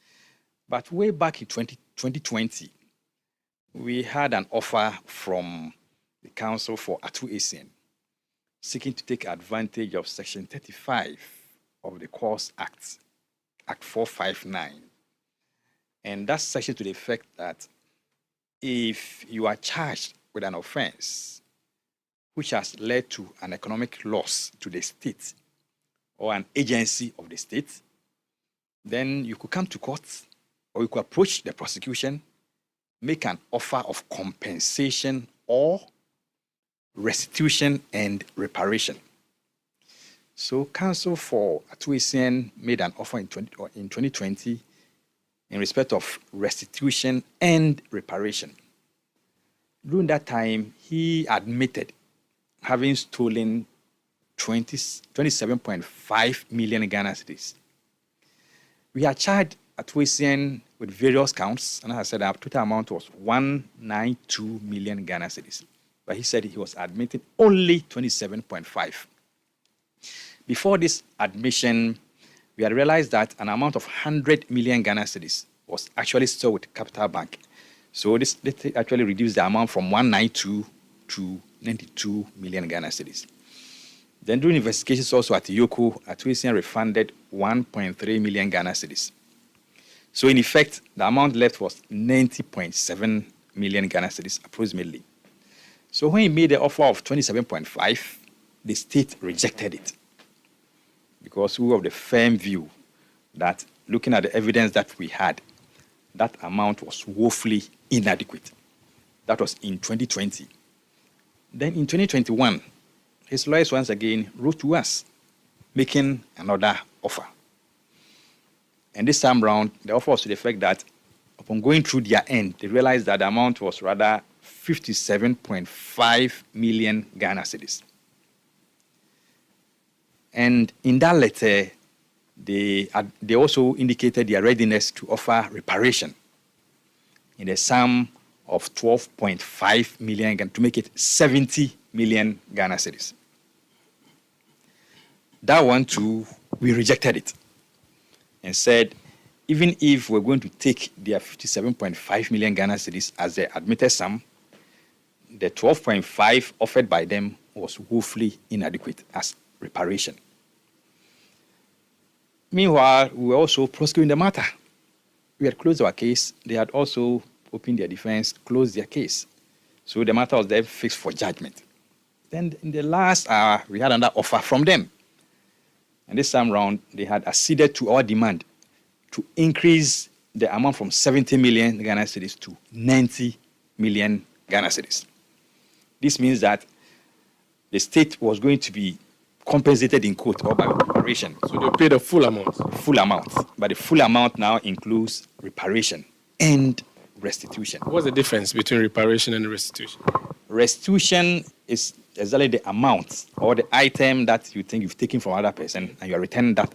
But way back in 2020, we had an offer from the counsel for Ato Essien, seeking to take advantage of Section 35 of the Courts Act, Act 459. And that's section to the effect that if you are charged with an offense which has led to an economic loss to the state or an agency of the state, then you could come to court or you could approach the prosecution, make an offer of compensation or restitution and reparation. So counsel for Ato Essien made an offer in 2020 in respect of restitution and reparation. During that time, he admitted having stolen 27.5 million Ghana cedis. We had charged Ato Essien with various counts, and as I said, our total amount was 192 million Ghana cedis. But he said he was admitting only 27.5. Before this admission, we had realized that an amount of 100 million Ghana cedis was actually still with Capital Bank. So this actually reduced the amount from 192 to 92 million Ghana cedis. Then during investigations also at Yoko, Ato Essien refunded 1.3 million Ghana cedis. So in effect, the amount left was 90.7 million Ghana cedis approximately. So when he made the offer of 27.5, the state rejected it because we were of the firm view that looking at the evidence that we had, that amount was woefully inadequate. That was in 2020. Then in 2021, his lawyers once again wrote to us, making another offer. And this time round, the offer was to the effect that upon going through their end, they realized that the amount was rather 57.5 million Ghana cedis. And in that letter, they also indicated their readiness to offer reparation in the sum of 12.5 million to make it 70 million Ghana cedis. That one too, we rejected it and said, even if we're going to take their 57.5 million Ghana cedis as the admitted sum, the 12.5 offered by them was woefully inadequate as reparation. Meanwhile, we were also prosecuting the matter. We had closed our case. They had also opened their defense, closed their case. So the matter was then fixed for judgment. Then in the last hour, we had another offer from them. And this time round, they had acceded to our demand to increase the amount from 70 million Ghana cedis to 90 million Ghana cedis. This means that the state was going to be compensated in court or by reparation. So they paid the full amount? Full amount. But the full amount now includes reparation and restitution. What's the difference between reparation and restitution? Restitution is exactly the amount or the item that you think you've taken from another person and you are returning that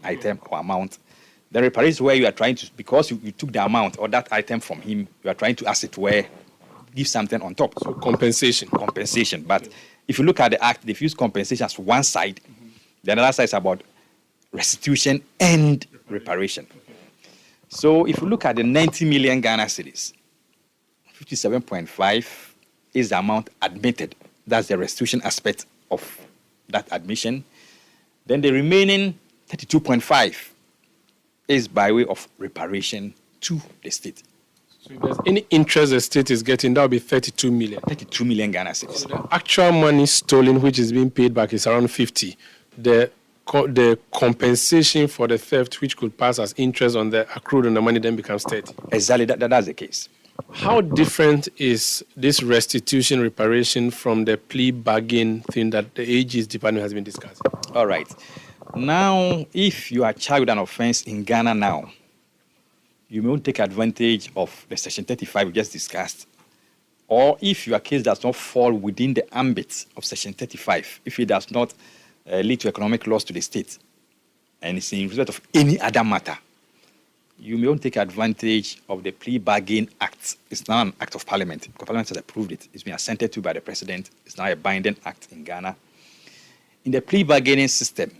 item or amount. The reparation is where you are trying to, because you took the amount or that item from him, you are trying to, as it were, give something on top. So compensation. Compensation. But if you look at the act, they've used compensation as one side. The other side is about restitution and reparation. So if you look at the 90 million Ghana cedis, 57.5 is the amount admitted. That's the restitution aspect of that admission. Then the remaining 32.5 is by way of reparation to the state. So if there's any interest the state is getting, that will be 32 million. 32 million Ghana cedis. So the actual money stolen, which is being paid back, is around 50. The compensation for the theft, which could pass as interest on the accrued on the money, then becomes 30. Exactly, that's the case. How different is this restitution reparation from the plea bargain thing that the AG's department has been discussing? All right. Now, if you are charged with an offense in Ghana now, you may take advantage of the Section 35 we just discussed. Or if your case does not fall within the ambit of Section 35, if it does not lead to economic loss to the state, and it's in respect of any other matter, you may take advantage of the Plea Bargain Act. It's now an act of parliament. Because parliament has approved it. It's been assented to by the president. It's now a binding act in Ghana. In the plea bargaining system,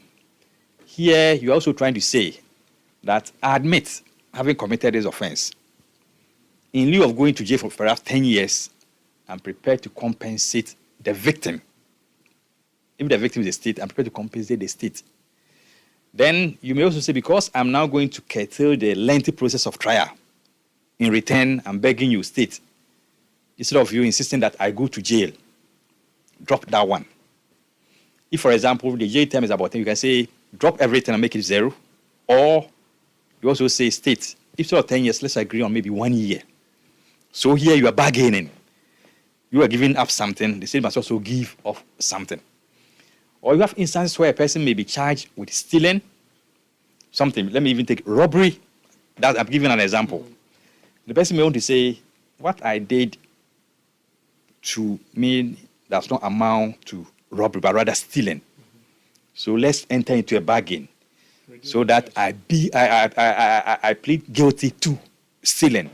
here you're also trying to say that I admit having committed this offense. In lieu of going to jail for perhaps 10 years, I'm prepared to compensate the victim. If the victim is the state, I'm prepared to compensate the state. Then you may also say, because I'm now going to curtail the lengthy process of trial, in return, I'm begging you, state, instead of you insisting that I go to jail, drop that one. If, for example, the jail term is about 10, you can say, drop everything and make it 0. Or you also say, state, instead of 10 years, let's agree on maybe 1 year. So here you are bargaining. You are giving up something, the state must also give up something. Or you have instances where a person may be charged with stealing something. Let me even take robbery. I'm giving an example. The person may want to say, what I did to me does not amount to robbery, but rather stealing. So let's enter into a bargain so that I plead guilty to stealing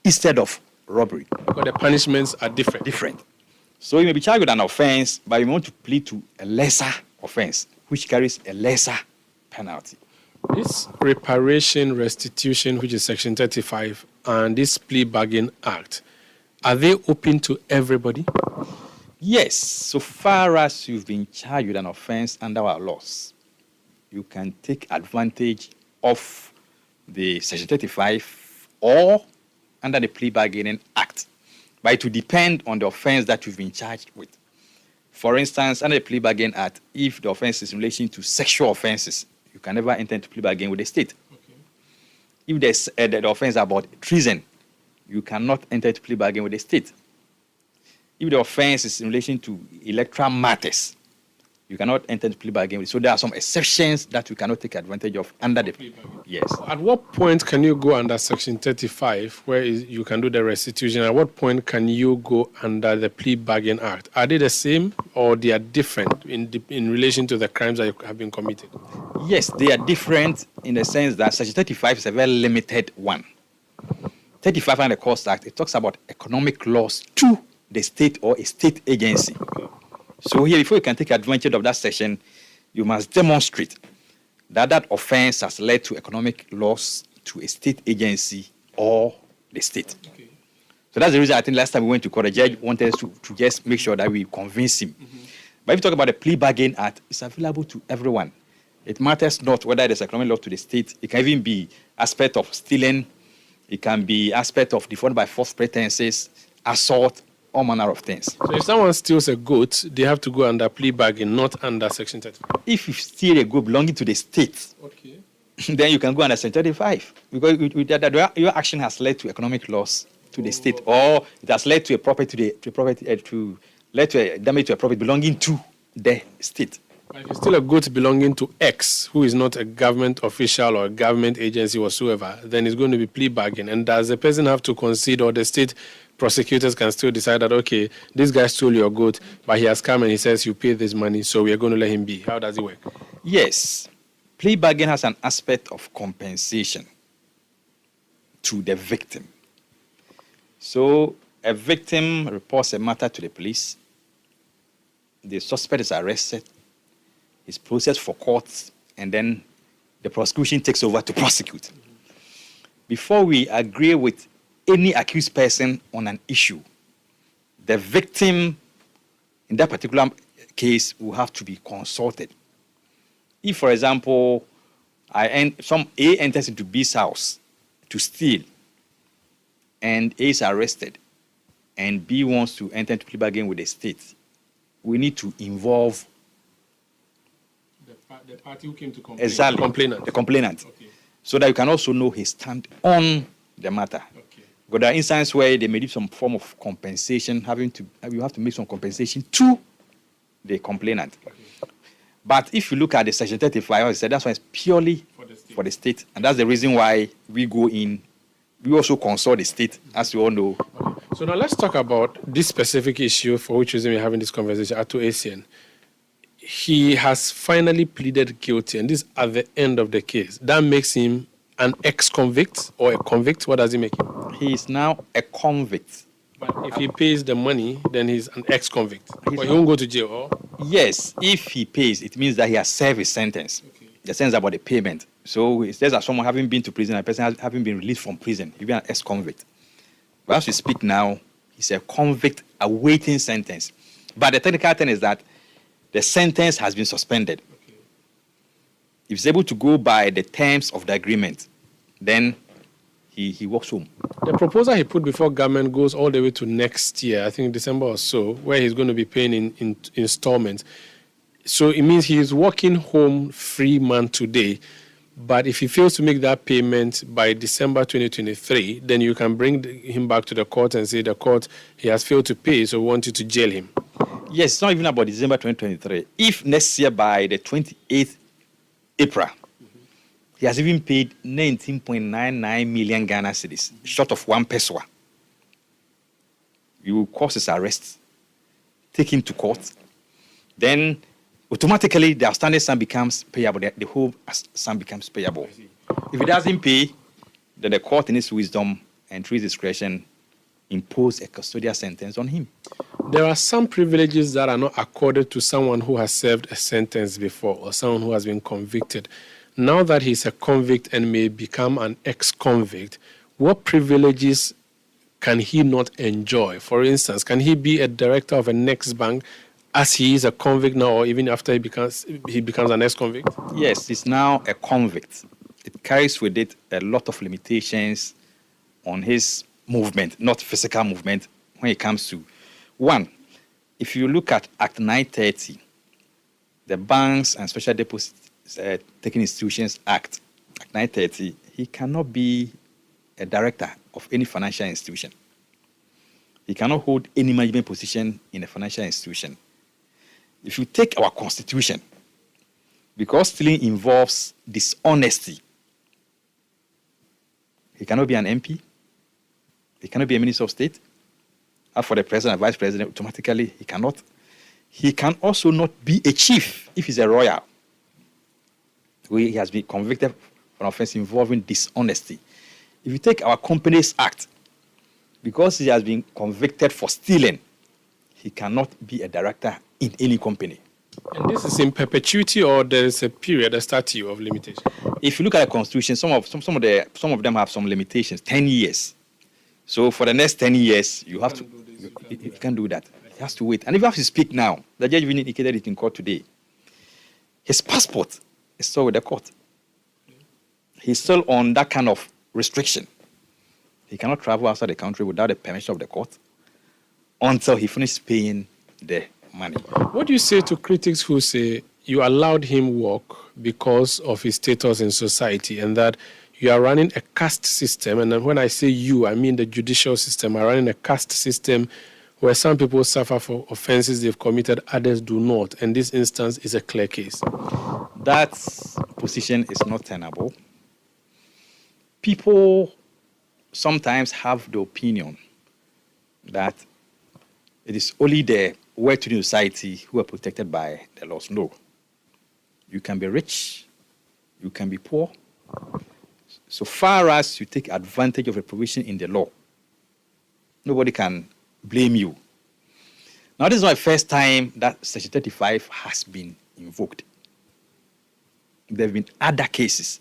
instead of robbery. Because the punishments are different. Different. So you may be charged with an offense, but you want to plead to a lesser offense, which carries a lesser penalty. This reparation, restitution, which is Section 35, and this plea bargain act, are they open to everybody? Yes. So far as you've been charged with an offense under our laws, you can take advantage of the Section 35 or under the plea bargaining act. But it will depend on the offense that you've been charged with. For instance, under the plea bargain act, if the offense is in relation to sexual offenses, you can never enter into plea bargain with the state. Okay. If there's the offense about treason, you cannot enter into plea bargain with the state. If the offense is in relation to electoral matters, you cannot enter the plea bargain with. So there are some exceptions that you cannot take advantage of under the plea bargain. Yes. At what point can you go under Section 35, where you can do the restitution? At what point can you go under the Plea Bargain Act? Are they the same or they are different in relation to the crimes that have been committed? Yes, they are different in the sense that Section 35 is a very limited one. 35 under the Cost Act, it talks about economic loss to the state or a state agency. So here, before you can take advantage of that section, you must demonstrate that that offense has led to economic loss to a state agency or the state. Okay. So that's the reason I think last time we went to court, the judge wanted us to just make sure that we convince him. But if you talk about the Plea Bargain Act, it's available to everyone. It matters not whether there's economic loss to the state. It can even be aspect of stealing. It can be aspect of defrauding by false pretenses, assault, all manner of things. So if someone steals a goat, they have to go under plea bargain, not under Section 35. If you steal a goat belonging to the state, okay, then you can go under Section 35 because your action has led to economic loss to the state, or it has led to a property led to a damage to a property belonging to the state. If it's still a goat belonging to X, who is not a government official or a government agency whatsoever, then it's going to be plea bargain. And does the person have to concede, or the state prosecutors can still decide that, okay, this guy stole your goat, but he has come and he says you pay this money, so we are going to let him be? How does it work? Yes. Plea bargain has an aspect of compensation to the victim. So a victim reports a matter to the police. The suspect is arrested. He's processed for court, and then the prosecution takes over to prosecute. Before we agree with any accused person on an issue, the victim in that particular case will have to be consulted. If, for example, some A enters into B's house to steal, and A is arrested, and B wants to enter into plea bargain with the state, we need to involve the party who came to complain. Exactly. The complainant. Okay. So that you can also know his stand on the matter. Okay. But there are instances where they may give some form of compensation, you have to make some compensation to the complainant. Okay. But if you look at the Section 35, I said that's why it's purely for the state. And that's the reason why we go in. We also consult the state, as you all know. Okay. So now let's talk about this specific issue for which reason we're having this conversation, Ato Asian. He has finally pleaded guilty, and this is at the end of the case. That makes him an ex-convict or a convict. What does it make him? He is now a convict. But if he pays the money, then he's an ex-convict. But he won't go to jail, or? Yes, if he pays, it means that he has served his sentence. Okay. The sentence about the payment. So it says that someone having been to prison, a person having been released from prison, he'll be an ex-convict. But as we speak now, he's a convict awaiting sentence. But the technical thing is that the sentence has been suspended. Okay. If he's able to go by the terms of the agreement, then he walks home. The proposal he put before government goes all the way to next year, I think December or so, where he's going to be paying in installments. So it means he is walking home free man today. But if he fails to make that payment by December 2023, then you can bring him back to the court and say the court, he has failed to pay, so we want you to jail him. Yes, it's not even about December 2023. If next year by the 28th April, he has even paid 19.99 million Ghana cedis, short of 1 peso, you will cause his arrest, take him to court, then automatically the outstanding sum becomes payable, the whole sum becomes payable. If he doesn't pay, then the court in its wisdom and through his discretion impose a custodial sentence on him. There are some privileges that are not accorded to someone who has served a sentence before or someone who has been convicted. Now that he's a convict and may become an ex-convict, what privileges can he not enjoy? For instance, can he be a director of a next bank as he is a convict now, or even after he becomes an ex-convict? Yes, he's now a convict. It carries with it a lot of limitations on his movement, not physical movement, when it comes to, one, if you look at Act 930, the Banks and Special Deposit Taking Institutions Act, Act 930, he cannot be a director of any financial institution. He cannot hold any management position in a financial institution. If you take our constitution, because stealing involves dishonesty, he cannot be an MP, he cannot be a minister of state, and for the president and vice president, automatically he cannot. He can also not be a chief if he's a royal. He has been convicted for an offense involving dishonesty. If you take our Companies Act, because he has been convicted for stealing, he cannot be a director in any company. And this is in perpetuity, or there is a period, a statute of limitation? If you look at the Constitution, some of them have some limitations, 10 years. So for the next 10 years, you have to, you can't do that. He has to wait. And if you have to speak now, the judge even indicated it in court today. His passport is still with the court. He's still on that kind of restriction. He cannot travel outside the country without the permission of the court until he finishes paying the money. What do you say to critics who say you allowed him work because of his status in society, and that you are running a caste system? And then when I say you, I mean the judicial system, are running a caste system where some people suffer for offenses they've committed, others do not. And this instance is a clear case. That position is not tenable. People sometimes have the opinion that it is only the well-to-do society who are protected by the laws. No. You can be rich, you can be poor. So far as you take advantage of a provision in the law, nobody can blame you. Now, this is not the first time that Section 35 has been invoked. There have been other cases.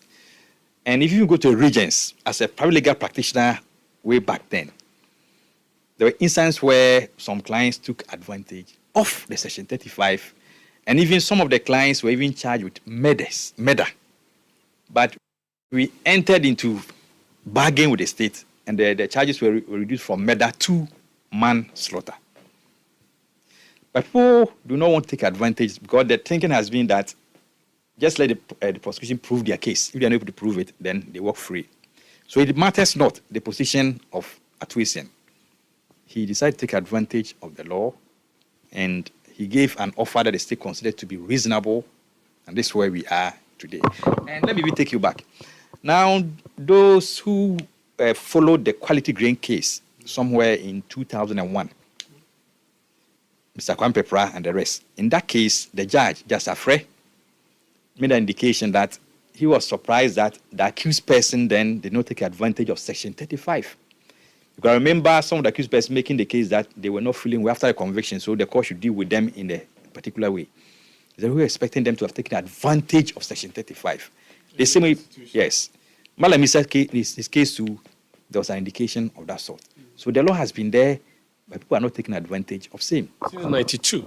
And if you go to Regents, as a private legal practitioner way back then, there were instances where some clients took advantage of the Section 35, and even some of the clients were even charged with murder. But we entered into bargain with the state, and the charges were reduced from murder to manslaughter. But people do not want to take advantage, because the thinking has been that just let the prosecution prove their case. If they are not able to prove it, then they walk free. So it matters not the position of Atuisian. He decided to take advantage of the law, and he gave an offer that the state considered to be reasonable, and this is where we are today. And let me take you back. Now, those who followed the quality grain case somewhere in 2001, Mr. Kwampepra and the rest, in that case, the judge, Justice Afre, made an indication that he was surprised that the accused person then did not take advantage of Section 35. You can remember some of the accused persons making the case that they were not feeling well after the conviction, so the court should deal with them in a particular way. They were expecting them to have taken advantage of Section 35. The same way, yes. Malamisa's case, his case too, there was an indication of that sort. So the law has been there, but people are not taking advantage of same. Since 92.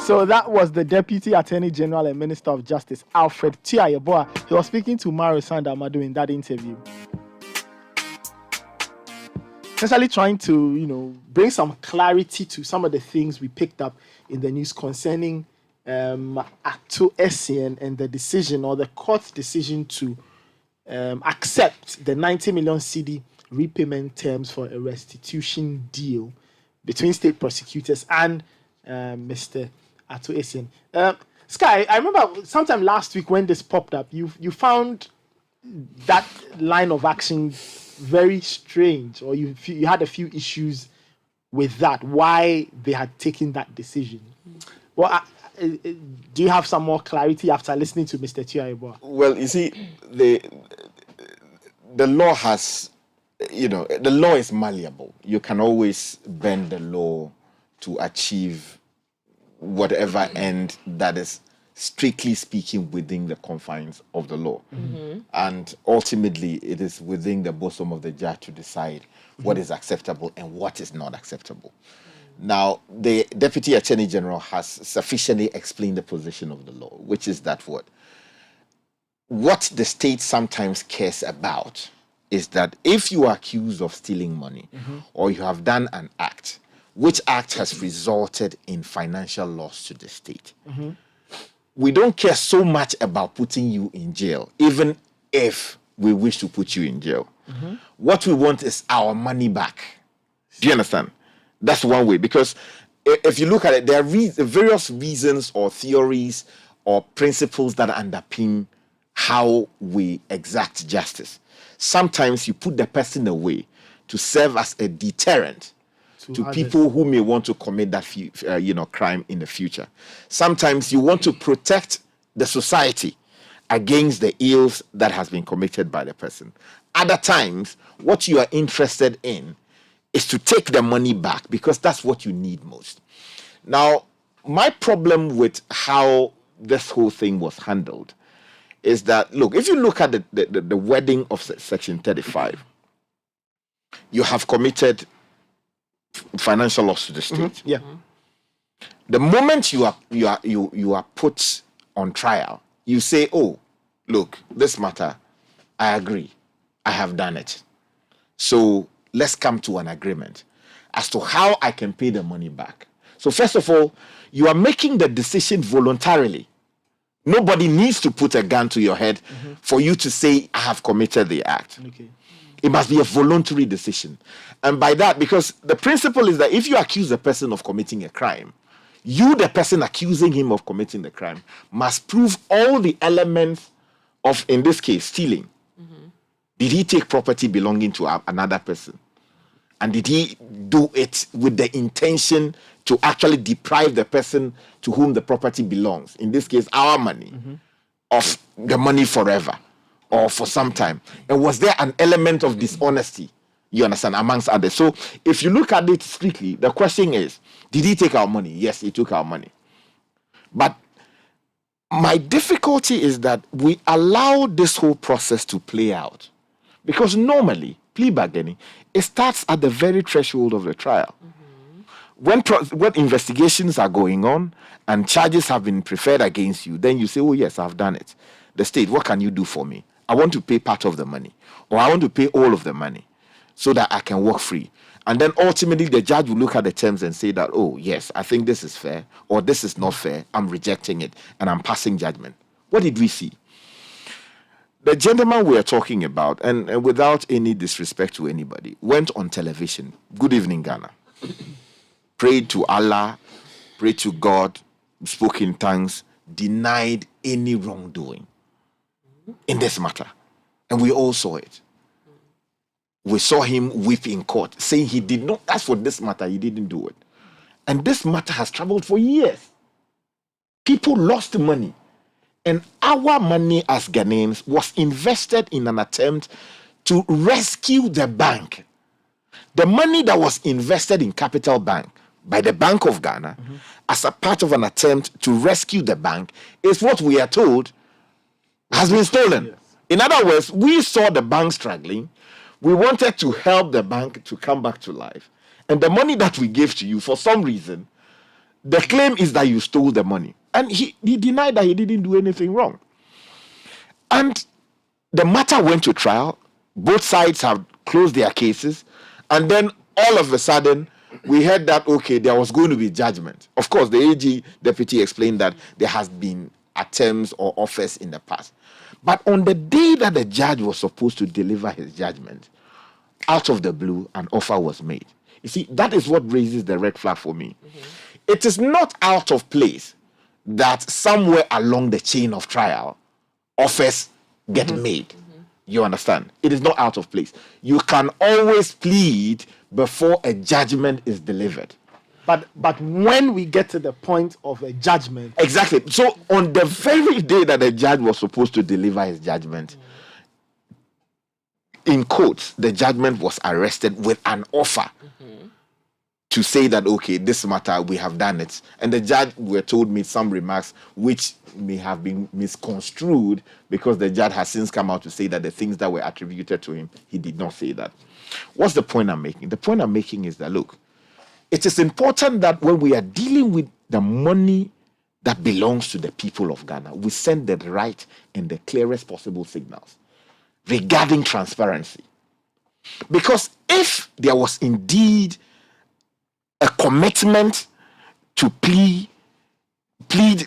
So that was the Deputy Attorney General and Minister of Justice, Alfred Tiayeboa. He was speaking to Mario Sandamadu in that interview. Essentially trying to, bring some clarity to some of the things we picked up in the news concerning Atuisian and the decision, or the court's decision to accept the 90 million cedi repayment terms for a restitution deal between state prosecutors and Mr. Atuisian. Sky, I remember sometime last week when this popped up, you found that line of action very strange, or you had a few issues with that, why they had taken that decision. Well, do you have some more clarity after listening to Mr. Tiayeboa? Well, you see, the law has, the law is malleable. You can always bend the law to achieve whatever end that is, strictly speaking, within the confines of the law. Mm-hmm. And ultimately, it is within the bosom of the judge to decide what is acceptable and what is not acceptable. Now, the Deputy Attorney General has sufficiently explained the position of the law, which is that what the state sometimes cares about is that if you are accused of stealing money, or you have done an act, which act has resulted in financial loss to the state, we don't care so much about putting you in jail, even if we wish to put you in jail. What we want is our money back. Do you understand? That's one way, because if you look at it, there are various reasons or theories or principles that underpin how we exact justice. Sometimes you put the person away to serve as a deterrent to people who may want to commit that crime in the future. Sometimes you want to protect the society against the ills that has been committed by the person. Other times, what you are interested in is to take the money back because that's what you need most. Now, my problem with how this whole thing was handled is that, look, if you look at the wording of Section 35, you have committed financial loss to the state. Yeah. The moment you are put on trial, you say, oh, look, this matter, I agree, I have done it. So let's come to an agreement as to how I can pay the money back. So first of all, you are making the decision voluntarily. Nobody needs to put a gun to your head for you to say, I have committed the act. Okay. It must be a voluntary decision. And by that, because the principle is that if you accuse a person of committing a crime, you, the person accusing him of committing the crime, must prove all the elements of, in this case, stealing. Did he take property belonging to another person? And did he do it with the intention to actually deprive the person to whom the property belongs, in this case, our money, of the money forever or for some time? And was there an element of dishonesty, you understand, amongst others? So if you look at it strictly, the question is, did he take our money? Yes, he took our money. But my difficulty is that we allow this whole process to play out. Because normally, plea bargaining, it starts at the very threshold of the trial. When investigations are going on and charges have been preferred against you, then you say, oh yes, I've done it. The state, what can you do for me? I want to pay part of the money, or I want to pay all of the money so that I can walk free. And then ultimately the judge will look at the terms and say that, oh yes, I think this is fair, or this is not fair, I'm rejecting it, and I'm passing judgment. What did we see? The gentleman we are talking about, and without any disrespect to anybody, went on television. Good evening, Ghana. Prayed to Allah, prayed to God, spoke in tongues, denied any wrongdoing in this matter. And we all saw it. We saw him weep in court, saying he did not, as for this matter, he didn't do it. And this matter has traveled for years. People lost money. And our money as Ghanaians was invested in an attempt to rescue the bank. The money that was invested in Capital Bank by the Bank of Ghana as a part of an attempt to rescue the bank is what we are told has been stolen. Yes. In other words, we saw the bank struggling. We wanted to help the bank to come back to life. And the money that we gave to you, for some reason, the claim is that you stole the money. And he denied that he didn't do anything wrong. And the matter went to trial. Both sides have closed their cases. And then all of a sudden, we heard that, okay, there was going to be judgment. Of course, the AG deputy explained that there has been attempts or offers in the past. But on the day that the judge was supposed to deliver his judgment, out of the blue, an offer was made. You see, that is what raises the red flag for me. It is not out of place that somewhere along the chain of trial, offers get made. You understand? It is not out of place. You can always plead before a judgment is delivered. But when we get to the point of a judgment... Exactly. So on the very day that the judge was supposed to deliver his judgment, in quotes, the judgment was arrested with an offer to say that, okay, this matter, we have done it. And the judge, we're told, made some remarks which may have been misconstrued because the judge has since come out to say that the things that were attributed to him, he did not say that. What's the point I'm making? The point I'm making is that, look, it is important that when we are dealing with the money that belongs to the people of Ghana, we send the right and the clearest possible signals regarding transparency. Because if there was indeed a commitment to plead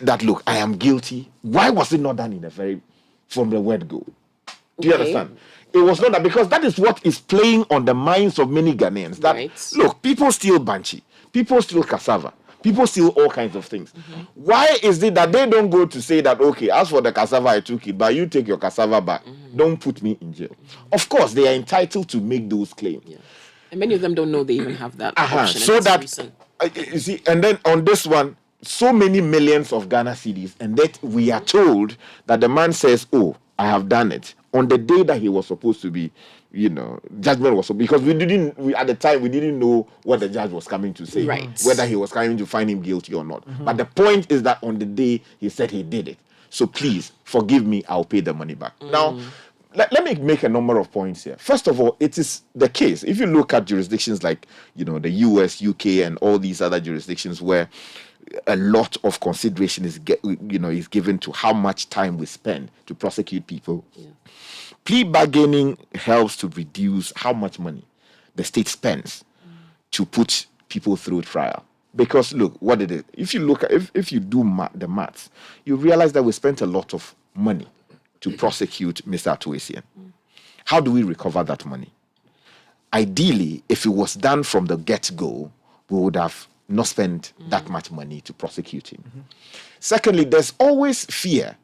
that, look, I am guilty, why was it not done from the word go? Do you understand? It was not that, because that is what is playing on the minds of many Ghanaians. That look, people steal banchi, people steal cassava, people steal all kinds of things. Why is it that they don't go to say that, okay, as for the cassava, I took it, but you take your cassava back. Don't put me in jail. Of course, they are entitled to make those claims. Yeah. And many of them don't know they even have that option. So that, you see, and then on this one, so many millions of Ghana cedis, and that we are told that the man says, oh, I have done it, on the day that he was supposed to be, judgment was, because at the time, we didn't know what the judge was coming to say, whether he was coming to find him guilty or not. But the point is that on the day he said he did it. So please, forgive me, I'll pay the money back. Now, let me make a number of points here. First of all, it is the case. If you look at jurisdictions like, the US, UK, and all these other jurisdictions where a lot of consideration is given to how much time we spend to prosecute people. Plea bargaining helps to reduce how much money the state spends to put people through trial. Because look, what it is. If you look at, if you do the maths, you realize that we spent a lot of money to prosecute Mr. Atuesian. How do we recover that money? Ideally, if it was done from the get-go, we would have not spent that much money to prosecute him. Secondly, there's always fear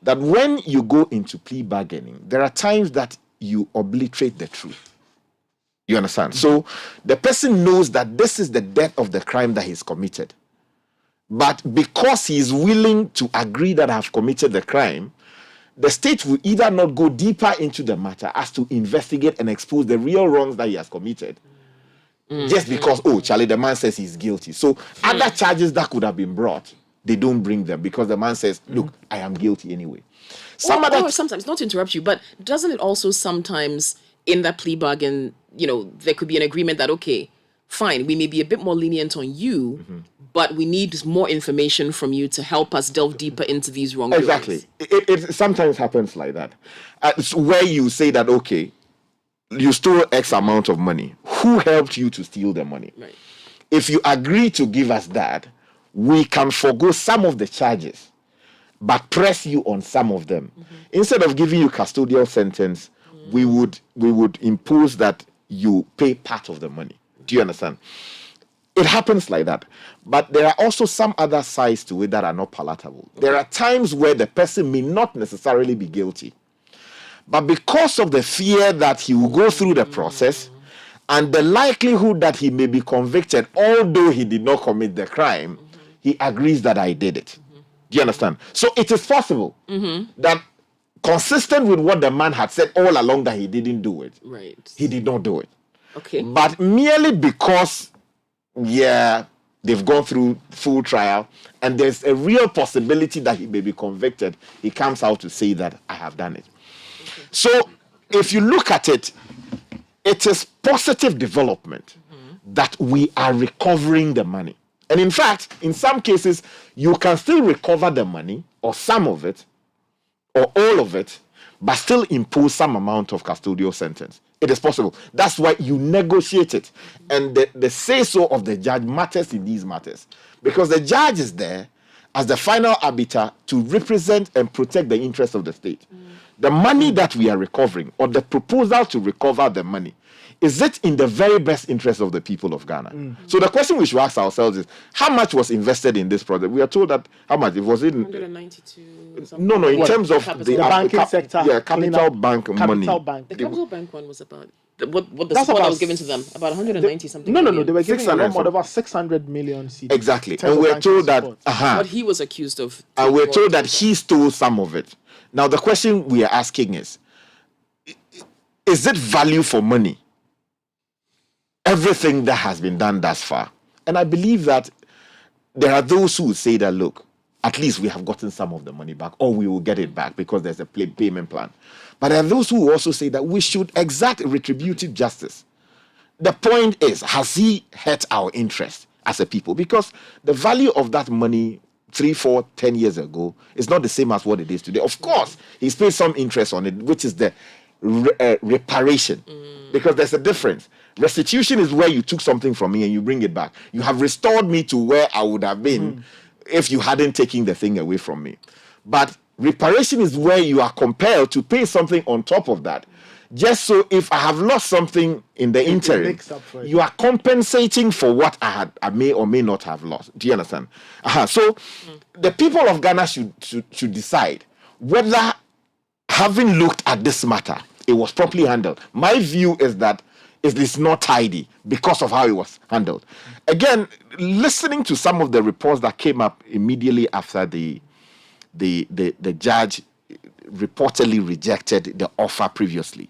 that when you go into plea bargaining, there are times that you obliterate the truth. You understand? So the person knows that this is the depth of the crime that he's committed. But because he is willing to agree that I've committed the crime, the state will either not go deeper into the matter as to investigate and expose the real wrongs that he has committed, just because, Charlie, the man says he's guilty. So other charges that could have been brought, they don't bring them because the man says, look, I am guilty anyway. Or sometimes, not to interrupt you, but doesn't it also sometimes in that plea bargain, there could be an agreement that, okay, fine, we may be a bit more lenient on you, but we need more information from you to help us delve deeper into these wrongdoings. Exactly. It sometimes happens like that. Where you say that, okay, you stole X amount of money. Who helped you to steal the money? Right. If you agree to give us that, we can forgo some of the charges, but press you on some of them. Instead of giving you custodial sentence, we would impose that you pay part of the money. Do you understand? It happens like that. But there are also some other sides to it that are not palatable. There are times where the person may not necessarily be guilty. But because of the fear that he will go through the process and the likelihood that he may be convicted, although he did not commit the crime, he agrees that I did it. Do you understand? So it is possible that, consistent with what the man had said all along, that he didn't do it. Right. He did not do it. Okay. But merely because, they've gone through full trial and there's a real possibility that he may be convicted, he comes out to say that I have done it. So if you look at it, it is positive development that we are recovering the money. And in fact, in some cases, you can still recover the money or some of it or all of it, but still impose some amount of custodial sentence. It is possible. That's why you negotiate it. And the say-so of the judge matters in these matters. Because the judge is there as the final arbiter to represent and protect the interests of the state. The money that we are recovering, or the proposal to recover the money, is it in the very best interest of the people of Ghana? So the question we should ask ourselves is, how much was invested in this project? We are told that, how much? It was in... 192... No, in terms of the banking sector. Yeah, capital bank money. Bank. The capital bank one was about... What the support that was given to them? About 190 something. No, they were giving a lot more, about 600 million cedis. Exactly. And we're told that... What he was accused of. And we're told that he stole some of it. Now, the question we are asking is it value for money? Everything that has been done thus far. And I believe that there are those who say that, look, at least we have gotten some of the money back, or we will get it back because there's a payment plan. But there are those who also say that we should exact retributive justice. The point is, has he hurt our interest as a people? Because the value of that money 3, 4, 10 years ago is not the same as what it is today. Of course, he's paid some interest on it, which is the reparation. Because there's a difference. Restitution is where you took something from me and you bring it back. You have restored me to where I would have been if you hadn't taken the thing away from me. But reparation is where you are compelled to pay something on top of that. just so if I have lost something in the interim, you are compensating for what I may or may not have lost. Do you understand? So the people of Ghana should decide whether, having looked at this matter, it was properly handled. My view is that it is not tidy because of how it was handled. Again, listening to some of the reports that came up immediately after the judge reportedly rejected the offer previously.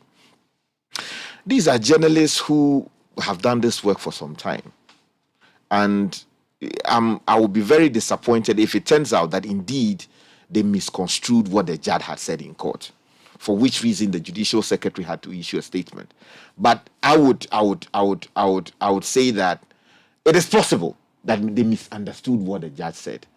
These are journalists who have done this work for some time. And I will be very disappointed if it turns out that indeed they misconstrued what the judge had said in court, for which reason the judicial secretary had to issue a statement. But I would say that it is possible that they misunderstood what the judge said.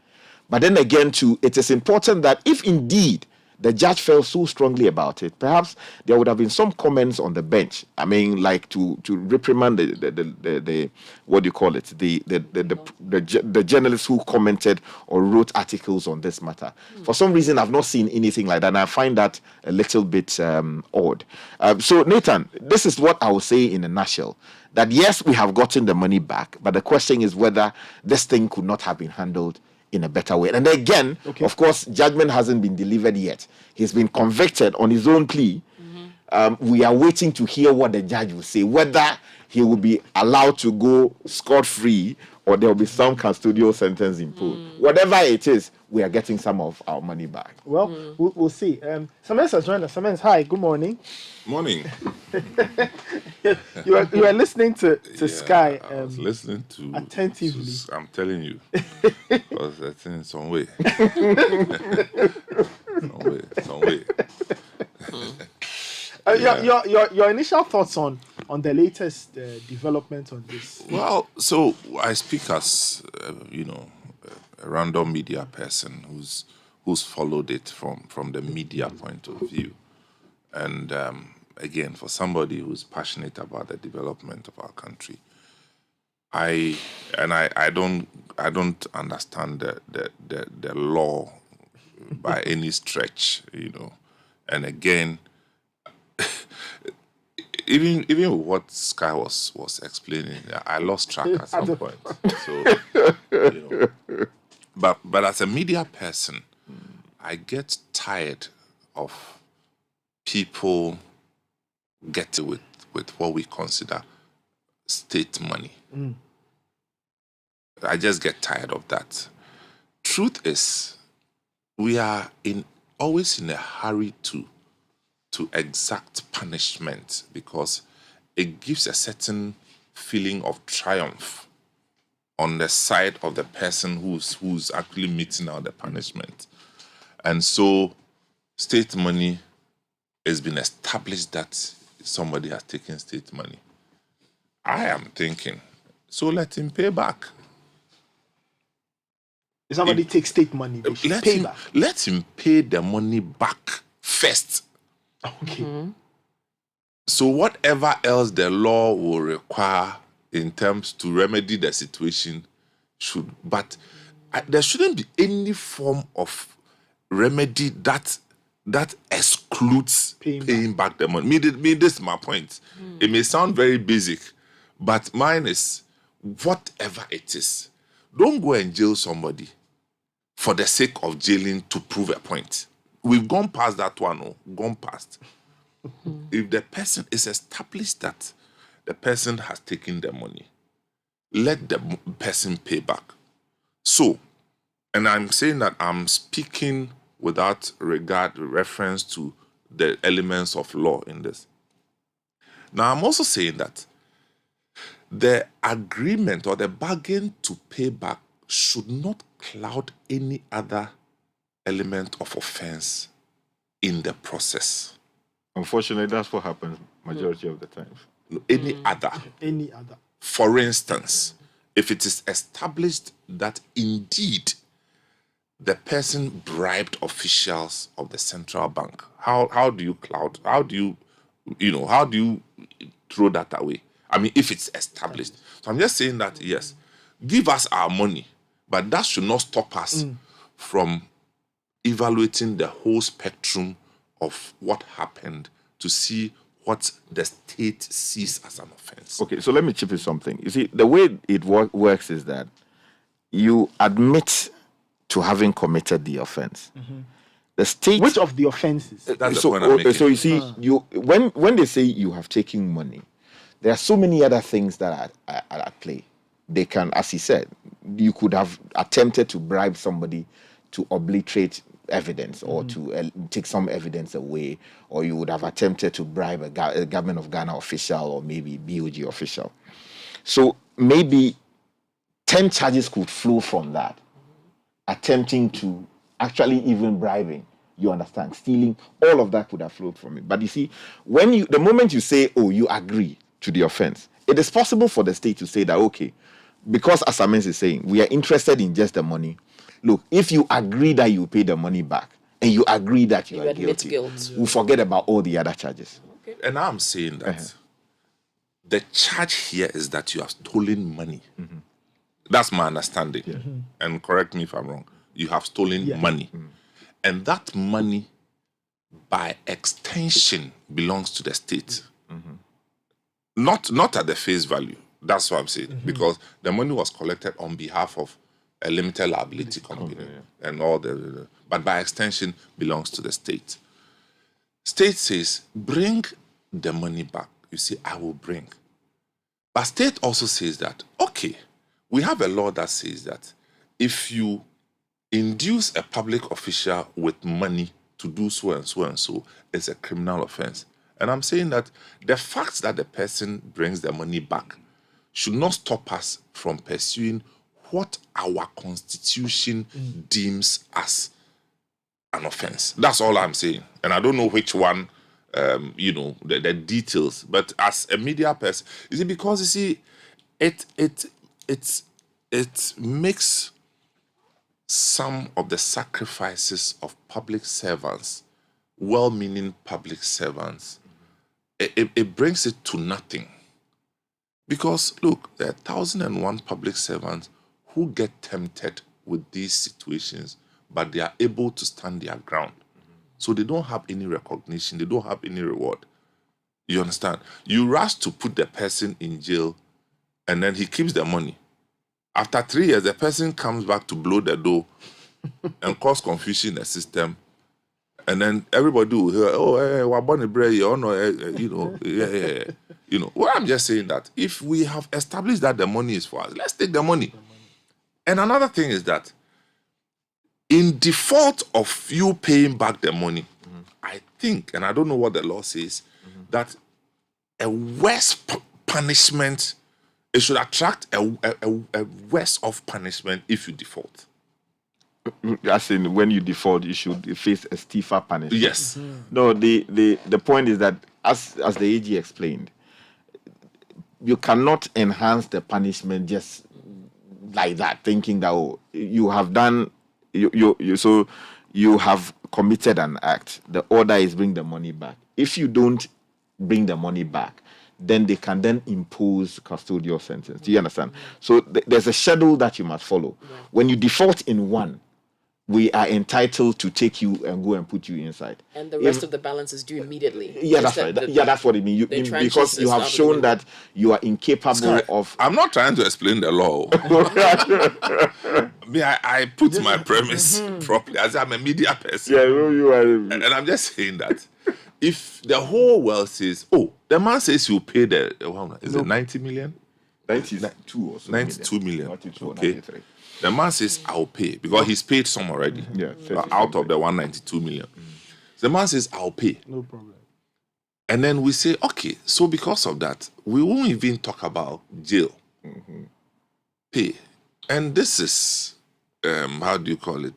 But then again, too, it is important that if indeed the judge felt so strongly about it, perhaps there would have been some comments on the bench. I mean, like to reprimand the what do you call it? The journalists who commented or wrote articles on this matter. For some reason, I've not seen anything like that, and I find that a little bit odd. So, Nathan, this is what I will say in a nutshell. That yes, we have gotten the money back, but the question is whether this thing could not have been handled in a better way. And again, of course, judgment hasn't been delivered yet. He's been convicted on his own plea. We are waiting to hear what the judge will say, whether he will be allowed to go scot-free or there will be some custodial sentence imposed. Whatever it is, we are getting some of our money back. Well, we'll see. Samens has joined us. Samens, hi, good morning. Morning. you are listening to Sky. I was listening to attentively. I'm telling you, because I think some way. some way. Your initial thoughts on the latest development on this? Well, so I speak as a random media person who's followed it from the media point of view, and again, for somebody who's passionate about the development of our country, I don't understand the law by any stretch, and again. Even what Sky was explaining, I lost track at some point. So, but as a media person, I get tired of people getting with what we consider state money. I just get tired of that. Truth is, we are always in a hurry to exact punishment because it gives a certain feeling of triumph on the side of the person who's actually meting out the punishment. And so state money has been established that somebody has taken state money. I am thinking, so let him pay back. If somebody takes state money, they should pay back. Let him pay the money back first. Okay. So whatever else the law will require in terms to remedy the situation but there shouldn't be any form of remedy that excludes paying back the money. This is my point. It may sound very basic, but mine is whatever it is. Don't go and jail somebody for the sake of jailing to prove a point. We've gone past that one, gone past. If the person is established that the person has taken the money, let the person pay back. So, and I'm saying that I'm speaking without reference to the elements of law in this. Now, I'm also saying that the agreement or the bargain to pay back should not cloud any other element of offense in the process. Unfortunately, that's what happens majority of the times. Any other. For instance, if it is established that indeed the person bribed officials of the central bank, how do you cloud? How do you throw that away? I mean, if it's established. So I'm just saying that, yes, give us our money, but that should not stop us from evaluating the whole spectrum of what happened to see what the state sees as an offense. Okay, so let me chip in something. You see, the way it works is that you admit to having committed the offense. The state. Which of the offenses? That's the point I'm making. So you see, you when they say you have taken money, there are so many other things that are at play. They can, as he said, you could have attempted to bribe somebody to obliterate evidence or to take some evidence away, or you would have attempted to bribe a government of Ghana official or maybe BOG official. So maybe 10 charges could flow from that. Attempting to actually even bribing, you understand, stealing, all of that could have flowed from it. But you see, the moment you say, oh, you agree to the offense, it is possible for the state to say that, okay, because as Amens is saying, we are interested in just the money. Look, if you agree that you pay the money back and you agree that you are guilty, we'll forget about all the other charges. Okay. And I'm saying that the charge here is that you have stolen money. That's my understanding. And correct me if I'm wrong. You have stolen money. And that money, by extension, belongs to the state. Not at the face value. That's what I'm saying. Because the money was collected on behalf of a limited liability company and all but by extension belongs to the state. State says, bring the money back. You say, I will bring. But state also says that, okay, we have a law that says that if you induce a public official with money to do so and so and so, it's a criminal offense. And I'm saying that the fact that the person brings the money back should not stop us from pursuing what our constitution deems as an offense. That's all I'm saying. And I don't know which one, the details. But as a media person, you see, because you see, it makes some of the sacrifices of public servants, well-meaning public servants, it brings it to nothing. Because, look, there are 1,001 public servants who get tempted with these situations, but they are able to stand their ground. So they don't have any recognition, they don't have any reward. You understand? You rush to put the person in jail, and then he keeps the money. After 3 years, the person comes back to blow the door and cause confusion in the system. And then everybody will hear, we're born a bread, Well, I'm just saying that if we have established that the money is for us, let's take the money. And another thing is that in default of you paying back the money, I think, and I don't know what the law says, that a worse punishment, it should attract a worse of punishment if you default. As in, when you default, you should face a stiffer punishment. Yes. No, the point is that, as the AG explained, you cannot enhance the punishment just like that, thinking that you have done, you have committed an act. The order is bring the money back. If you don't bring the money back, then they can then impose custodial sentence. Do you understand? So there's a schedule that you must follow. When you default in one, we are entitled to take you and go and put you inside. And the rest of the balance is due immediately. Yeah, that's right. That's what it means. Because you have shown that you are incapable of... I'm not trying to explain the law. I put my premise properly, as I'm a media person. Yeah, you are. And I'm just saying that if the whole world says, the man says he'll pay is it 90 million? 92 or so. 92 million. 92 okay. 93. The man says, I'll pay, because he's paid some already. Yeah, out of the 192 million. The man says, I'll pay. No problem. And then we say, okay, so because of that, we won't even talk about jail. Pay. And this is, how do you call it?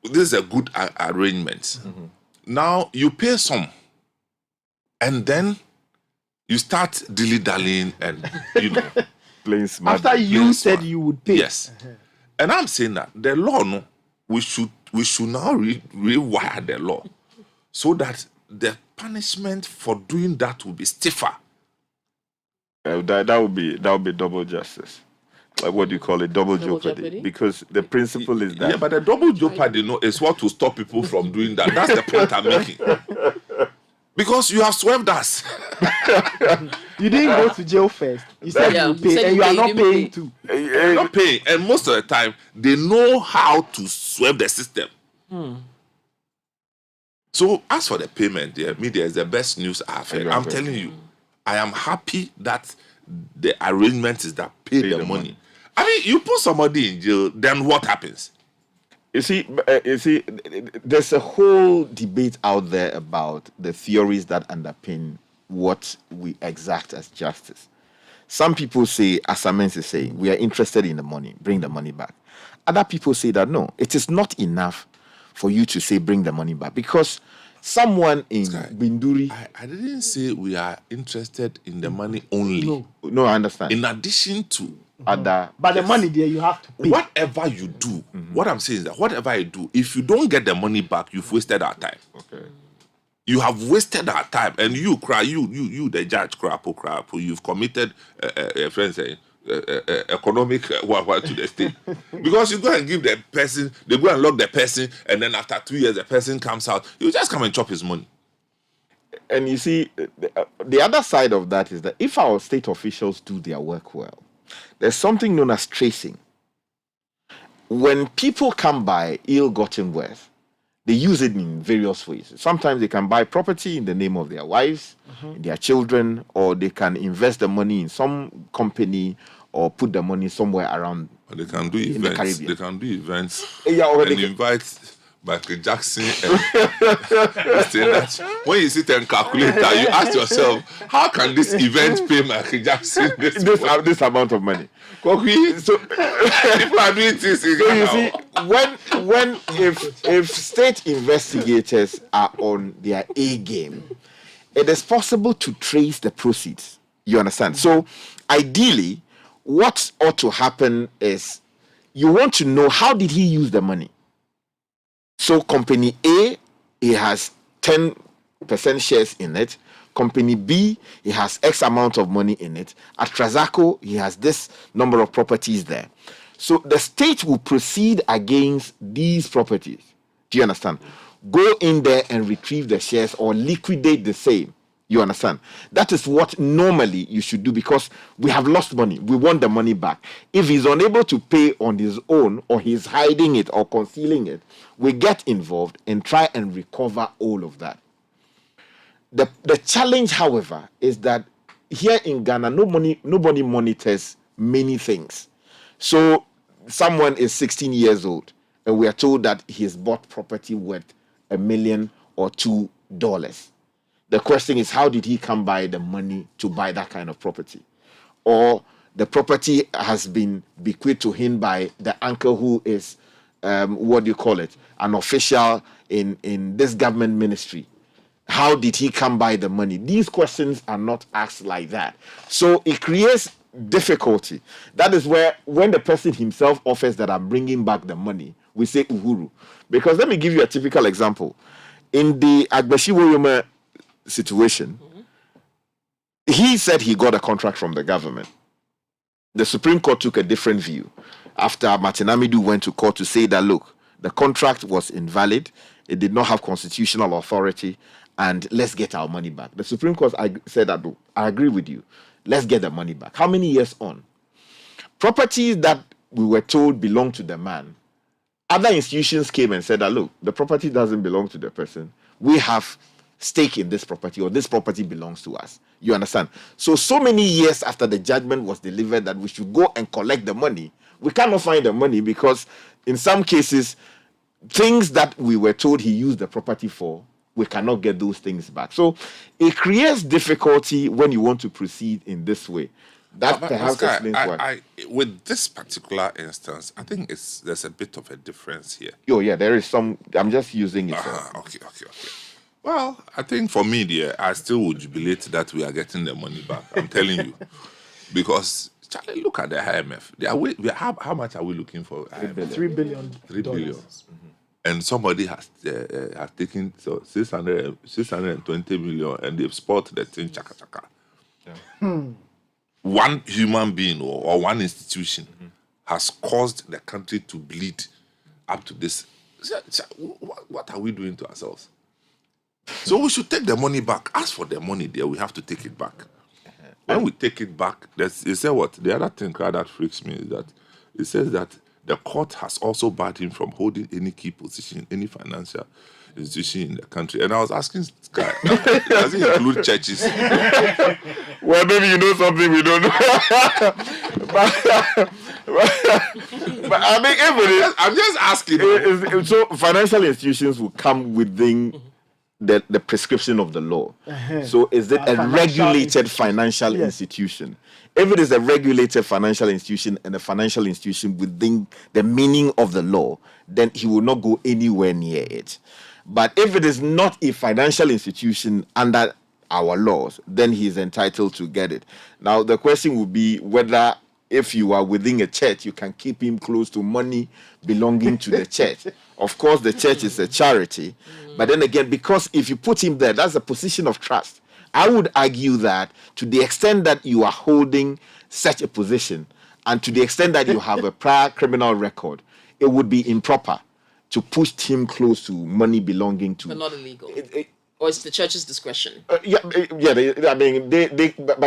This is a good arrangement. Now, you pay some, and then you start dilly-dallying and, playing smart. After you said you would pay. Yes. And I'm saying that the law, we should now rewire the law so that the punishment for doing that will be stiffer. That would be double justice. Like, what do you call it? Double jeopardy. Because the principle is that... Yeah, but the double jeopardy is what will stop people from doing that. That's the point I'm making. Because you have swerved us. You didn't go to jail first. You said you pay, and you are not paying too. You're not paying. And most of the time, they know how to swerve the system. So as for the payment, media is the best news I've heard. I'm telling you, I am happy that the arrangement is that pay the money. I mean, you put somebody in jail, then what happens? You see, there's a whole debate out there about the theories that underpin what we exact as justice. Some people say, as Amens is saying, we are interested in the money, bring the money back. Other people say that no, it is not enough for you to say bring the money back, because someone in Binduri... I didn't say we are interested in the money only. No, I understand. In addition to other... But the money there, you have to pay. Whatever you do, what I'm saying is that whatever you do, if you don't get the money back, you've wasted our time. Okay. You have wasted our time, and you cry, you the judge, crap, you've committed, friends say, economic what to the state. Because you go and give the person, they go and lock the person, and then after 2 years, the person comes out, you just come and chop his money. And you see, the other side of that is that if our state officials do their work well, there's something known as tracing. When people come by ill-gotten wealth, they use it in various ways. Sometimes they can buy property in the name of their wives, their children, or they can invest the money in some company or put the money somewhere around. Or they can do events. The Caribbean. They can do events and invite Michael Jackson. And when you sit and calculate that, you ask yourself, how can this event pay Michael Jackson this amount of money? So people are doing things. So you see, if state investigators are on their A game, it is possible to trace the proceeds. You understand? So ideally, what ought to happen is you want to know how did he use the money. So company A, he has 10% shares in it. Company B, he has X amount of money in it. At Trazaco, he has this number of properties there. So the state will proceed against these properties. Do you understand? Go in there and retrieve the shares or liquidate the same. You understand? That is what normally you should do, because we have lost money. We want the money back. If he's unable to pay on his own, or he's hiding it or concealing it, we get involved and try and recover all of that. The challenge, however, is that here in Ghana, nobody monitors many things. So someone is 16 years old and we are told that he has bought property worth $1 million or $2. The question is, how did he come by the money to buy that kind of property? Or the property has been bequeathed to him by the uncle who is, an official in this government ministry. How did he come by the money? These questions are not asked like that. So it creates difficulty. That is where, when the person himself offers that I'm bringing back the money, we say uhuru. Because let me give you a typical example. In the Agbeshi Woyoma situation, he said he got a contract from the government. The Supreme Court took a different view after Martin Amidu went to court to say that, look, the contract was invalid, it did not have constitutional authority, and let's get our money back. The Supreme Court said that, look, I agree with you, let's get the money back. How many years on? Properties that we were told belong to the man, other institutions came and said that, look, the property doesn't belong to the person, we have stake in this property, or this property belongs to us. You understand? So many years after the judgment was delivered that we should go and collect the money, we cannot find the money, because in some cases, things that we were told he used the property for, we cannot get those things back. So it creates difficulty when you want to proceed in this way. That perhaps explains why. With this particular instance, I think there's a bit of a difference here. Oh yeah, there is some. I'm just using it. Okay. Well, I think for me, I still would jubilate that we are getting the money back. I'm telling you. Because, Charlie, look at the IMF. How much are we looking for? $3 billion. $3 billion. And somebody has taken 620 million and they've spot the thing chaka. Yeah. One human being or one institution has caused the country to bleed up to this. What are we doing to ourselves? So we should take the money back. As for the money there, we have to take it back. When we take it back, they say what? The other thing that freaks me is that it says that the court has also barred him from holding any key position in any financial institution in the country. And I was asking this guy, does it include churches? Well, maybe you know something we don't know. but I mean, if it is, I'm just asking. So financial institutions will come within the prescription of the law. So is it a regulated financial institution? If it is a regulated financial institution and a financial institution within the meaning of the law, then he will not go anywhere near it. But if it is not a financial institution under our laws, then he is entitled to get it. Now, the question would be whether if you are within a church, you can keep him close to money belonging to the church. Of course, the church is a charity. But then again, because if you put him there, that's a position of trust. I would argue that to the extent that you are holding such a position and to the extent that you have a prior criminal record, it would be improper to push him close to money belonging to... But not illegal. Or it's the church's discretion. But you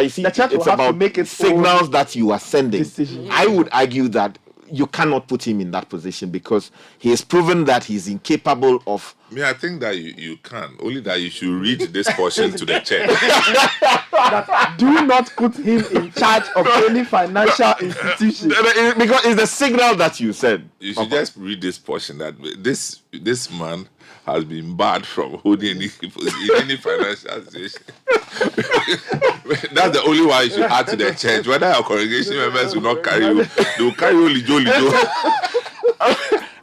see, it's about signals that you are sending. I would argue that you cannot put him in that position because he has proven that he's incapable of... I think that you can. Only that you should read this portion to the church. That do not put him in charge of any financial institution. Because it's the signal that you said. You should just read this portion that this man has been barred from holding any in any financial institution. That's the only one you should add to the church. Whether our congregation members will not carry you, they will carry you lijo.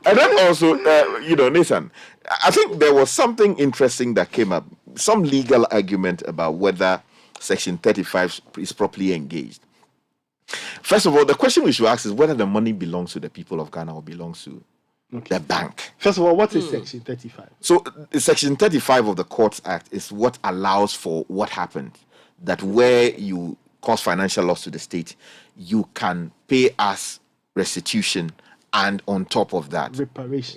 And then also, Nathan, I think there was something interesting that came up, some legal argument about whether Section 35 is properly engaged. First of all, the question we should ask is whether the money belongs to the people of Ghana or belongs to the bank. First of all, what is Section 35? So, Section 35 of the Courts Act is what allows for what happened, that where you cause financial loss to the state, you can pay us restitution and on top of that,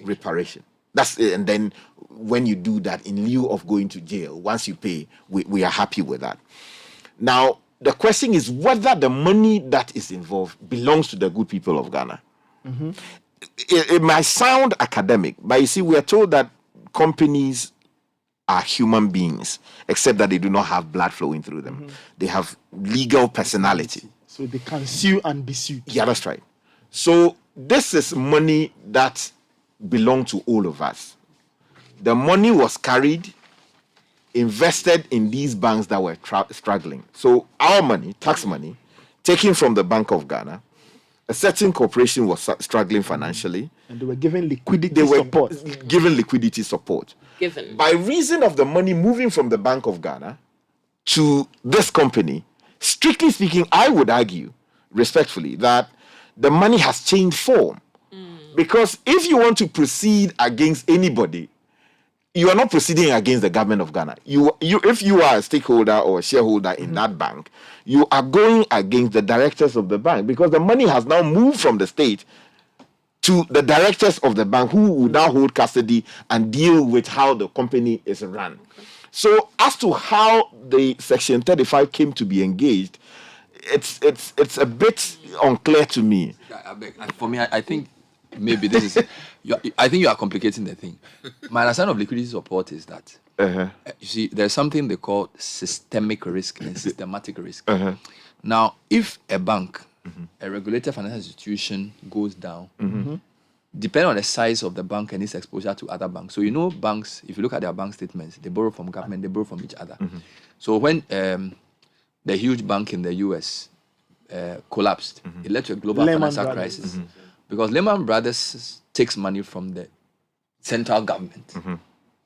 reparation. That's it. And then when you do that, in lieu of going to jail, once you pay, we are happy with that. Now, the question is whether the money that is involved belongs to the good people of Ghana. Mm-hmm. It might sound academic, but you see, we are told that companies are human beings, except that they do not have blood flowing through them. Mm-hmm. They have legal personality. So they can sue and be sued. Yeah, that's right. So this is money that belongs to all of us. The money was carried, invested in these banks that were struggling. So our money, tax money, taken from the Bank of Ghana, a certain corporation was struggling financially. And they were given liquidity support. By reason of the money moving from the Bank of Ghana to this company, strictly speaking, I would argue, respectfully, that the money has changed form. Because if you want to proceed against anybody, you are not proceeding against the government of Ghana. If you are a stakeholder or a shareholder in that bank, you are going against the directors of the bank because the money has now moved from the state to the directors of the bank who will now hold custody and deal with how the company is run. So as to how the Section 35 came to be engaged, it's a bit unclear to me. For me, I think maybe this is... I think you are complicating the thing. My understanding of liquidity support is that, you see, there's something they call systemic risk and systematic risk. Now, if a bank, a regulated financial institution goes down, depending on the size of the bank and its exposure to other banks. So, banks, if you look at their bank statements, they borrow from government, they borrow from each other. So when the huge bank in the US collapsed, it led to a global financial crisis. Because Lehman Brothers takes money from the central government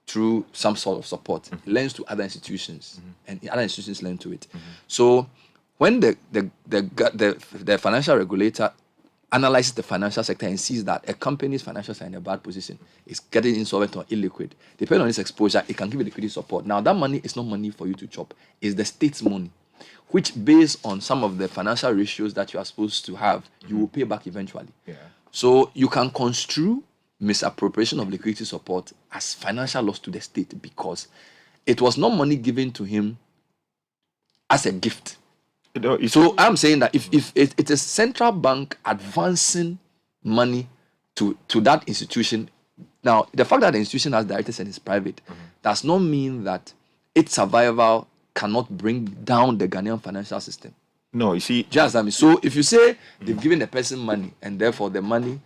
through some sort of support. It lends to other institutions, and other institutions lend to it. So when the financial regulator analyzes the financial sector and sees that a company's financials are in a bad position, it's getting insolvent or illiquid, depending on its exposure, it can give you liquidity support. Now, that money is not money for you to chop. It's the state's money, which based on some of the financial ratios that you are supposed to have, you will pay back eventually. Yeah. So you can construe misappropriation of liquidity support as financial loss to the state because it was not money given to him as a gift. So I'm saying that if it is central bank advancing money to that institution, now the fact that the institution has directors and is private does not mean that its survival cannot bring down the Ghanaian financial system. No, you see, just I mean, so if you say they've given the person money and therefore the money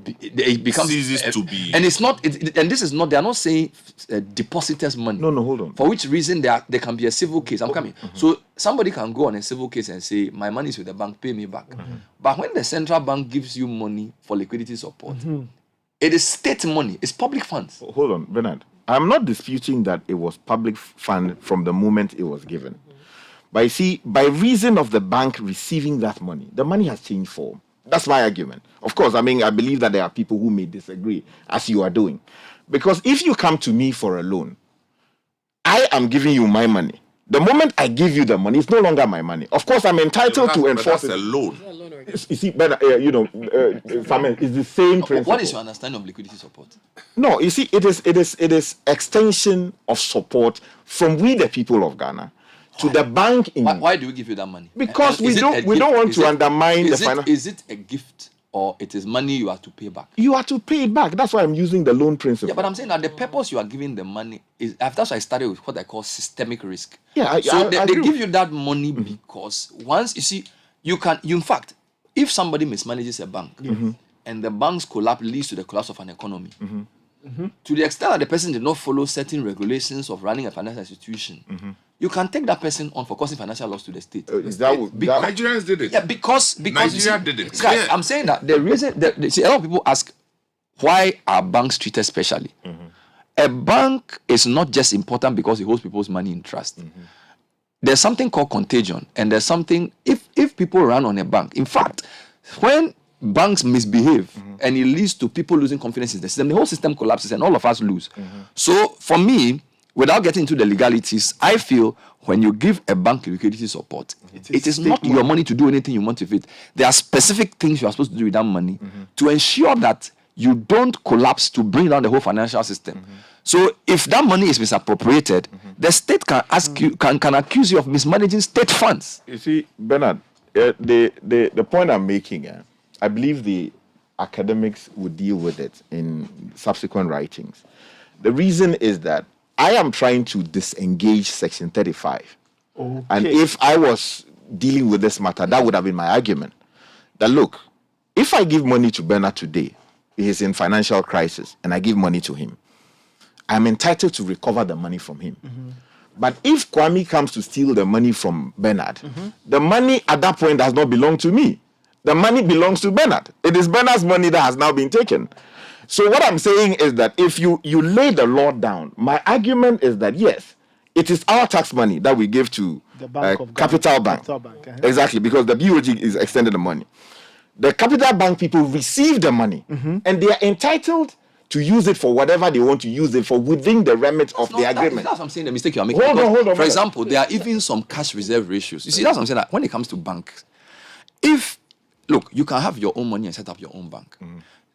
it becomes ceases to be, and it's not, and this is not. They are not saying depositors' money. No, hold on. For which reason there can be a civil case. I'm coming. So somebody can go on a civil case and say, my money is with the bank, pay me back. But when the central bank gives you money for liquidity support, it is state money. It's public funds. Hold on, Bernard. I'm not disputing that it was public fund from the moment it was given. But you see, by reason of the bank receiving that money, the money has changed form. That's my argument. Of course, I mean, I believe that there are people who may disagree, as you are doing. Because if you come to me for a loan, I am giving you my money. The moment I give you the money, it's no longer my money. Of course, I'm entitled to enforce it. That's a loan. You see, but Samuel, it's the same principle. What is your understanding of liquidity support? No, you see, it is extension of support from we the people of Ghana to the bank. Why do we give you that money? Because we don't want to undermine the finance. Is it a gift or it is money you have to pay back? You have to pay it back. That's why I'm using the loan principle. Yeah, but I'm saying that the purpose you are giving the money is, that's why I started with what I call systemic risk. Yeah, they give you that money because once you see, in fact, if somebody mismanages a bank and the bank's collapse leads to the collapse of an economy, to the extent that the person did not follow certain regulations of running a financial institution, you can take that person on for causing financial loss to the state. Nigerians did it. Yeah, because Nigeria did it. Guys, I'm saying that the reason see, a lot of people ask, why are banks treated specially? A bank is not just important because it holds people's money in trust. There's something called contagion, and there's something if people run on a bank. In fact, when banks misbehave and it leads to people losing confidence in the system, the whole system collapses and all of us lose. So for me, without getting into the legalities, I feel when you give a bank liquidity support, it is not your money to do anything you want with it. There are specific things you are supposed to do with that money to ensure that you don't collapse to bring down the whole financial system. So if that money is misappropriated, the state can ask you, can accuse you of mismanaging state funds. You see, Bernard, the point I'm making, I believe the academics would deal with it in subsequent writings. The reason is that I am trying to disengage Section 35. Okay. And if I was dealing with this matter, that would have been my argument. That look, if I give money to Bernard today, he is in financial crisis, and I give money to him, I'm entitled to recover the money from him. But if Kwame comes to steal the money from Bernard, the money at that point does not belong to me. The money belongs to Bernard. It is Bernard's money that has now been taken. So what I'm saying is that if you lay the law down, my argument is that yes, it is our tax money that we give to the Capital Bank. Exactly, because the BOG is extending the money. The Capital Bank people receive the money and they are entitled to use it for whatever they want to use it for within the remit of the agreement. That's what I'm saying, the mistake you are making. Hold on. For example, there are even some cash reserve ratios. You see, that's what I'm saying, that when it comes to banks, look, you can have your own money and set up your own bank.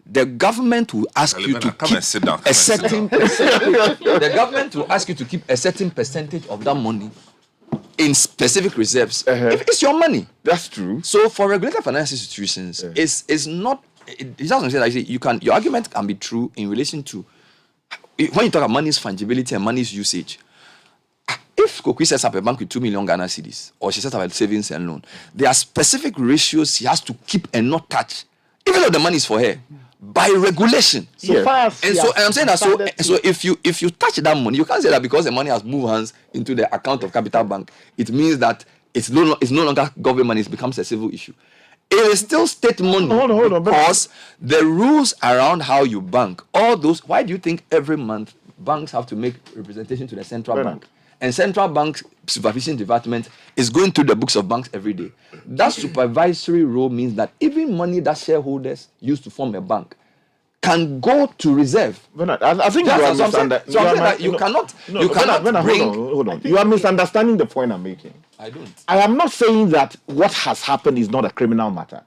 The government will ask you to keep a certain the government will ask you to keep a certain percentage of that money in specific reserves. If it's your money. That's true. So for regulated financial institutions, it's not. It's just what I'm saying. Your argument can be true in relation to when you talk about money's fungibility and money's usage. If Koki sets up a bank with 2 million Ghana cedis, or she sets up a savings and loan, there are specific ratios she has to keep and not touch, even though the money is for her, by regulation. I'm saying that. So if you touch that money, you can't say that because the money has moved hands into the account of Capital Bank, it means that it's no longer government money. It becomes a civil issue. It is still state money. Hold on. Because the rules around how you bank, all those. Why do you think every month banks have to make representation to the central bank? And central bank supervision department is going through the books of banks every day. That supervisory role means that even money that shareholders use to form a bank can go to reserve. I think you are misunderstanding. Hold on. You are misunderstanding the point I'm making. I don't. I am not saying that what has happened is not a criminal matter.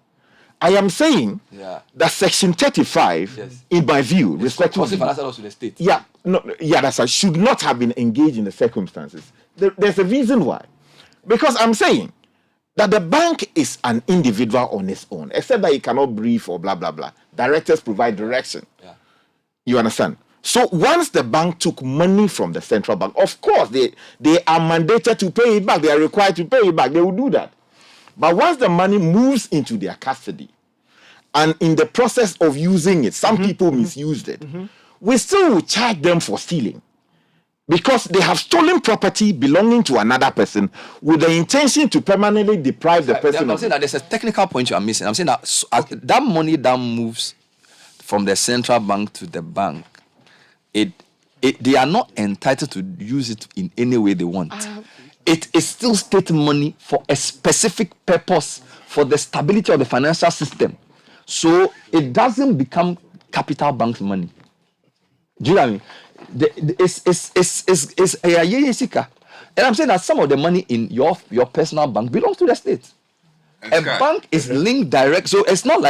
I am saying that Section 35, in my view, respectively, to the state. Should not have been engaged in the circumstances. There's a reason why. Because I'm saying that the bank is an individual on its own, except that it cannot brief or blah, blah, blah. Directors provide direction. You understand? So once the bank took money from the central bank, of course, they are mandated to pay it back. They are required to pay it back. They will do that. But once the money moves into their custody, and in the process of using it, some people misused it, we still will charge them for stealing. Because they have stolen property belonging to another person with the intention to permanently deprive the person I'm saying that there's a technical point you are missing. I'm saying that that money that moves from the central bank to the bank, they are not entitled to use it in any way they want. It is still state money for a specific purpose, for the stability of the financial system. So it doesn't become capital bank money. Do you know what I mean? And I'm saying that some of the money in your personal bank belongs to the state. A bank is linked direct, so it's not.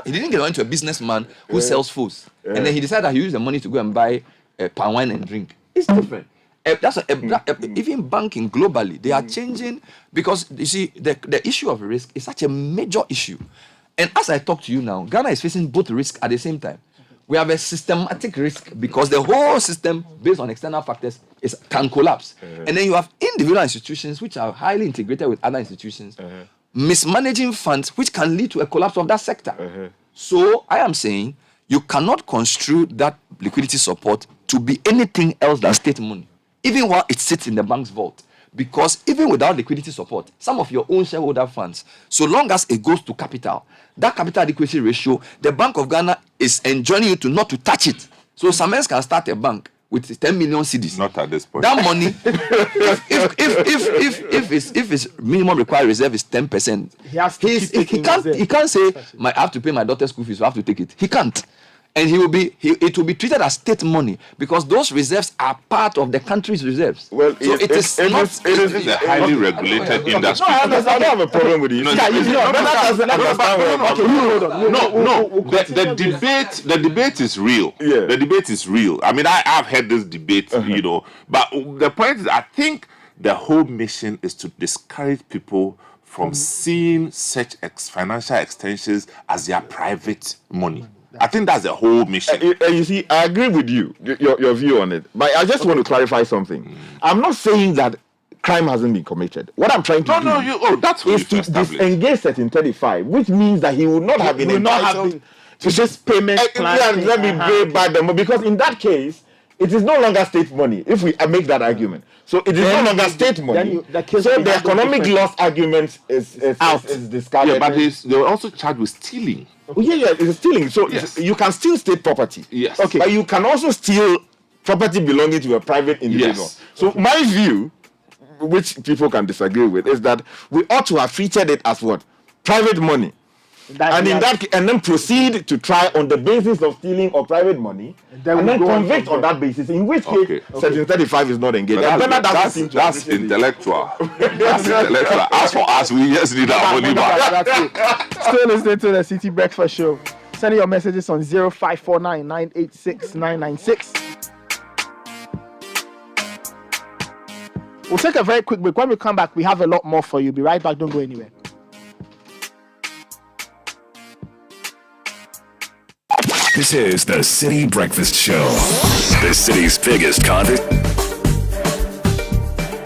He didn't get into a businessman who sells foods, and then he decided that he used the money to go and buy palm wine and drink. It's different. Even banking globally, they are changing because you see the issue of risk is such a major issue. And as I talk to you now, Ghana is facing both risks at the same time. We have a systematic risk because the whole system, based on external factors, can collapse. And then you have individual institutions which are highly integrated with other institutions, mismanaging funds, which can lead to a collapse of that sector. So I am saying you cannot construe that liquidity support to be anything else than state money, even while it sits in the bank's vault. Because even without liquidity support, some of your own shareholder funds, so long as it goes to capital, that capital adequacy ratio, the Bank of Ghana is enjoining you not to touch it. So Samens can start a bank with 10 million cedis. Not at this point. That money, if his minimum required reserve is 10%, he can't say, I have to pay my daughter's school fees, so I have to take it. He can't. And it will be treated as state money because those reserves are part of the country's reserves. Well, so it is a highly regulated industry. No, I don't have a problem with it. The debate is real. Yeah. The debate is real. I mean, I've had this debate, but the point is, I think the whole mission is to discourage people from seeing such financial extensions as their private money. I think that's the whole mission. You see, I agree with you, your view on it. But I just want to clarify something. I'm not saying that crime hasn't been committed. What I'm trying to do is to disengage Section 35, which means that he would not have been entitled to this payment plan. Let me pay back the money. Because in that case, it is no longer state money, if we make that argument. So it is no longer state money. So the economic loss argument is discarded. Yeah, but they were also charged with stealing. It's stealing. So you can steal state property. Yes. Okay. But you can also steal property belonging to a private individual. Yes. So my view, which people can disagree with, is that we ought to have treated it as what? Private money. And then proceed to try on the basis of stealing or private money, and then convict on that basis. In which case, Section 35 is not engaged. That's intellectual. That's intellectual. As for us, we just need our money back. Still listening to the Citi Breakfast Show. Send your messages on 0549 986 996. We'll take a very quick break. When we come back, we have a lot more for you. Be right back. Don't go anywhere. This is the Citi Breakfast Show. The city's biggest content.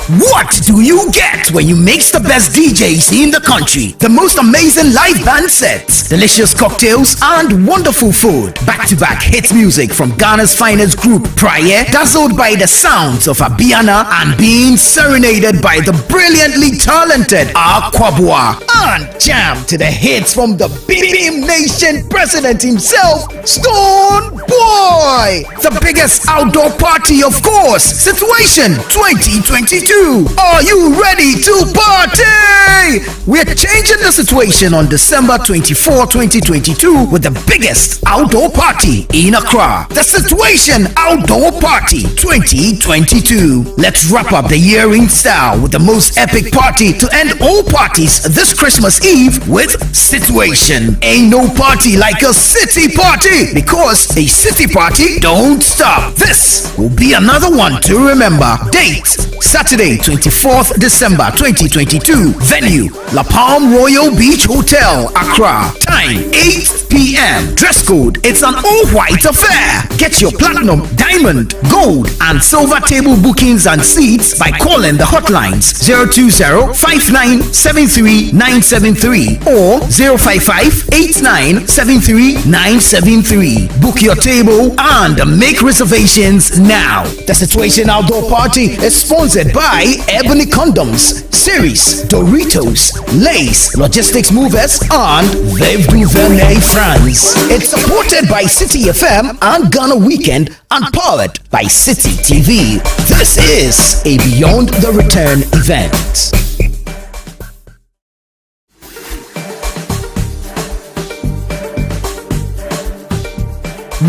What do you get when you mix the best DJs in the country? The most amazing live band sets, delicious cocktails, and wonderful food. Back-to-back hit music from Ghana's finest group, Prayer, dazzled by the sounds of Abiana and being serenaded by the brilliantly talented Aquabua. And jam to the hits from the Beam Nation president himself, Stone Boy. The biggest outdoor party, of course, Situation 2022. 2022. Are you ready to party? We're changing the situation on December 24, 2022 with the biggest outdoor party in Accra. The Situation Outdoor Party 2022. Let's wrap up the year in style with the most epic party to end all parties this Christmas Eve with Situation. Ain't no party like a city party, because a city party don't stop. This will be another one to remember. Date Saturday 24th December 2022. Venue La Palm Royal Beach Hotel, Accra. Time 8 p.m. Dress code, it's an all-white affair. Get your platinum, diamond, gold and silver table bookings and seats by calling the hotlines 020-5973-973 or 055-8973-973. Book your table and make reservations now. The Situation Outdoor Party is sponsored by Ebony Condoms, Series, Doritos, Lays, Logistics Movers, and Veuve du Vernet France. It's supported by Citi FM and Ghana Weekend and powered by Citi TV. This is a Beyond the Return event.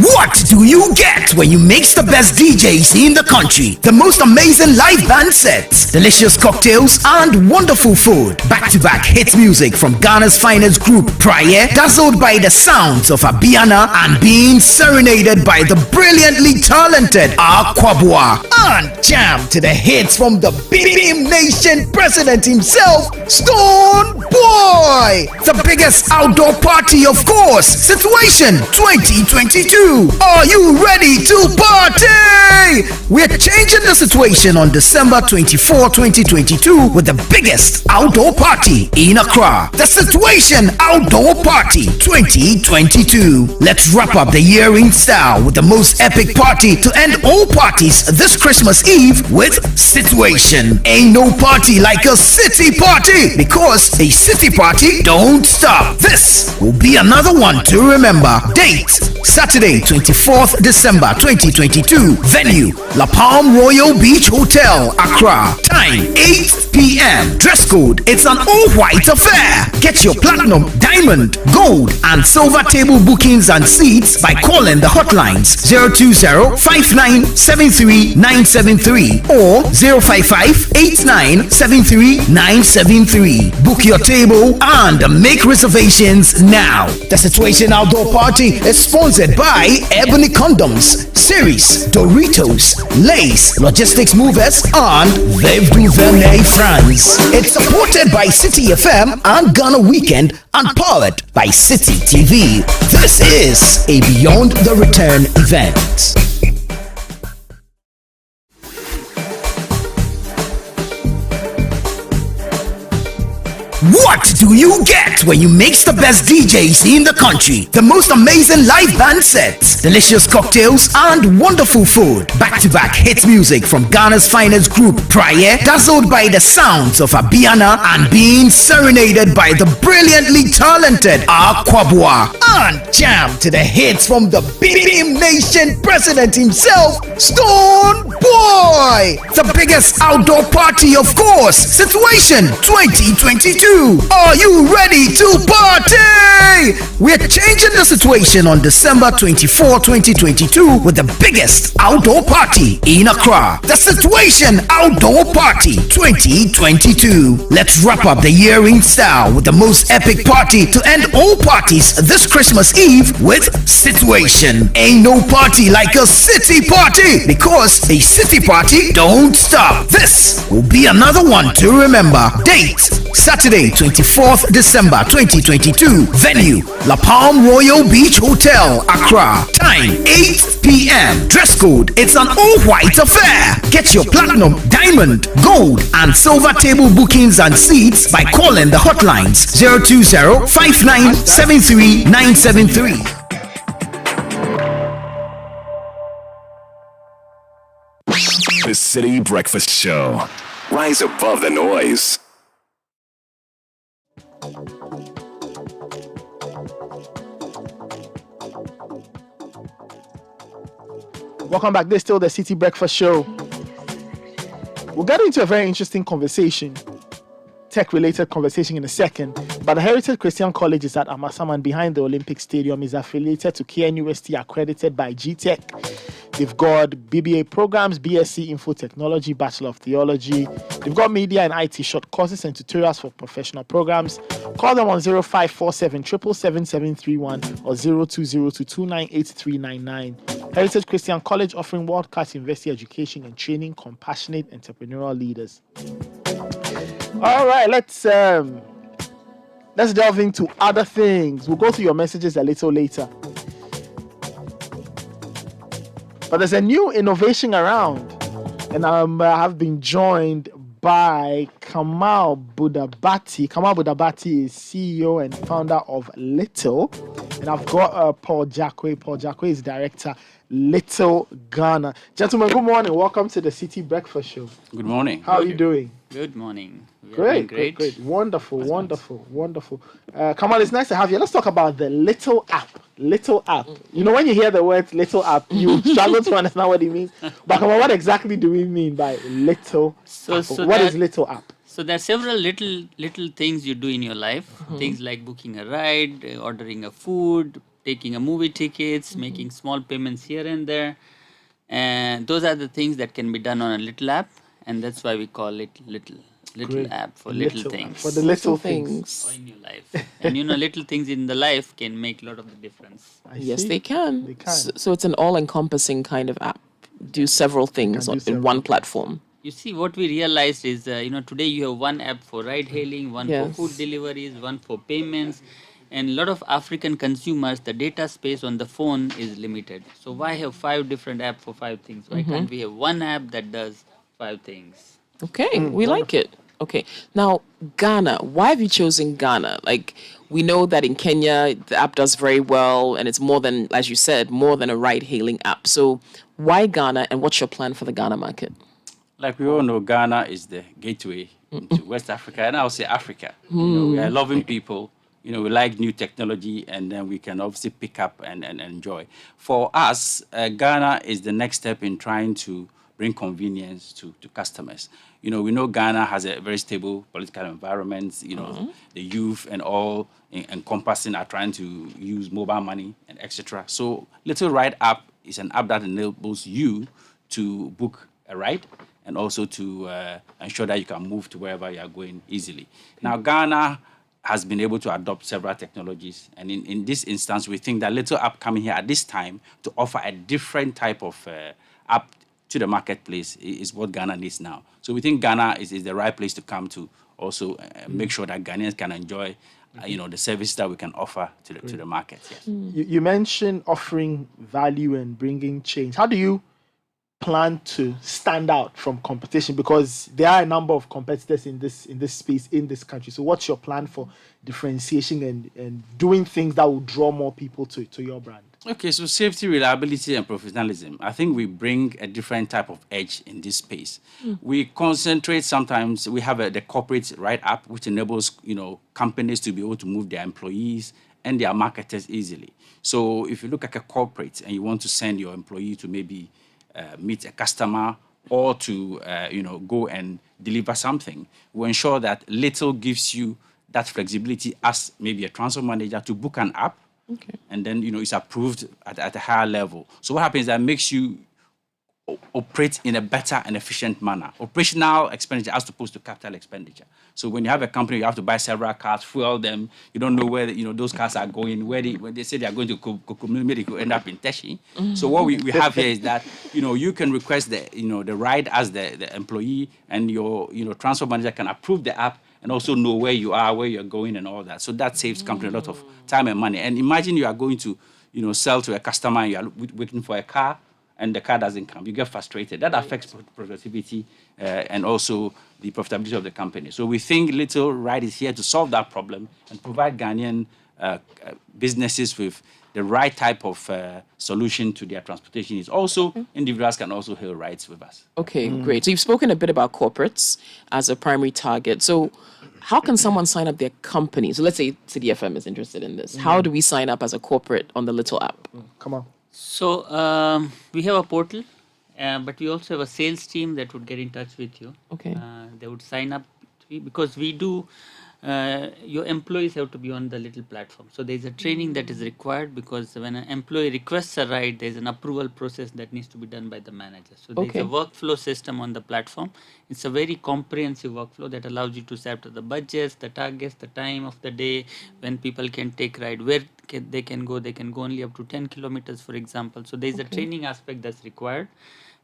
What do you get when you mix the best DJs in the country? The most amazing live band sets, delicious cocktails, and wonderful food. Back-to-back hit music from Ghana's finest group, Prayer, dazzled by the sounds of Abiana and being serenaded by the brilliantly talented Aquabua. And jam to the hits from the Beam Nation president himself, Stone Boy. The biggest outdoor party, of course, Situation 2022. Are you ready to party? We're changing the situation on December 24, 2022 with the biggest outdoor party in Accra. The Situation Outdoor Party 2022. Let's wrap up the year in style with the most epic party to end all parties this Christmas Eve with Situation. Ain't no party like a city party, because a city party don't stop. This will be another one to remember. Date Saturday 24th December 2022. Venue La Palm Royal Beach Hotel, Accra. Time 8 p.m. Dress code, it's an all-white affair. Get your platinum, diamond, gold and silver table bookings and seats by calling the hotlines 020-5973-973 or 055-8973-973. Book your table and make reservations now. The Situation Outdoor Party is sponsored by Ebony Condoms, Series, Doritos, Lays, Logistics Movers, and Veuve du Vernet France. It's supported by Citi FM and Ghana Weekend and powered by Citi TV. This is a Beyond the Return event. What do you get when you mix the best DJs in the country? The most amazing live band sets, delicious cocktails, and wonderful food. Back-to-back hit music from Ghana's finest group, Prayer, dazzled by the sounds of Abiana and being serenaded by the brilliantly talented Aquabua. And jam to the hits from the Beam Nation president himself, Stone Boy. The biggest outdoor party, of course, Situation 2022. Are you ready to party? We're changing the situation on December 24, 2022 with the biggest outdoor party in Accra. The Situation Outdoor Party 2022. Let's wrap up the year in style with the most epic party to end all parties this Christmas Eve with Situation. Ain't no party like a city party, because a city party don't stop. This will be another one to remember. Date Saturday 24th December 2022. Venue La Palm Royal Beach Hotel, Accra. Time 8 p.m. Dress code, it's an all-white affair. Get your platinum, diamond, gold and silver table bookings and seats by calling the hotlines 020-5973-973. The Citi Breakfast Show. Rise above the noise. Welcome back. This is still the Citi Breakfast Show. We'll get into a very interesting conversation, tech-related conversation in a second. But the Heritage Christian College is at Amasaman behind the Olympic Stadium, is affiliated to KNUST, accredited by GTech. They've got BBA programs, BSc Info Technology, Bachelor of Theology. They've got media and IT short courses and tutorials for professional programs. Call them on 0547 77731 or 0202298399. Heritage Christian College offering world-class university education and training compassionate entrepreneurial leaders. All right, let's delve into other things. We'll go through your messages a little later. But there's a new innovation around, and I have been joined by Kamal Budabati. Kamal Budabati is CEO and founder of Little, and I've got Paul Jakwe. Paul Jakwe is director, Little Ghana. Gentlemen, good morning. Welcome to the Citi Breakfast Show. Good morning. How are you doing? Good morning. Great. Wonderful. Kamal, it's nice to have you. Let's talk about the Little app. Little app. You know, when you hear the word Little app, you struggle to understand what it means. But Kamal, what exactly do we mean by Little app? What is Little app? So there are several little things you do in your life. Things like booking a ride, ordering a food, taking a movie tickets, making small payments here and there. And those are the things that can be done on a little app. And that's why we call it Little app for little things. For the little things in your life. And you know, little things in the life can make a lot of the difference. Yes, they can. So it's an all-encompassing kind of app. Do several things in one platform. You see, what we realized is, today you have one app for ride-hailing, one for food deliveries, one for payments. And a lot of African consumers, the data space on the phone is limited. So why have 5 different apps for 5 things? Why can't we have one app that does 5 things? Okay, we like it. Okay, now Ghana. Why have you chosen Ghana? Like, we know that in Kenya the app does very well, and it's more than, as you said, more than a ride-hailing app. So why Ghana, and what's your plan for the Ghana market? Like we all know, Ghana is the gateway into West Africa, and I'll say Africa. You know, we are loving people. You know, we like new technology, and then we can obviously pick up and enjoy. For us, Ghana is the next step in trying to bring convenience to customers. You know, we know Ghana has a very stable political environment. You know, the youth and all encompassing are trying to use mobile money and etc. So Little Ride app is an app that enables you to book a ride and also to ensure that you can move to wherever you are going easily. Now, Ghana has been able to adopt several technologies. And in this instance, we think that Little app coming here at this time to offer a different type of app to the marketplace is what Ghana needs now. So we think Ghana is the right place to come to also make sure that Ghanaians can enjoy the services that we can offer to the market. Yes. You mentioned offering value and bringing change. How do you plan to stand out from competition? Because there are a number of competitors in this space in this country. So what's your plan for differentiation and doing things that will draw more people to your brand? Okay, so safety, reliability, and professionalism. I think we bring a different type of edge in this space. We concentrate sometimes, we have the corporate ride app, which enables companies to be able to move their employees and their marketers easily. So if you look at a corporate and you want to send your employee to maybe meet a customer or to go and deliver something, we ensure that Little gives you that flexibility as maybe a transport manager to book an app. Okay. And then, it's approved at a higher level. So what happens is that makes you operate in a better and efficient manner. Operational expenditure as opposed to capital expenditure. So when you have a company, you have to buy several cars, fuel them. You don't know where those cars are going. When they say they are going to Kokomili, they could end up in Teshi. So what we have here is that you can request the ride as the employee, and your transport manager can approve the app and also know where you are, where you're going, and all that. So that saves company a lot of time and money. And imagine you are going to, sell to a customer and you are waiting for a car and the car doesn't come. You get frustrated. That affects productivity and also the profitability of the company. So we think Little Ride is here to solve that problem and provide Ghanaian businesses with the right type of solution to their transportation needs. Also, individuals can also hail rides with us. Okay, great. So you've spoken a bit about corporates as a primary target. So how can someone sign up their company? So let's say Citi FM is interested in this. How do we sign up as a corporate on the Little app? Come on. So we have a portal, But we also have a sales team that would get in touch with you. Okay. They would sign up because we do. Your employees have to be on the little platform. So there's a training that is required because when an employee requests a ride, there's an approval process that needs to be done by the manager. So there's a workflow system on the platform. It's a very comprehensive workflow that allows you to set up the budgets, the targets, the time of the day, when people can take ride, where they can go. They can go only up to 10 kilometers, for example. So there's a training aspect that's required.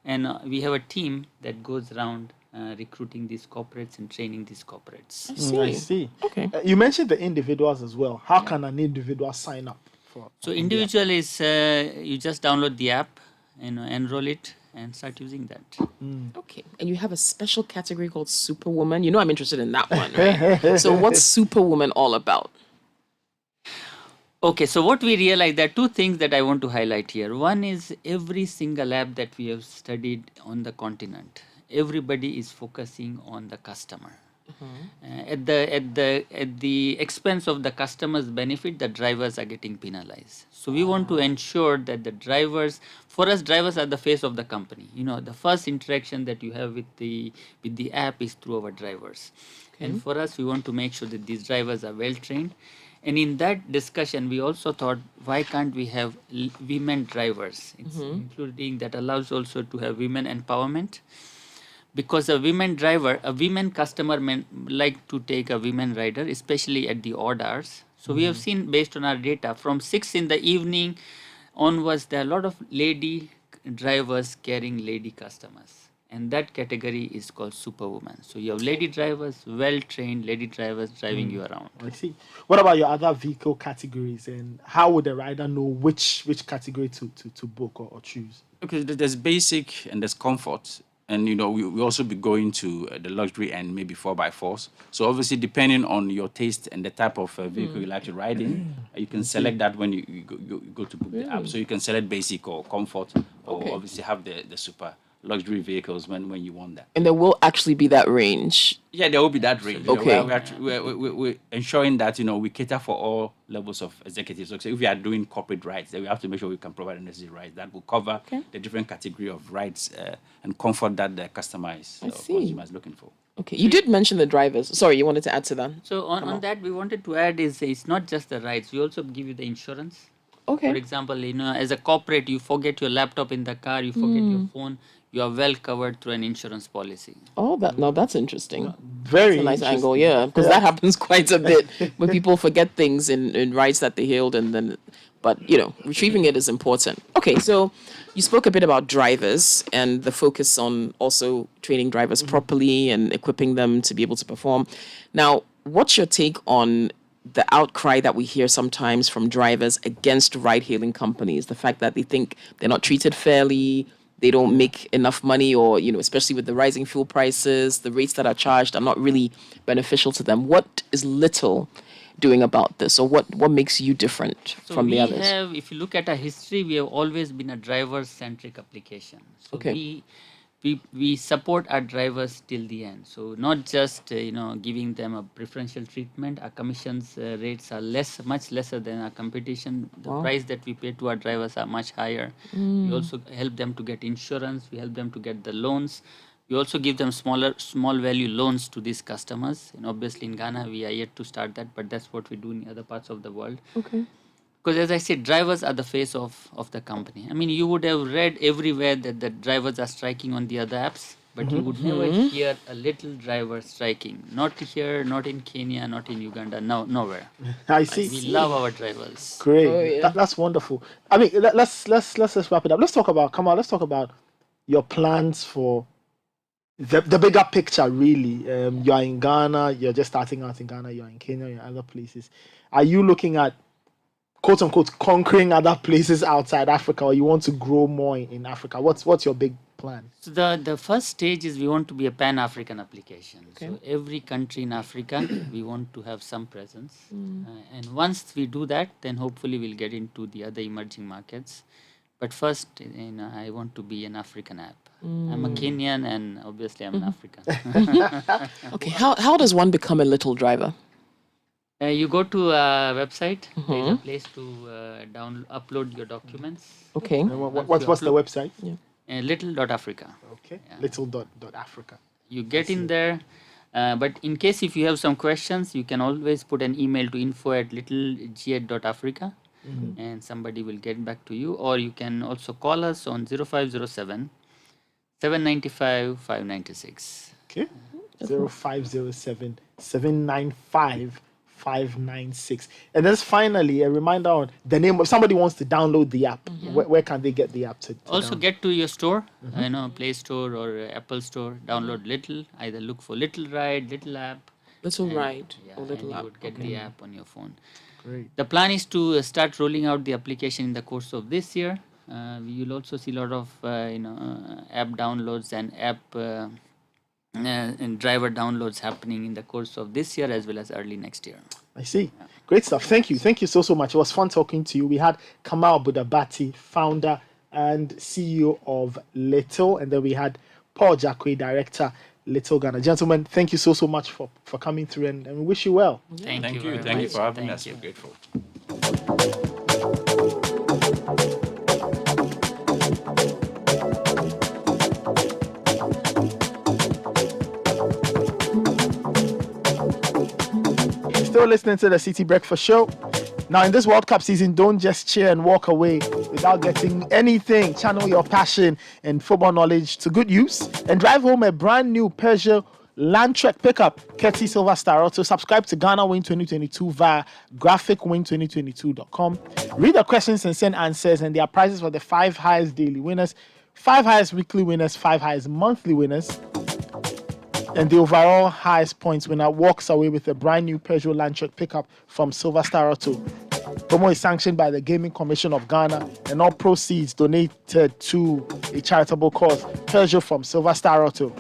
And we have a team that goes around recruiting these corporates and training these corporates. I see. Okay. You mentioned the individuals as well. How can an individual sign up for? So individual is you just download the app, enroll it, and start using that. Okay. And you have a special category called Superwoman. You know I'm interested in that one, right? So what's Superwoman all about? Okay, so what we realized, there are two things that I want to highlight here. One is every single app that we have studied on the continent, everybody is focusing on the customer. At the expense of the customer's benefit, the drivers are getting penalized. So we want to ensure that the drivers, for us, drivers are the face of the company. The first interaction that you have with the app is through our drivers. And for us, we want to make sure that these drivers are well trained. And in that discussion, we also thought, why can't we have women drivers, including that allows also to have women empowerment? Because a women driver, a women customer like to take a women rider, especially at the odd hours. So we have seen, based on our data, from 6 in the evening onwards, there are a lot of lady drivers carrying lady customers. And that category is called Superwoman. So you have lady drivers, well-trained lady drivers driving you around. I see. What about your other vehicle categories, and how would the rider know which category to book or choose? Okay, there's basic and there's comfort. And, we also be going to the luxury and maybe 4x4s. So obviously, depending on your taste and the type of vehicle you like to ride in, you can select that when you go to book the app. So you can select basic or comfort, or obviously have the super luxury vehicles when you want that. And there will actually be that range. Yeah, there will be that range. Okay. We're ensuring that, we cater for all levels of executives. So if we are doing corporate rides, then we have to make sure we can provide necessary rides that will cover the different category of rides and comfort that the customer is looking for. Okay, you did mention the drivers. Sorry, you wanted to add to that? So on that, we wanted to add is it's not just the rides. We also give you the insurance. Okay. For example, as a corporate, you forget your laptop in the car, you forget your phone. You are well covered through an insurance policy. Oh, that's interesting. Very nice angle, because that happens quite a bit when people forget things in rides that they hailed, but retrieving it is important. Okay, so you spoke a bit about drivers and the focus on also training drivers properly and equipping them to be able to perform. Now, what's your take on the outcry that we hear sometimes from drivers against ride-hailing companies? The fact that they think they're not treated fairly, they don't make enough money, or, especially with the rising fuel prices, the rates that are charged are not really beneficial to them. What is Little doing about this, or what makes you different from the others? If you look at our history, we have always been a driver-centric application. So we support our drivers till the end. So not just giving them a preferential treatment. Our commissions rates are much lesser than our competition. The price that we pay to our drivers are much higher. We also help them to get insurance. We help them to get the loans. We also give them small value loans to these customers. Obviously in Ghana we are yet to start that, but that's what we do in other parts of the world. Okay. Because as I said, drivers are the face of the company. I mean, you would have read everywhere that the drivers are striking on the other apps, but you would never hear a Little driver striking. Not here, not in Kenya, not in Uganda, nowhere. I see. We love our drivers. Great. Oh, yeah. That's wonderful. I mean, let's just wrap it up. Let's talk about your plans for the bigger picture, really. You are in Ghana, you're just starting out in Ghana, you're in Kenya, you're in other places. Are you looking at, quote unquote, conquering other places outside Africa, or you want to grow more in Africa? What's your big plan? So the first stage is we want to be a pan-African application. Okay. So every country in Africa, we want to have some presence. And once we do that, then hopefully we'll get into the other emerging markets. But first, I want to be an African app. I'm a Kenyan, and obviously I'm an African. Okay, how does one become a Little driver? You go to a website. There's a place to upload your documents. Okay. What's the website? Yeah. Little.Africa. Okay. Little.Africa. You get in there. But in case if you have some questions, you can always put an email to info@littleg8.africa and somebody will get back to you. Or you can also call us on 0507 795 596. Okay. 0507 795 596. And then finally, a reminder on the name. If somebody wants to download the app, where can they get the app to also download? get to your store, Play Store or Apple Store, download Little, either look for Little Ride, Little App. Little Ride or Little and App. you would get the app on your phone. Great. The plan is to start rolling out the application in the course of this year. You'll also see a lot of app downloads and app and driver downloads happening in the course of this year as well as early next year. I see. Great stuff. Thank you. Thank you so much. It was fun talking to you. We had Kamal Budabati, founder and CEO of Little, and then we had Paul Jakwe, director, Little Ghana. Gentlemen, thank you so much for coming through, and we wish you well. Thank you. Thank you for having us. We're grateful. Still listening to the Citi Breakfast Show. Now, in this World Cup season, don't just cheer and walk away without getting anything. Channel your passion and football knowledge to good use and drive home a brand new Peugeot Landtrek pickup, courtesy Silver Star Auto. Subscribe to Ghana Win 2022 via graphicwin2022.com. Read the questions and send answers, and their prizes for the 5 highest daily winners, 5 highest weekly winners, 5 highest monthly winners. And the overall highest points winner walks away with a brand new Peugeot Landtrek pickup from Silver Star Auto. Promo is sanctioned by the Gaming Commission of Ghana, and all proceeds donated to a charitable cause. Peugeot from Silver Star Auto.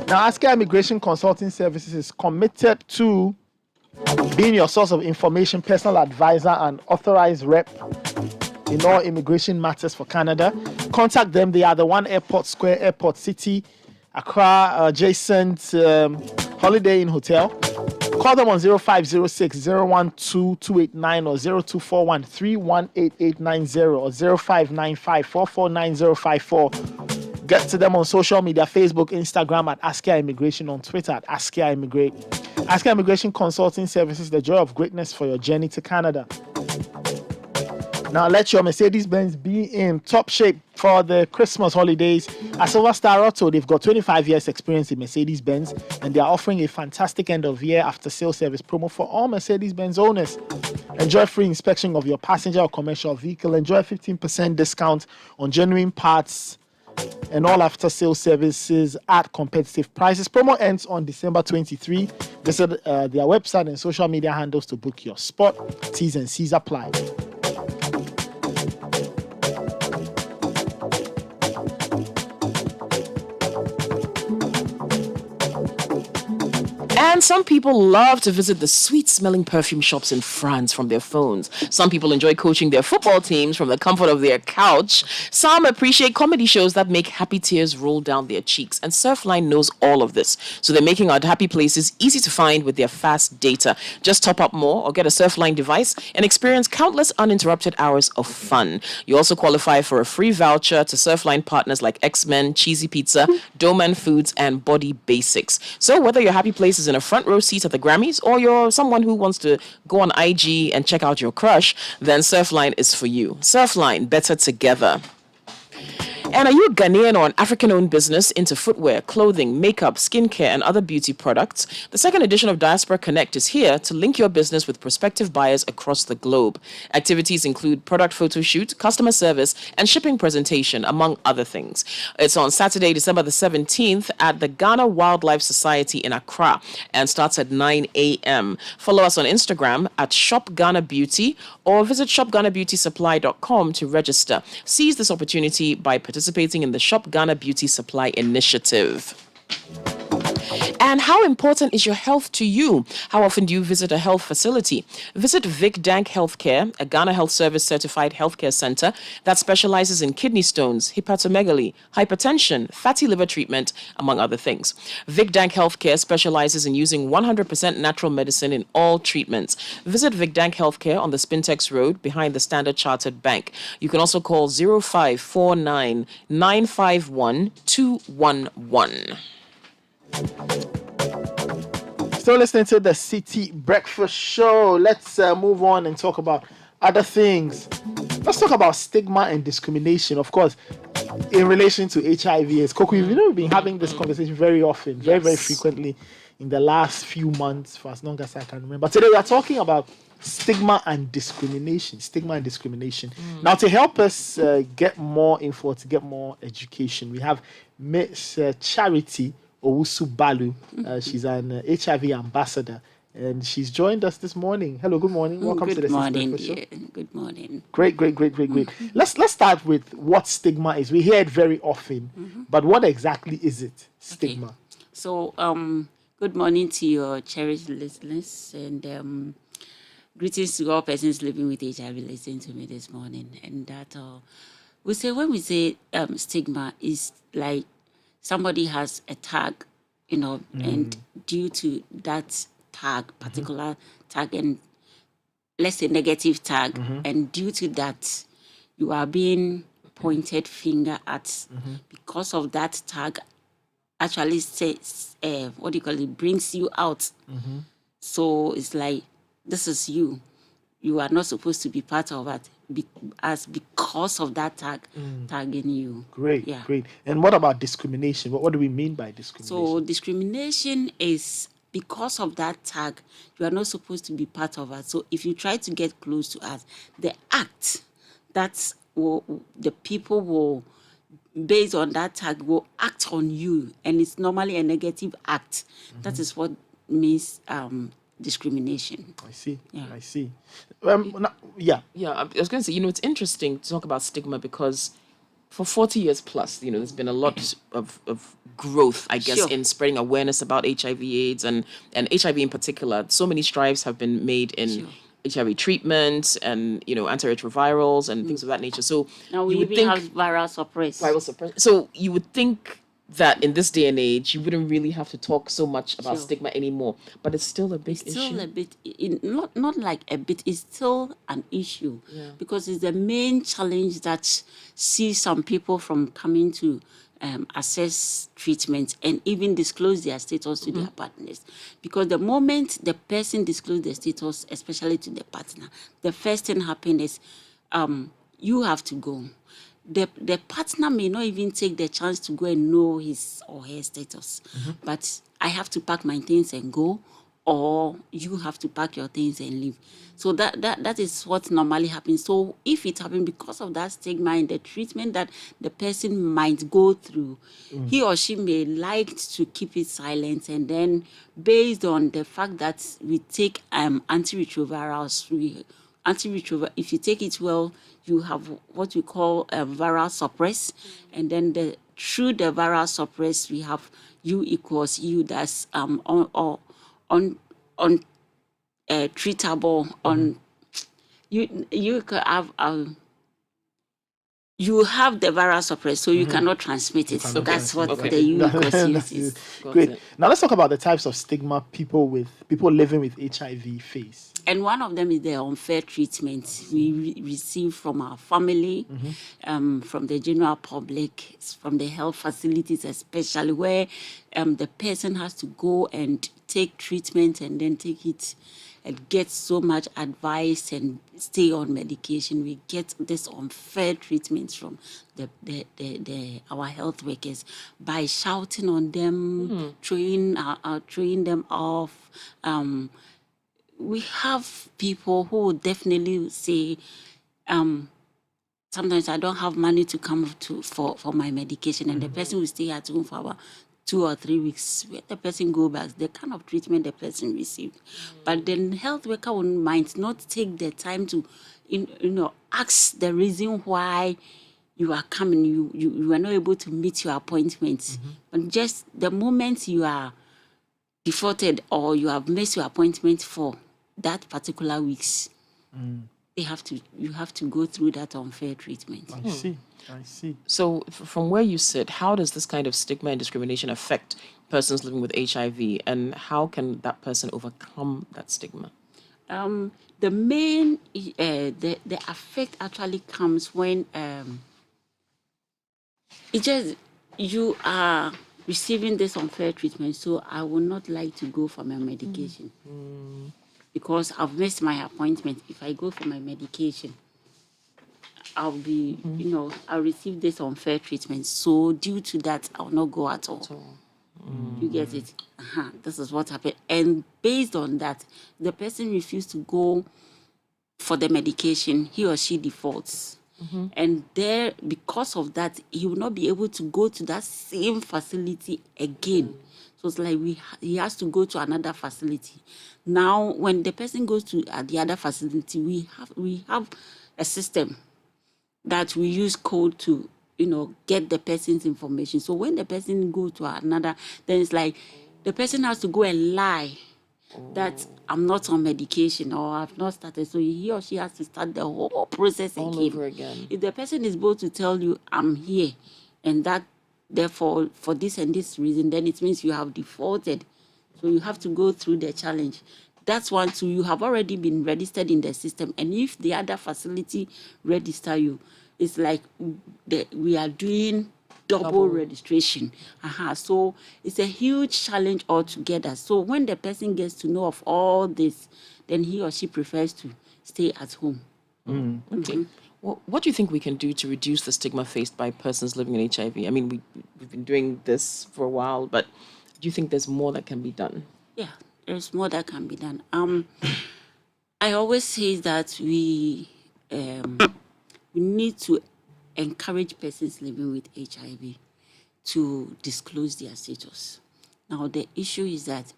Now, Asker Immigration Consulting Services is committed to being your source of information, personal advisor, and authorized rep in all immigration matters for Canada. Contact them. They are the One Airport Square, Airport City, Accra, adjacent Holiday Inn Hotel. Call them on 0506 012 289 or 0241 318890 or 0595 449054. Get to them on social media, Facebook, Instagram at Asker Immigration, on Twitter at Asker Immigrate. Asker Immigration Consulting Services, the joy of greatness for your journey to Canada. Now let your Mercedes-Benz be in top shape for the Christmas holidays. At Silver Star Auto, they've got 25 years experience in Mercedes-Benz, and they are offering a fantastic end-of-year after-sale service promo for all Mercedes-Benz owners. Enjoy free inspection of your passenger or commercial vehicle. Enjoy 15% discount on genuine parts and all after-sale services at competitive prices. Promo ends on December 23. Visit their website and social media handles to book your spot. T's and C's apply. And some people love to visit the sweet-smelling perfume shops in France from their phones. Some people enjoy coaching their football teams from the comfort of their couch. Some appreciate comedy shows that make happy tears roll down their cheeks. And Surfline knows all of this. So they're making our happy places easy to find with their fast data. Just top up more or get a Surfline device and experience countless uninterrupted hours of fun. You also qualify for a free voucher to Surfline partners like X-Men, Cheesy Pizza, Doman Foods, and Body Basics. So whether your happy place is in a front row seat at the Grammys or you're someone who wants to go on IG and check out your crush, then Surfline is for you. Surfline, better together. And are you a Ghanaian or an African-owned business into footwear, clothing, makeup, skincare, and other beauty products? The second edition of Diaspora Connect is here to link your business with prospective buyers across the globe. Activities include product photo shoot, customer service, and shipping presentation, among other things. It's on Saturday, December the 17th at the Ghana Wildlife Society in Accra and starts at 9 a.m. Follow us on Instagram at Shop Ghana Beauty or visit shopghanabeautysupply.com to register. Seize this opportunity by participating in the Shop Ghana Beauty Supply initiative. And how important is your health to you? How often do you visit a health facility? Visit Vic Dank Healthcare, a Ghana Health Service certified healthcare center that specializes in kidney stones, hepatomegaly, hypertension, fatty liver treatment, among other things. Vic Dank Healthcare specializes in using 100% natural medicine in all treatments. Visit Vic Dank Healthcare on the Spintex Road behind the Standard Chartered Bank. You can also call 0549 951 211. Still listening to the Citi Breakfast Show. Let's move on and talk about other things. Let's talk about stigma and discrimination, of course, in relation to HIV/AIDS. Coco, we've been having this conversation very often, very frequently in the last few months, for as long as I can remember. Today we are talking about stigma and discrimination. Now, to help us get more info, to get more education, we have Miss Charity Owusu-Balu. She's an HIV ambassador, and she's joined us this morning. Hello, good morning. Welcome to the Citi Breakfast Show. Good morning. Great. Let's start with what stigma is. We hear it very often, but what exactly is it? Stigma. Okay. So, good morning to your cherished listeners, and greetings to all persons living with HIV listening to me this morning. And that when we say stigma, is like somebody has a tag, and due to that tag, particular tag, and let's say negative tag, and due to that, you are being pointed finger at because of that tag. Actually, says brings you out. So it's like, this is you. You are not supposed to be part of that because of that tag tagging you. Great. And what about discrimination? What do we mean by discrimination? So discrimination is because of that tag, you are not supposed to be part of it. So if you try to get close to us, the act that the people will, based on that tag, will act on you, and it's normally a negative act. That is what means discrimination. I see. I was going to say, it's interesting to talk about stigma because for 40 years plus, there's been a lot of growth, I guess, in spreading awareness about HIV/AIDS and HIV in particular. So many strides have been made in HIV treatment and, antiretrovirals and things of that nature. So now we even have viral suppress. So you would think that in this day and age, you wouldn't really have to talk so much about stigma anymore. But it's still a big issue. It's still a bit, not like a bit, it's still an issue. Because it's the main challenge that sees some people from coming to assess treatment and even disclose their status to their partners. Because the moment the person discloses their status, especially to the partner, the first thing happens is you have to go. The partner may not even take the chance to go and know his or her status. But I have to pack my things and go, or you have to pack your things and leave. So that is what normally happens. So if it happens because of that stigma and the treatment that the person might go through, he or she may like to keep it silent. And then based on the fact that we take antiretrovirals, if you take it well, you have what we call viral suppress. And then through the viral suppress, we have U equals U, that's treatable. You can have you have the viral suppress, so you cannot transmit it. So that's what the U equals U is. Great. Now let's talk about the types of stigma people living with HIV face. And one of them is the unfair treatment we receive from our family, from the general public, from the health facilities especially, where the person has to go and take treatment and then take it and get so much advice and stay on medication. We get this unfair treatment from our health workers by shouting on them, throwing them off. We have people who will definitely say, sometimes I don't have money to come for my medication, and the person will stay at home for about 2 or 3 weeks. Where the person go back, the kind of treatment the person received. But then health worker might not take the time to, ask the reason why you are coming. You are not able to meet your appointments. But just the moment you are defaulted or you have missed your appointment for that particular weeks, you have to go through that unfair treatment. I see. So from where you sit, how does this kind of stigma and discrimination affect persons living with HIV, and how can that person overcome that stigma? The main the effect actually comes when you are receiving this unfair treatment, so I would not like to go for my medication because I've missed my appointment. If I go for my medication, I'll be, I'll receive this unfair treatment. So due to that, I'll not go at all. You get it? This is what happened. And based on that, the person refused to go for the medication, he or she defaults. And there, because of that, he will not be able to go to that same facility again. So it's like he has to go to another facility. Now, when the person goes to the other facility, we have a system that we use code to, get the person's information. So when the person goes to another, then it's like the person has to go and lie that I'm not on medication or I've not started. So he or she has to start the whole process all over again. If the person is able to tell you, I'm here, and that, therefore, for this and this reason, then it means you have defaulted. So you have to go through the challenge. That's one, too. You have already been registered in the system. And if the other facility register you, it's like we are doing double registration. So it's a huge challenge altogether. So when the person gets to know of all this, then he or she prefers to stay at home. Okay. Well, what do you think we can do to reduce the stigma faced by persons living in HIV? I mean, we've been doing this for a while, but do you think there's more that can be done? Yeah, there's more that can be done. I always say that we need to encourage persons living with HIV to disclose their status. Now, the issue is that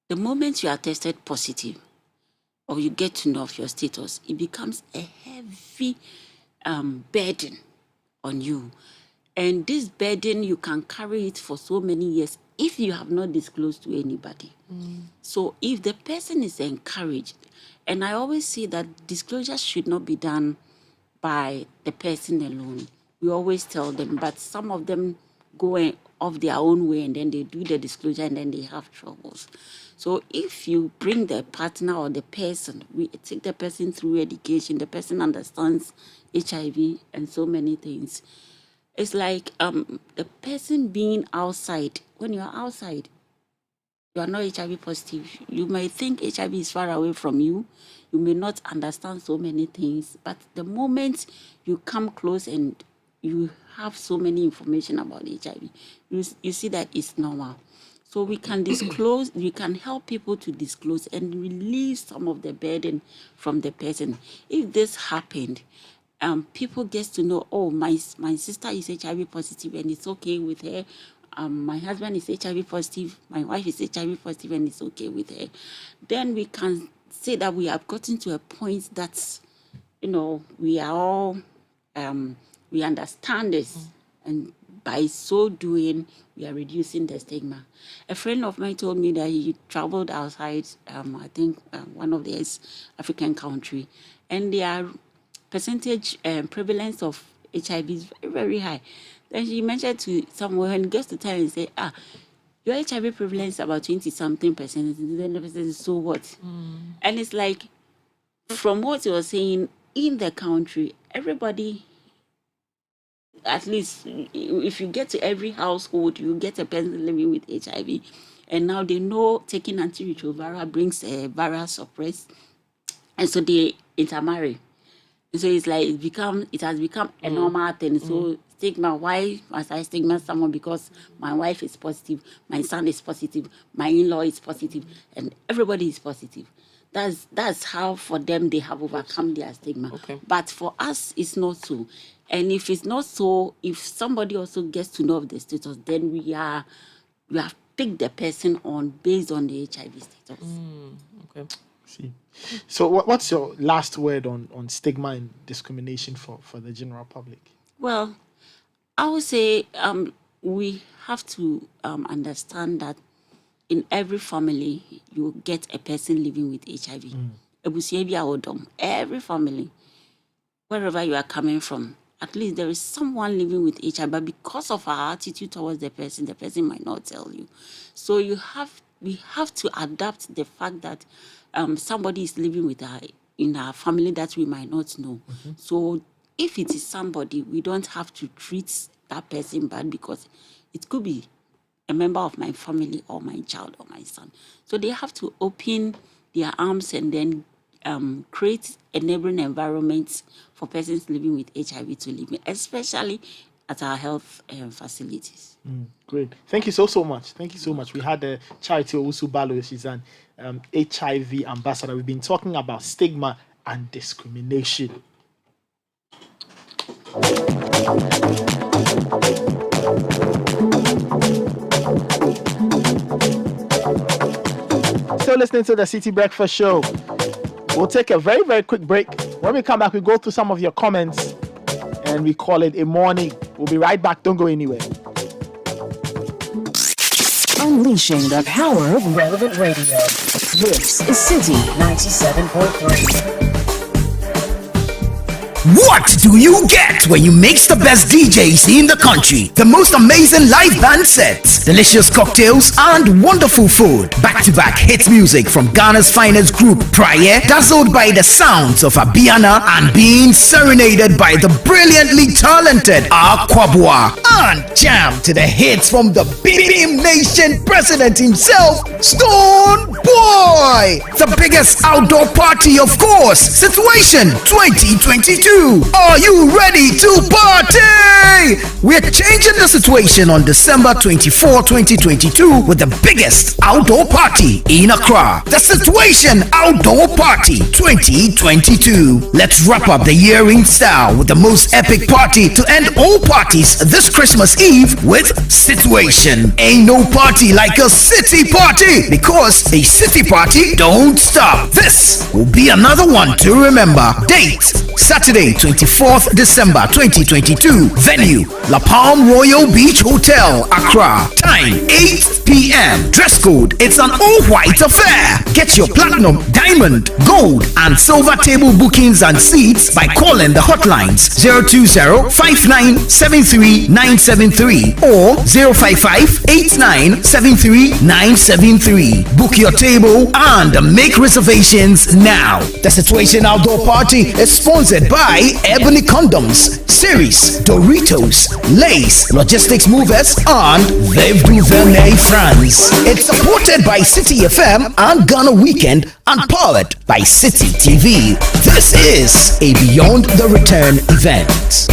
the moment you are tested positive or you get to know of your status, it becomes a heavy burden on you. And this burden, you can carry it for so many years if you have not disclosed to anybody. So if the person is encouraged, and I always say that disclosure should not be done by the person alone. We always tell them, but some of them go off their own way and then they do the disclosure and then they have troubles. So if you bring the partner or the person, we take the person through education, the person understands HIV and so many things. It's like the person being outside. When you're outside, you are not HIV positive. You may think HIV is far away from you. You may not understand so many things, but the moment you come close and you have so many information about HIV, you see that it's normal. So we can disclose, we can help people to disclose and relieve some of the burden from the person. If this happened, people get to know, oh, my sister is HIV positive and it's okay with her. My husband is HIV positive, my wife is HIV positive and it's okay with her. Then we can say that we have gotten to a point that, we are all, we understand this. And by so doing, we are reducing the stigma. A friend of mine told me that he traveled outside, I think one of the East African country, and their percentage prevalence of HIV is very, very high. Then she mentioned to someone, when he gets to tell and say, your HIV prevalence is about 20-something%. Then the person says, so what? And it's like, from what he was saying, in the country, everybody, at least if you get to every household, you get a person living with HIV. And now they know taking antiretroviral brings a viral suppress. And so they intermarry. So it's like it has become a normal thing. So stigma, why must I stigma someone because my wife is positive, my son is positive, my in-law is positive, and everybody is positive. That's how for them they have overcome their stigma. But for us, it's not so. And if it's not so, if somebody also gets to know of the status, then we have picked the person on based on the HIV status. Okay. See. So what's your last word on stigma and discrimination for the general public? Well, I would say we have to understand that in every family, you get a person living with HIV. Every family, wherever you are coming from, at least there is someone living with HIV, but because of our attitude towards the person might not tell you. So we have to adapt the fact that somebody is living with in our family that we might not know. So if it is somebody, we don't have to treat that person bad, because it could be a member of my family or my child or my son. So they have to open their arms and then create a neighboring environment for persons living with HIV to live in, especially at our health facilities. Great. Thank you so much. Thank you so much. We had Charity Owusu-Balo. She's an HIV ambassador. We've been talking about stigma and discrimination. Still listening to the Citi Breakfast Show. We'll take a very, very quick break. When we come back, we go through some of your comments and we call it a morning. We'll be right back. Don't go anywhere. Unleashing the power of relevant radio. This is Citi 97.3. What do you get when you mix the best DJs in the country? The most amazing live band sets, delicious cocktails, and wonderful food. Back-to-back hit music from Ghana's finest group, Prayer, dazzled by the sounds of Abiana and being serenaded by the brilliantly talented Aquabua. And jam to the hits from the Beam Nation president himself, Stone Boy. The biggest outdoor party, of course, Situation 2022. Are you ready to party? We're changing the situation on December 24, 2022 with the biggest outdoor party in Accra. The Situation Outdoor Party 2022. Let's wrap up the year in style with the most epic party to end all parties this Christmas Eve with Situation. Ain't no party like a city party, because a city party don't stop. This will be another one to remember. Date Saturday, 24th December 2022. Venue, La Palm Royal Beach Hotel, Accra. Time, 8 p.m. Dress code, it's an all-white affair. Get your platinum, diamond, gold, and silver table bookings and seats by calling the hotlines 020-5973-973 or 055-8973-973. Book your table and make reservations now. The Situation Outdoor Party is sponsored by Ebony Condoms, Series, Doritos, Lays, Logistics Movers, and Veuve du Vernet France. It's supported by Citi FM and Ghana Weekend and powered by Citi TV. This is a Beyond the Return event.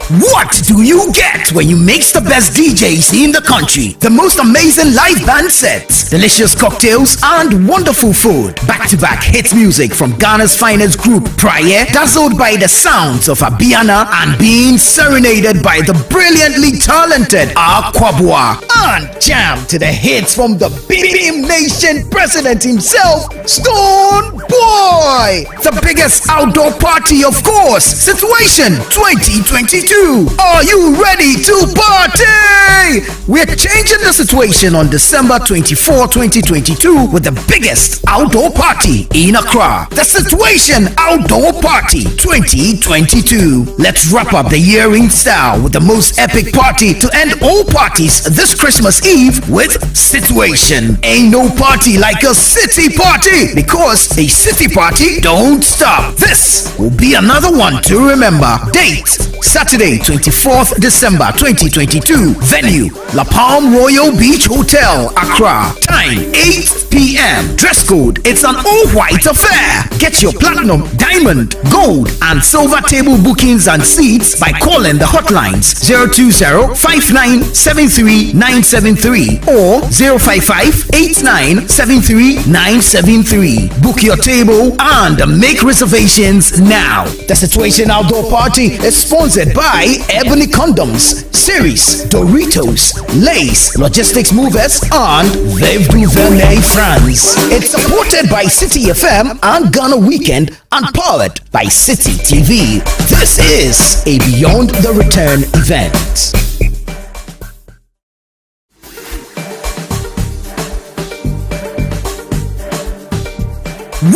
What do you get when you mix the best DJs in the country? The most amazing live band sets, delicious cocktails, and wonderful food. Back-to-back hit music from Ghana's finest group, Prayer, dazzled by the sounds of Abiana and being serenaded by the brilliantly talented Aquabua. And jam to the hits from the Beam Nation president himself, Stone Boy. The biggest outdoor party, of course, Situation 2022. Are you ready to party? We're changing the situation on December 24, 2022 with the biggest outdoor party in Accra. The Situation Outdoor Party 2022. Let's wrap up the year in style with the most epic party to end all parties this Christmas Eve with Situation. Ain't no party like a city party, because a city party don't stop. This will be another one to remember. Date Saturday, 24th December 2022. Venue, La Palm Royal Beach Hotel, Accra. Time, 8 p.m. Dress code, it's an all-white affair. Get your platinum, diamond, gold, and silver table bookings and seats by calling the hotlines 020-5973-973 or 055-8973-973. Book your table and make reservations begins now. The Situation Outdoor Party is sponsored by Ebony Condoms, Series, Doritos, Lay's, Logistics Movers, and Veuve du Vernet France. It's supported by Citi FM and Ghana Weekend and powered by Citi TV. This is a Beyond the Return event.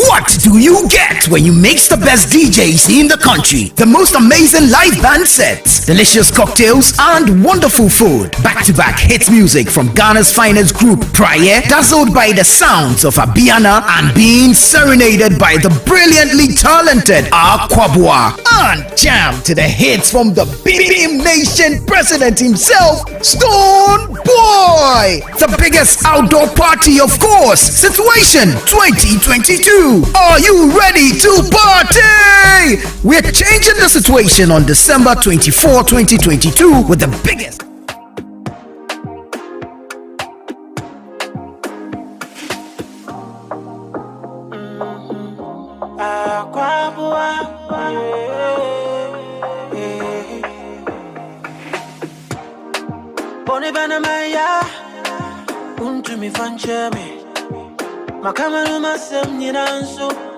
What do you get when you mix the best DJs in the country? The most amazing live band sets, delicious cocktails, and wonderful food. Back-to-back hit music from Ghana's finest group, Praye, dazzled by the sounds of Abiana and being serenaded by the brilliantly talented Aquabua. And jam to the hits from the Beam Nation president himself, Stone Boy. The biggest outdoor party, of course, Situation 2022. Are you ready to party? We're changing the situation on December 24, 2022 with the biggest.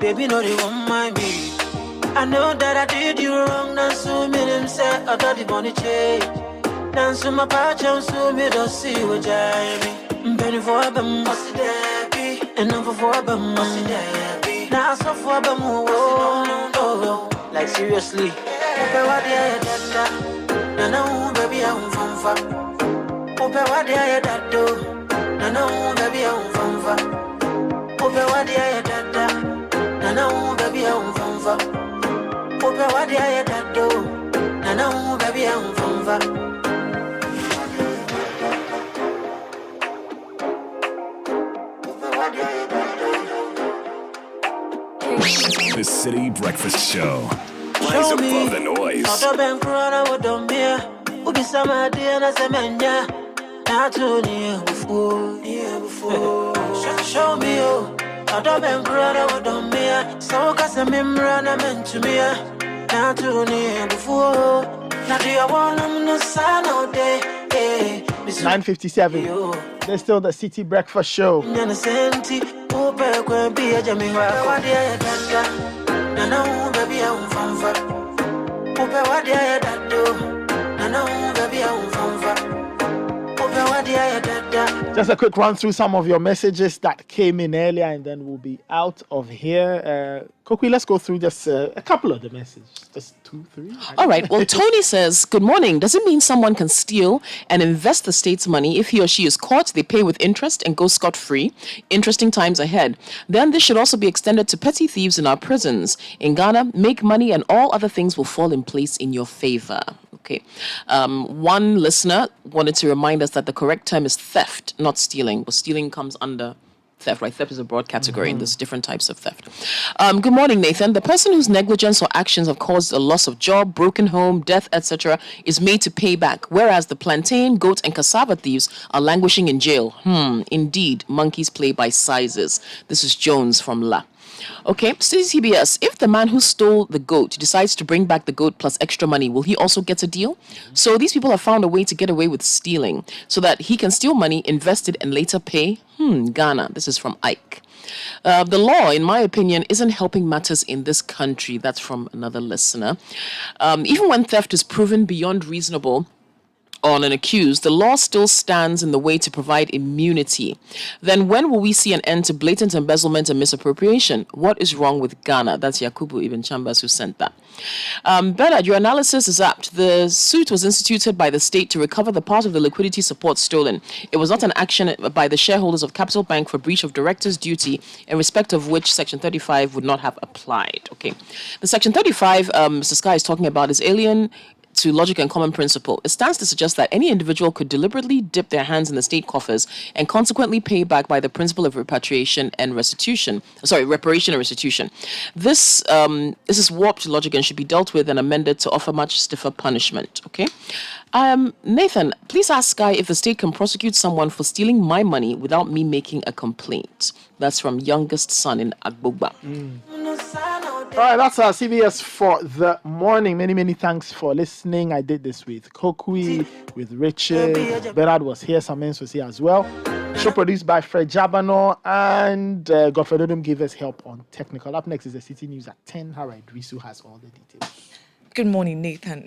Baby, no, they won't mind me. I know that I did you wrong. Now, so me them say I got the money change. Now, so my patch on so me don't see what I'm penny for them, must be, and number for them, must be. Now, so for them, oh, like seriously. Open what they are, that. No, baby, I'm from far. Open what they are, that do. No, baby, I'm from far. Open what they are, that. No, baby, I'm from far. Open what they are, that do. No, baby, I'm from far. The City Breakfast Show. Rise above the noise. Show me you. I don't been crying with them me. So cause I'm in run meant to me. Now to near before. Now do you want them no sign all day? 9:57. There's still the Citi Breakfast Show. Just a quick run through some of your messages that came in earlier, and then we'll be out of here. Kokwi, let's go through just a couple of the messages. Just 2, 3. All right. Well, Tony says, good morning. Does it mean someone can steal and invest the state's money? If he or she is caught, they pay with interest and go scot-free. Interesting times ahead. Then this should also be extended to petty thieves in our prisons. In Ghana, make money and all other things will fall in place in your favor. Okay. One listener wanted to remind us that the correct term is theft, not stealing. But stealing comes under theft, right? Theft is a broad category, and there's different types of theft. Good morning, Nathan. The person whose negligence or actions have caused a loss of job, broken home, death, etc., is made to pay back, whereas the plantain, goat, and cassava thieves are languishing in jail. Indeed, monkeys play by sizes. This is Jones from La. Okay, CBS, if the man who stole the goat decides to bring back the goat plus extra money, will he also get a deal? So these people have found a way to get away with stealing so that he can steal money, invest it, and later pay? Ghana. This is from Ike. The law, in my opinion, isn't helping matters in this country. That's from another listener. Even when theft is proven beyond reasonable on an accused, the law still stands in the way to provide immunity. Then when will we see an end to blatant embezzlement and misappropriation? What is wrong with Ghana? That's Yakubu Ibn Chambers who sent that. Bernard, your analysis is apt. The suit was instituted by the state to recover the part of the liquidity support stolen. It was not an action by the shareholders of Capital Bank for breach of director's duty, in respect of which Section 35 would not have applied. Okay. The Section 35 Mr. Sky is talking about is alien to logic and common principle. It stands to suggest that any individual could deliberately dip their hands in the state coffers and consequently pay back by the principle of reparation and restitution. This is warped logic and should be dealt with and amended to offer much stiffer punishment. Okay. Nathan, please ask Sky if the state can prosecute someone for stealing my money without me making a complaint. That's from youngest son in Agbogba. All right, that's our CBS for the morning. Many, many thanks for listening. I did this with Kokui, with Richard. Berard was here, Samens was here as well. Show produced by Fred Jabano, and Godfrey Odom gave us help on technical. Up next is the City News at 10. Harry Drisu has all the details. Good morning, Nathan.